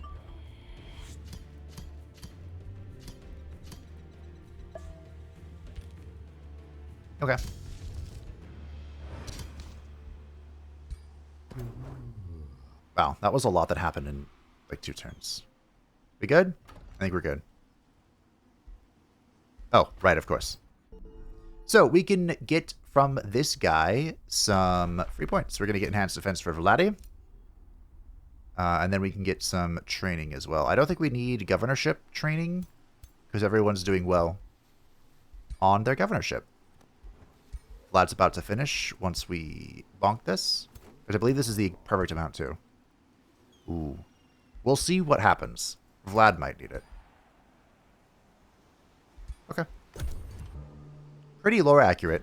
Okay. Wow, that was a lot that happened in, like, 2 turns. We good? I think we're good. Oh, right, of course. So, we can get from this guy some free points. We're going to get Enhanced Defense for Vlad. And then we can get some training as well. I don't think we need governorship training, because everyone's doing well on their governorship. Vlad's about to finish once we bonk this. But I believe this is the perfect amount, too. Ooh. We'll see what happens. Vlad might need it. Okay. Pretty lore accurate.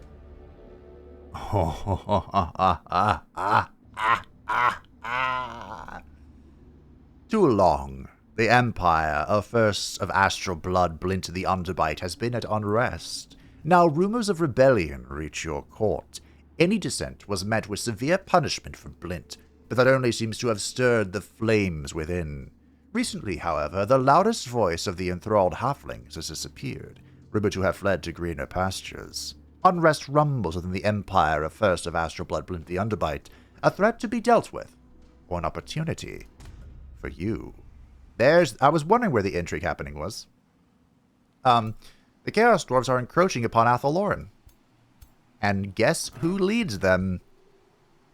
Too long. The Empire of First of Astral Blood Blint the Underbite has been at unrest. Now rumors of rebellion reach your court. Any dissent was met with severe punishment from Blint, but that only seems to have stirred the flames within. Recently, however, the loudest voice of the enthralled halflings has disappeared, rumored to have fled to greener pastures. Unrest rumbles within the Empire of First of Astral Blood Blint the Underbite, a threat to be dealt with, or an opportunity for you. I was wondering where the intrigue happening was. The Chaos Dwarves are encroaching upon Athaloran. And guess who leads them?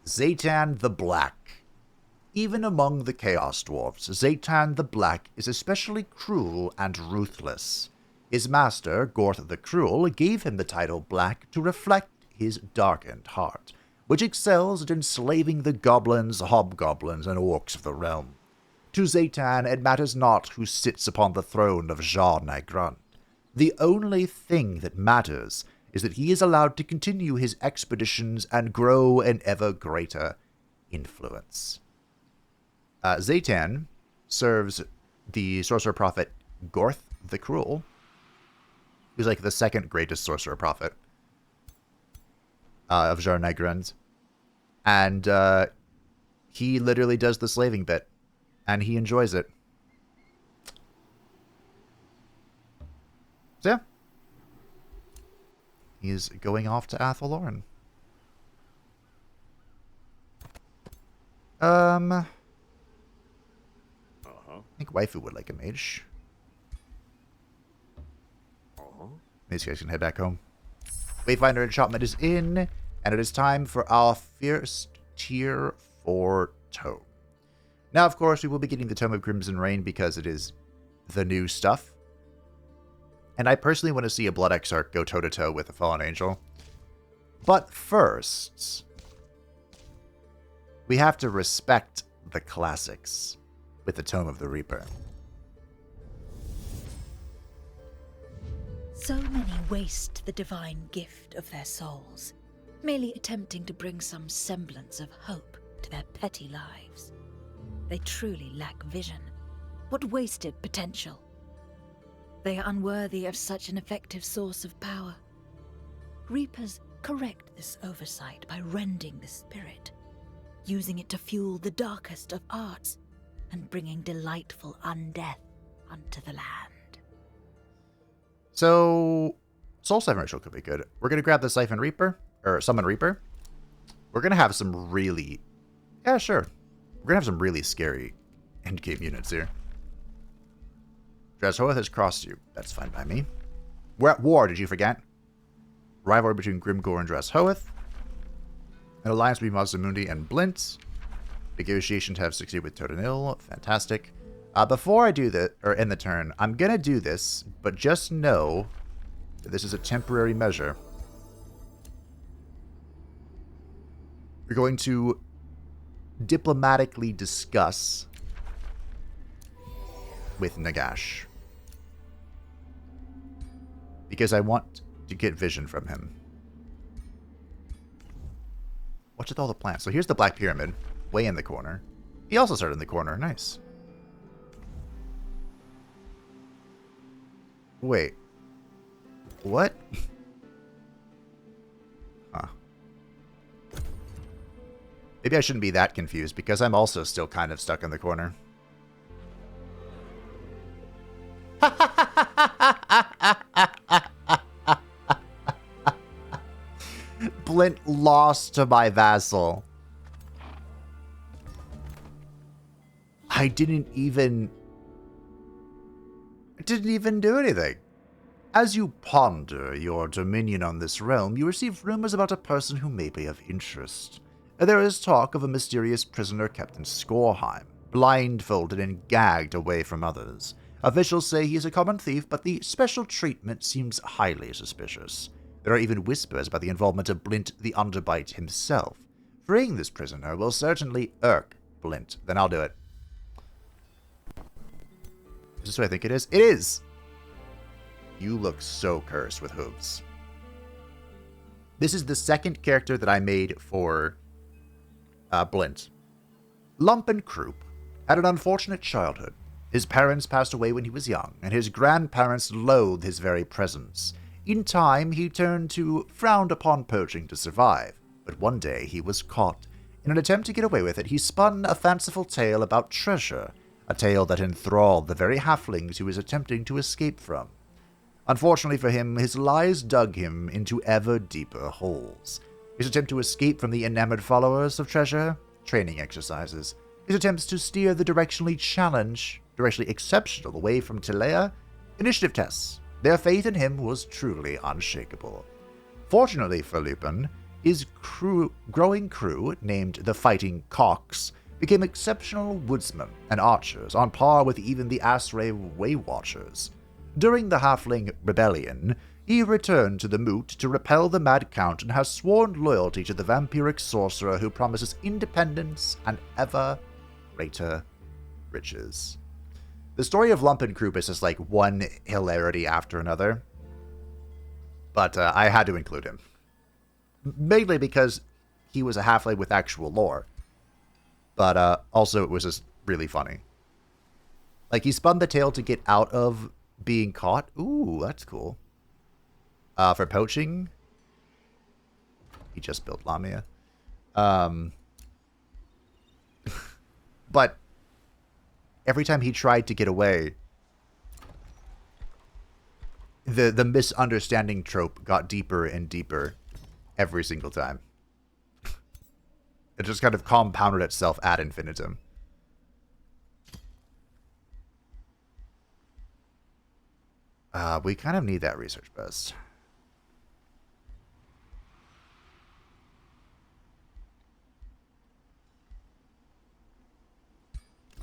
Zaytan the Black. Even among the Chaos Dwarves, Zaytan the Black is especially cruel and ruthless. His master, Gorth the Cruel, gave him the title Black to reflect his darkened heart, which excels at enslaving the goblins, hobgoblins, and orcs of the realm. To Zaytan, it matters not who sits upon the throne of Jar-Nagrand. The only thing that matters is that he is allowed to continue his expeditions and grow an ever greater influence. Zaytan serves the sorcerer prophet Gorth the Cruel, who's like the second greatest sorcerer prophet of Jar-Nagrand. And he literally does the slaving bit, and he enjoys it. So yeah. He's going off to Athaloran. I think waifu would like a mage. These guys can head back home. Wayfinder enchantment is in, and it is time for our first tier 4 tome. Now, of course, we will be getting the Tome of Crimson Rain because it is the new stuff. And I personally want to see a Blood Exarch go toe-to-toe with a Fallen Angel. But first, we have to respect the classics with the Tome of the Reaper. So many waste the divine gift of their souls, merely attempting to bring some semblance of hope to their petty lives. They truly lack vision. What wasted potential? They are unworthy of such an effective source of power. Reapers correct this oversight by rending the spirit, using it to fuel the darkest of arts, and bringing delightful undeath unto the land. So, Soul Siphon Ritual could be good. We're going to grab the Siphon Reaper, or Summon Reaper. We're going to have some really... Yeah, sure. We're going to have some really scary endgame units here. Dreshoeth has crossed you. That's fine by me. We're at war, did you forget? Rivalry between Grimgore and Dreshoeth. An alliance between Mazdamundi and Blint. Negotiation to have succeeded with Totenil. Fantastic. Before I do that, or end the turn, I'm going to do this, but just know that this is a temporary measure. We're going to diplomatically discuss with Nagash. Because I want to get vision from him. What's with all the plants? So here's the Black Pyramid, way in the corner. He also started in the corner. Nice. Wait. What? Huh. Maybe I shouldn't be that confused, because I'm also still kind of stuck in the corner. Blint lost to my vassal. I didn't even do anything. As you ponder your dominion on this realm, you receive rumors about a person who may be of interest. There is talk of a mysterious prisoner kept in Skorheim, blindfolded and gagged away from others. Officials say he is a common thief, but the special treatment seems highly suspicious. There are even whispers about the involvement of Blint the Underbite himself. Freeing this prisoner will certainly irk Blint. Then I'll do it. Is this what I think it is? It is! You look so cursed with hooves. This is the second character that I made for Blint. Lumpenkroop had an unfortunate childhood. His parents passed away when he was young, and his grandparents loathed his very presence. In time, he turned to frowned upon poaching to survive, but one day he was caught. In an attempt to get away with it, he spun a fanciful tale about treasure, a tale that enthralled the very halflings he was attempting to escape from. Unfortunately for him, his lies dug him into ever deeper holes. His attempt to escape from the enamored followers of treasure, training exercises. His attempts to steer the directionally exceptional away from Tilea, initiative tests. Their faith in him was truly unshakable. Fortunately for Lupin, his growing crew, named the Fighting Cocks, became exceptional woodsmen and archers, on par with even the Asray Waywatchers. During the Halfling Rebellion, he returned to the Moot to repel the Mad Count and has sworn loyalty to the vampiric sorcerer who promises independence and ever greater riches. The story of Lumpenkroop is just like one hilarity after another, but I had to include him. Mainly because he was a halfling with actual lore, but also it was just really funny. Like, he spun the tale to get out of being caught. Ooh, that's cool. For poaching, he just built Lamia. But every time he tried to get away, the misunderstanding trope got deeper and deeper every single time. It just kind of compounded itself ad infinitum. We kind of need that research best.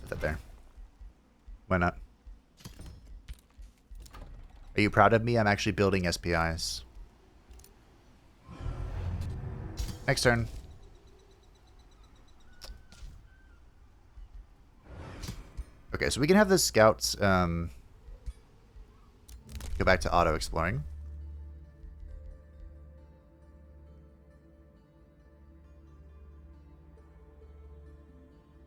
Put that there. Why not? Are you proud of me? I'm actually building SPIs. Next turn. Okay, so we can have the scouts go back to auto-exploring.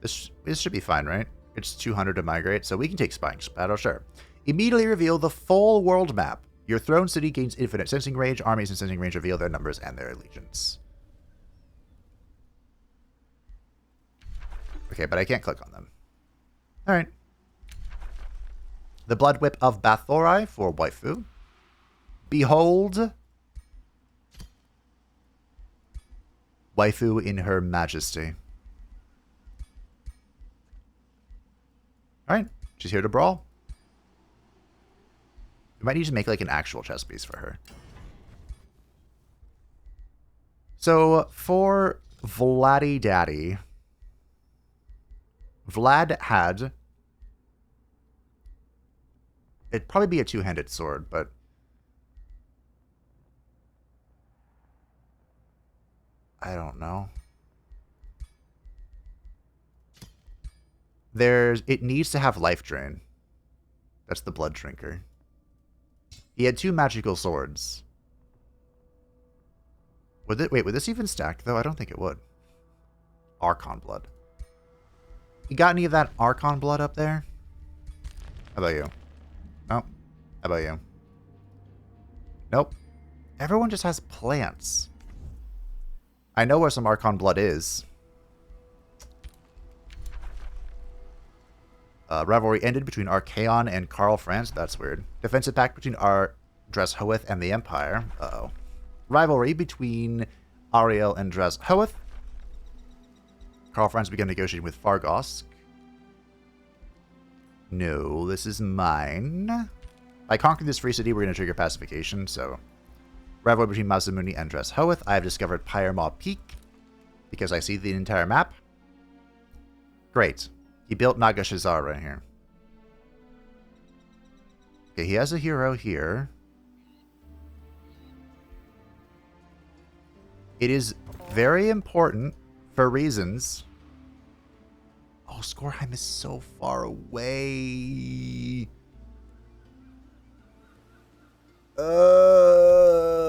This should be fine, right? It's 200 to migrate, so we can take Spikes Battle, sure. Immediately reveal the full world map. Your throne city gains infinite sensing range. Armies in sensing range reveal their numbers and their allegiance. Okay, but I can't click on them. Alright. The Blood Whip of Bathorai for waifu. Behold waifu in her majesty. Alright, she's here to brawl. We might need to make like an actual chess piece for her. So for Vladdy Daddy, Vlad had, it'd probably be a two-handed sword, but I don't know. It needs to have life drain. That's the blood drinker. He had two magical swords. Would this even stack though? I don't think it would. Archon blood. You got any of that Archon blood up there? How about you? Nope. How about you? Nope. Everyone just has plants. I know where some Archon blood is. Rivalry ended between Archaon and Karl Franz. That's weird. Defensive pact between Dreshoeth and the Empire. Uh-oh. Rivalry between Ariel and Dres Hoeth. Karl Franz began negotiating with Fargosk. No, this is mine. By conquering this free city, we're going to trigger pacification, so... Rivalry between Masamune and Dres Hoeth. I have discovered Pyremaw Peak, because I see the entire map. Great. He built Nagashizar right here. Okay, he has a hero here. It is very important for reasons. Oh, Skorheim is so far away.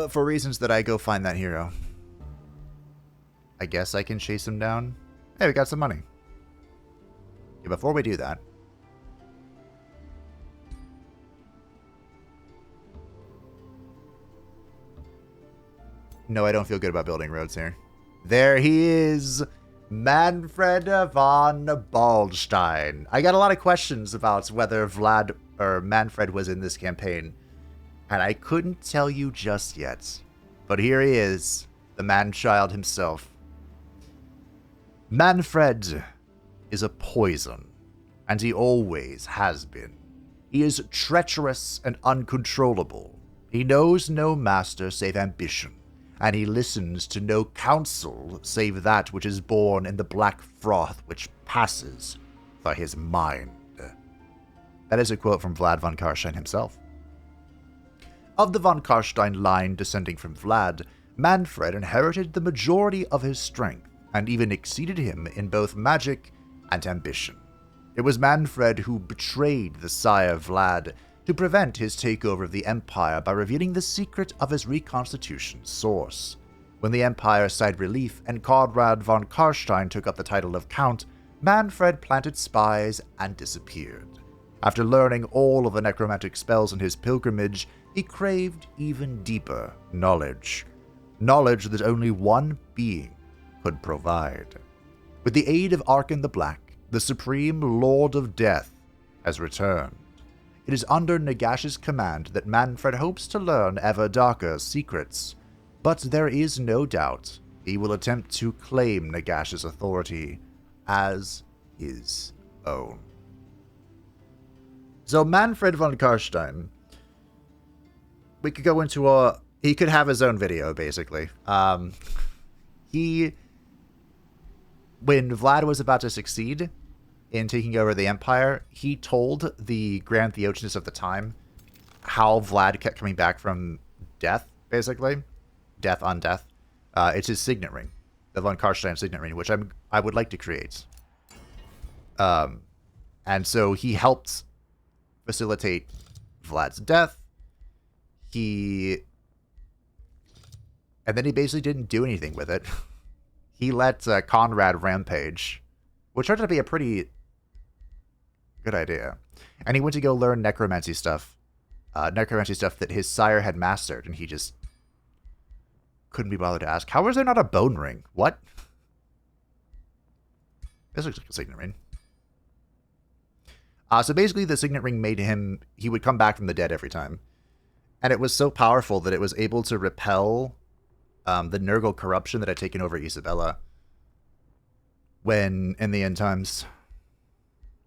For reasons that I go find that hero. I guess I can chase him down. Hey, we got some money. Okay, before we do that, no, I don't feel good about building roads here. There he is, Manfred von Baldstein. I got a lot of questions about whether Vlad or Manfred was in this campaign, and I couldn't tell you just yet. But here he is, the man-child himself. Manfred is a poison, and he always has been. He is treacherous and uncontrollable. He knows no master save ambition, and he listens to no counsel save that which is born in the black froth which passes for his mind. That is a quote from Vlad von Karstein himself. Of the von Karstein line descending from Vlad, Manfred inherited the majority of his strength, and even exceeded him in both magic and ambition. It was Manfred who betrayed the sire Vlad to prevent his takeover of the Empire by revealing the secret of his reconstitution source. When the Empire sighed relief and Conrad von Karstein took up the title of Count, Manfred planted spies and disappeared. After learning all of the necromantic spells in his pilgrimage, he craved even deeper knowledge. Knowledge that only one being could provide. With the aid of Archon the Black, the supreme Lord of Death has returned. It is under Nagash's command that Manfred hopes to learn ever darker secrets, but there is no doubt he will attempt to claim Nagash's authority as his own. So Manfred von Karstein, we could go into he could have his own video, basically. When Vlad was about to succeed in taking over the Empire, he told the Grand Theogenes of the time how Vlad kept coming back from death, basically. Death on death. It's his signet ring. The von Karstein signet ring, which I would like to create. And so he helped facilitate Vlad's death. And then he basically didn't do anything with it. He let Conrad rampage, which turned out to be a pretty good idea. And he went to go learn necromancy stuff. Necromancy stuff that his sire had mastered, and he just couldn't be bothered to ask, how is there not a bone ring? What? This looks like a signet ring. So basically the signet ring made him, he would come back from the dead every time. And it was so powerful that it was able to repel the Nurgle corruption that had taken over Isabella when in the end times.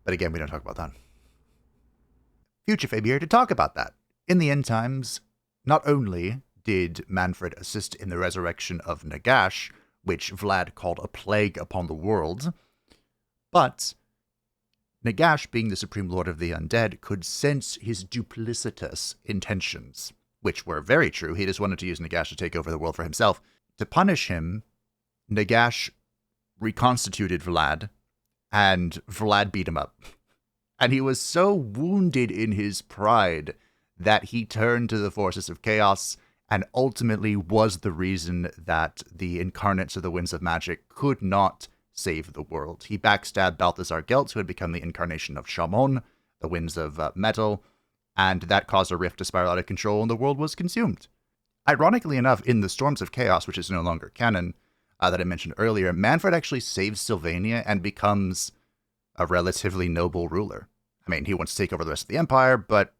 But again, we don't talk about that. Future Fabe here to talk about that. In the end times, not only did Manfred assist in the resurrection of Nagash, which Vlad called a plague upon the world, but Nagash, being the Supreme Lord of the Undead, could sense his duplicitous intentions, which were very true. He just wanted to use Nagash to take over the world for himself. To punish him, Nagash reconstituted Vlad, and Vlad beat him up. And he was so wounded in his pride that he turned to the forces of chaos and ultimately was the reason that the incarnates of the Winds of Magic could not save the world. He backstabbed Balthazar Gelt, who had become the incarnation of Shamon, the Winds of Metal, and that caused a rift to spiral out of control, and the world was consumed. Ironically enough, in the Storms of Chaos, which is no longer canon, that I mentioned earlier, Manfred actually saves Sylvania and becomes a relatively noble ruler. I mean, he wants to take over the rest of the Empire, but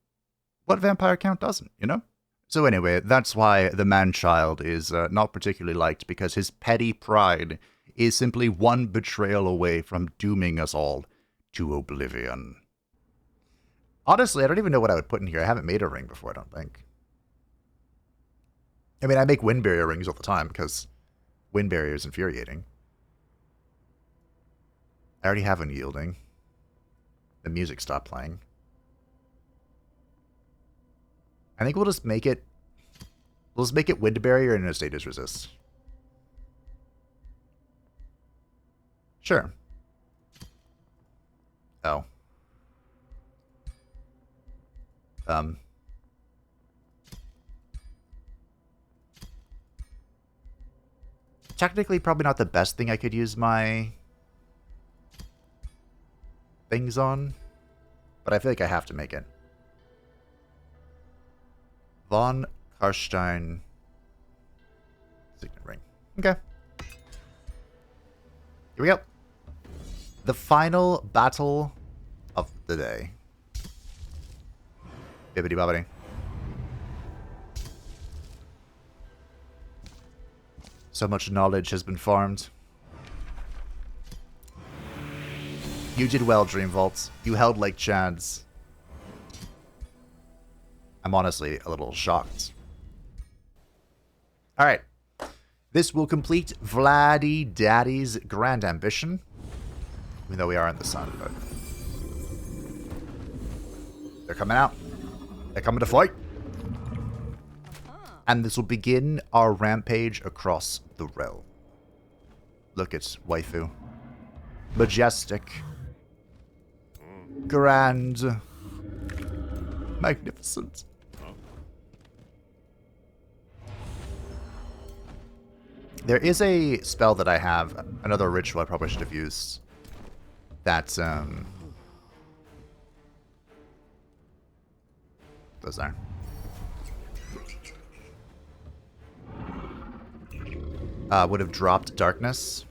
what vampire count doesn't, you know? So anyway, that's why the man-child is not particularly liked, because his petty pride is simply one betrayal away from dooming us all to oblivion. Honestly, I don't even know what I would put in here. I haven't made a ring before, I don't think. I mean, I make wind barrier rings all the time, because wind barrier is infuriating. I already have unyielding. The music stopped playing. I think we'll just make it... We'll just make it wind barrier and a status resist. Sure. Oh. Technically, probably not the best thing I could use my things on, but I feel like I have to make it. Von Karstein Signet Ring. Okay. Here we go. The final battle of the day. Bibbidi bobbidi. So much knowledge has been farmed. You did well, Dreamvault. You held like Chads. I'm honestly a little shocked. Alright. This will complete Vladdy Daddy's grand ambition. Even though we are in the sun, but... They're coming out. They're coming to fight. And this will begin our rampage across the realm. Look at waifu. Majestic. Grand. Magnificent. There is a spell that I have, another ritual I probably should have used, that, goes there. Would have dropped darkness.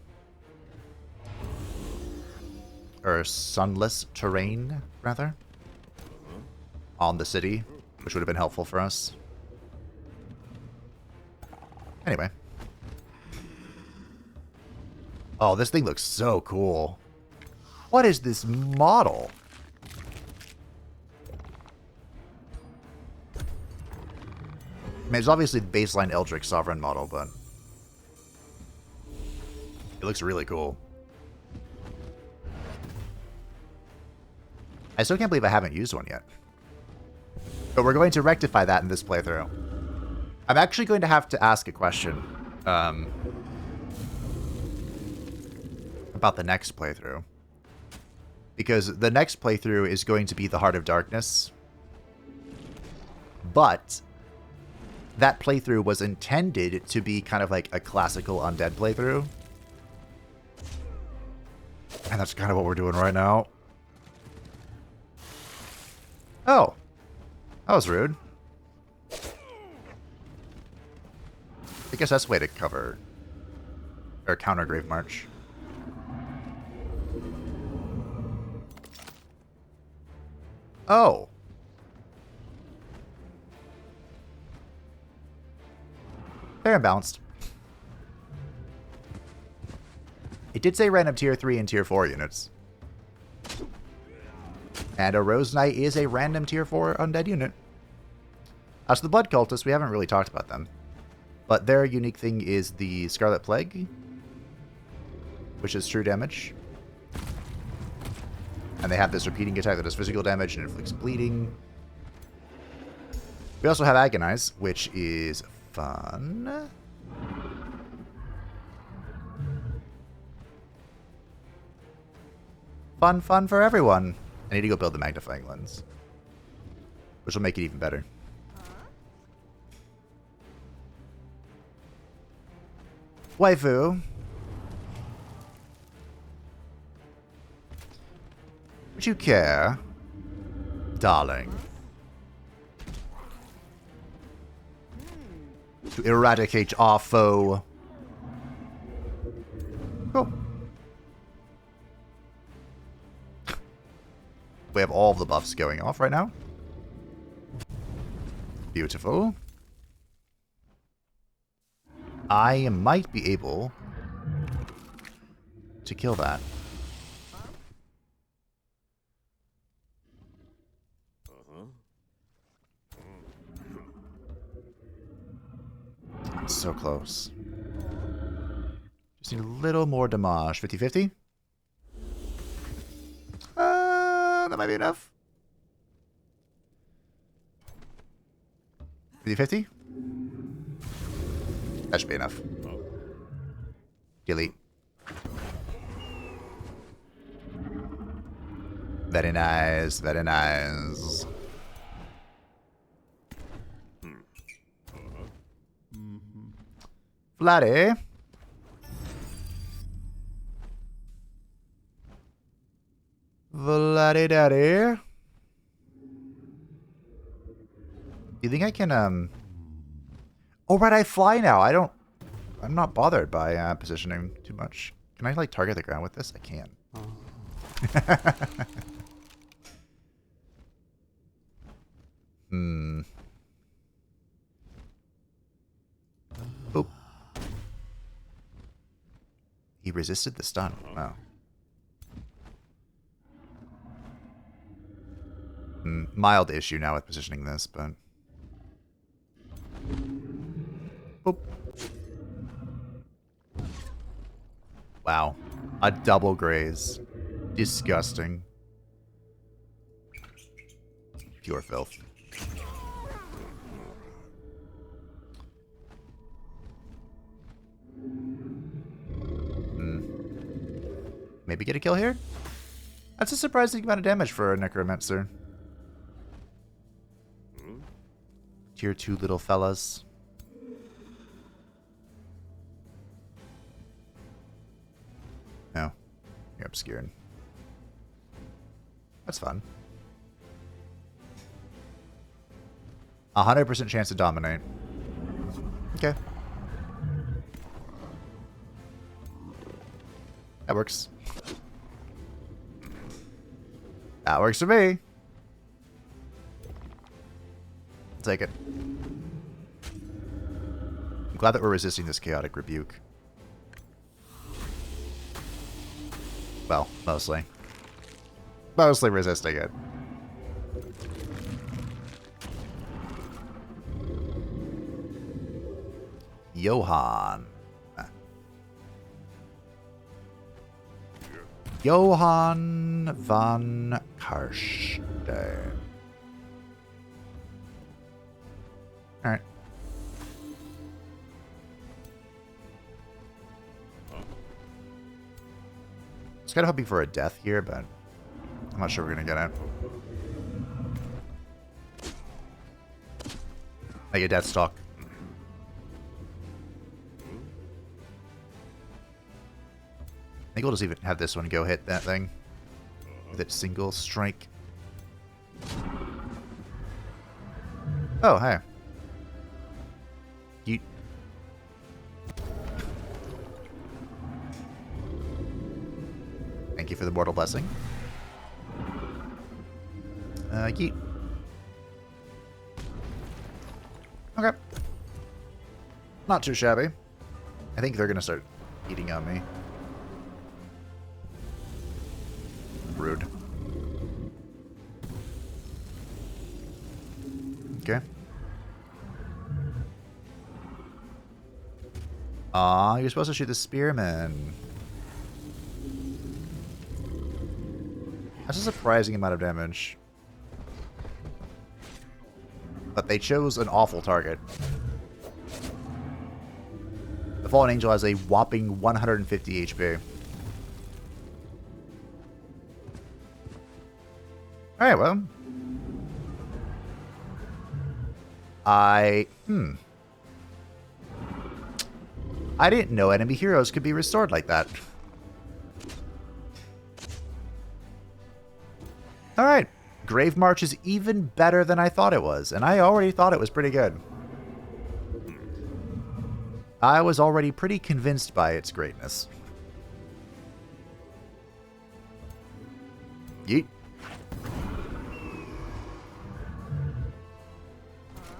Or sunless terrain, rather. On the city, which would have been helpful for us. Anyway. Oh, this thing looks so cool. What is this model? I mean, it's obviously the baseline Eldritch Sovereign model, but it looks really cool. I still can't believe I haven't used one yet. But we're going to rectify that in this playthrough. I'm actually going to have to ask a question about the next playthrough. Because the next playthrough is going to be the Heart of Darkness. But that playthrough was intended to be kind of like a classical Undead playthrough. And that's kind of what we're doing right now. Oh. That was rude. I guess that's a way to cover or counter Gravemarch. Oh. Fair and balanced. It did say random tier 3 and tier 4 units. And a Rose Knight is a random tier 4 undead unit. As the Blood Cultists, we haven't really talked about them. But their unique thing is the Scarlet Plague, which is true damage. And they have this repeating attack that does physical damage and inflicts bleeding. We also have Agonize, which is fun. Fun for everyone. I need to go build the magnifying lens, which will make it even better. Waifu. Would you care, darling, to eradicate our foe? Cool. We have all of the buffs going off right now. Beautiful. I might be able to kill that. So close. Just need a little more damage. 50-50? That might be enough. 50-50? That should be enough. Delete. Very nice, very nice. Vladdy. Vladdy daddy. You think I can, Oh, right, I fly now. I'm not bothered by positioning too much. Can I, like, target the ground with this? I can. Oop. He resisted the stun. Wow. Mild issue now with positioning this, but... Boop. Wow. A double graze. Disgusting. Pure filth. Maybe get a kill here? That's a surprising amount of damage for a Necromancer. Tier 2 little fellas. No. You're obscured. That's fun. 100% chance to dominate. Okay. That works. That works for me. I'll take it. I'm glad that we're resisting this chaotic rebuke. Well, mostly. Mostly resisting it. Johann. Johann van Karstein. Alright. I was kind of hoping for a death here, but I'm not sure we're going to get it. Like a death stalk. I think we'll just even have this one go hit that thing with its single strike. Oh, hey. Yeet. Thank you for the mortal blessing. Yeet. Okay. Not too shabby. I think they're going to start eating on me. Rude. Okay. Aw, you're supposed to shoot the spearman. That's a surprising amount of damage. But they chose an awful target. The Fallen Angel has a whopping 150 HP. Alright, well. I didn't know enemy heroes could be restored like that. Alright. Gravemarch is even better than I thought it was, and I already thought it was pretty good. I was already pretty convinced by its greatness. Yeet.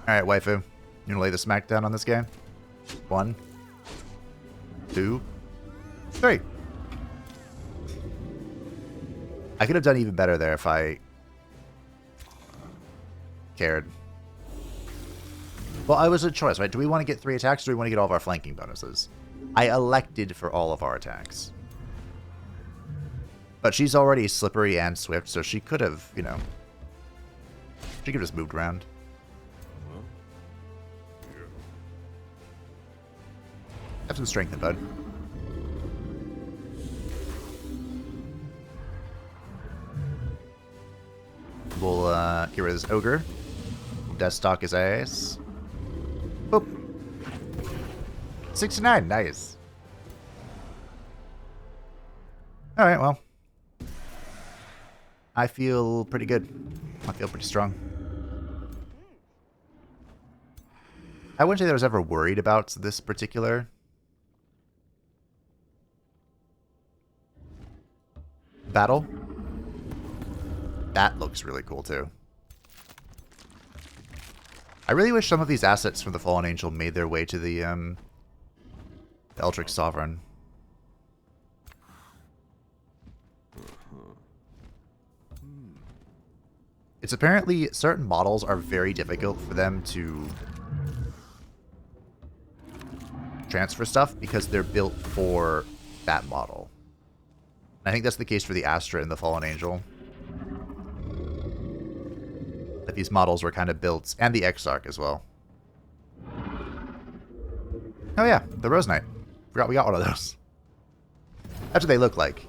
Alright, waifu. You gonna lay the smackdown on this game? 1, 2, 3. I could have done even better there if I cared. Well, it was a choice, right? Do we want to get 3 attacks, or do we want to get all of our flanking bonuses? I elected for all of our attacks. But she's already slippery and swift, so she could have, you know... She could have just moved around. Have some strength in bud. We'll get rid of this ogre. Death stalk his ass. Boop. 69, nice. Alright, well. I feel pretty good. I feel pretty strong. I wouldn't say that I was ever worried about this particular battle. That looks really cool too. I really wish some of these assets from the Fallen Angel made their way to the Eldritch Sovereign. It's apparently certain models are very difficult for them to transfer stuff because they're built for that model. I think that's the case for the Astra and the Fallen Angel. That these models were kind of built, and the Exarch as well. Oh yeah, the Rose Knight. Forgot we got one of those. That's what they look like.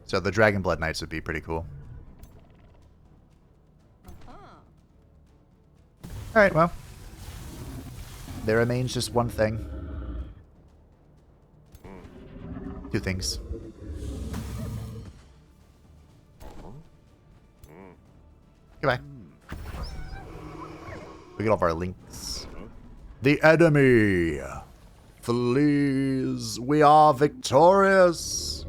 So the Dragonblood Knights would be pretty cool. Alright, well. There remains just one thing. 2 things. Goodbye. We get all of our links. The enemy flees. We are victorious.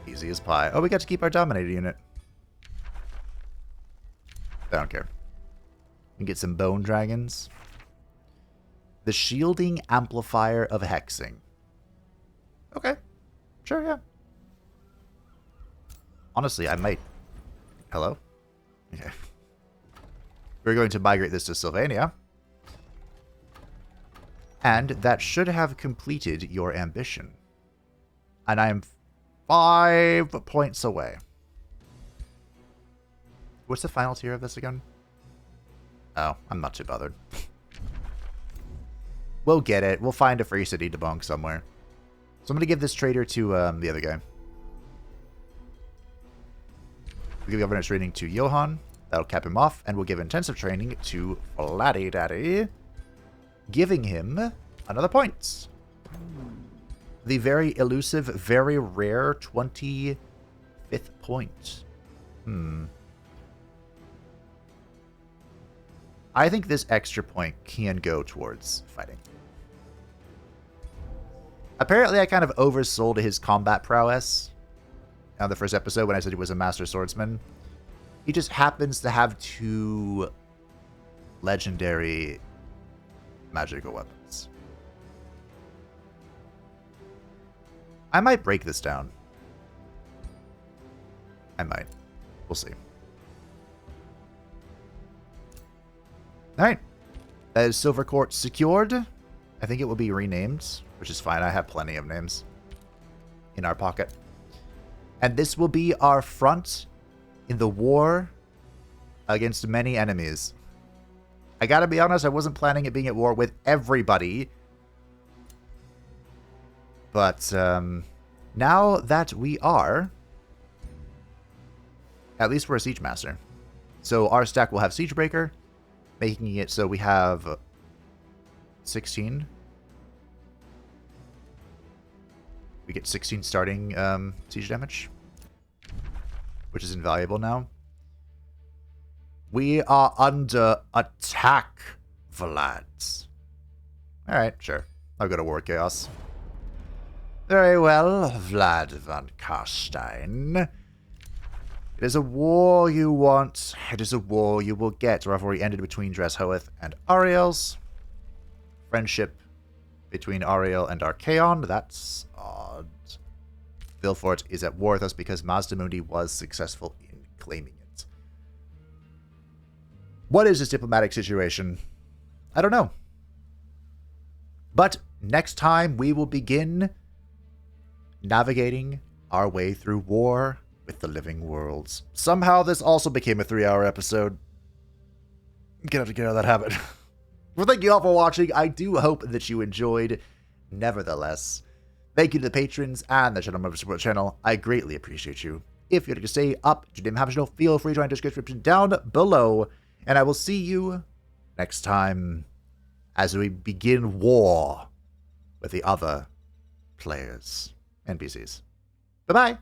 Easy as pie. Oh, we got to keep our Dominator unit. I don't care. We get some Bone Dragons. The Shielding Amplifier of Hexing. Okay. Sure, yeah. Honestly, I might... Hello? Okay. We're going to migrate this to Sylvania. And that should have completed your ambition. And I'm 5 points away. What's the final tier of this again? Oh, I'm not too bothered. We'll get it. We'll find a free city to bonk somewhere. So I'm going to give this trader to the other guy. We'll give governance training to Johan. That'll cap him off. And we'll give intensive training to Vladdy Daddy, giving him another point. The very elusive, very rare 25th point. I think this extra point can go towards fighting. Apparently, I kind of oversold his combat prowess on the first episode when I said he was a master swordsman. He just happens to have 2 legendary magical weapons. I might break this down. I might. We'll see. Alright. That is Silvercourt secured. I think it will be renamed, which is fine. I have plenty of names in our pocket. And this will be our front in the war against many enemies. I gotta be honest, I wasn't planning it being at war with everybody. But now that we are, at least we're a Siege Master. So our stack will have Siegebreaker, making it so we have 16. We get 16 starting siege damage, which is invaluable now. We are under attack, Vlad. Alright, sure. I'll go to War Chaos. Very well, Vlad von Karstein. It is a war you want. It is a war you will get. Rivalry ended between Dreshoeth and Ariels. Friendship between Ariel and Archaon. That's odd. Vilfort is at war with us because Mazdamundi was successful in claiming it. What is this diplomatic situation? I don't know. But next time we will begin navigating our way through war with the living worlds. Somehow this also became a 3-hour episode. I'm gonna have to get out of that habit. Well, thank you all for watching. I do hope that you enjoyed. Nevertheless, thank you to the patrons and the channel members support the channel. I greatly appreciate you. If you'd like to stay up to date information, feel free to join the description down below. And I will see you next time as we begin war with the other players, NPCs. Bye-bye.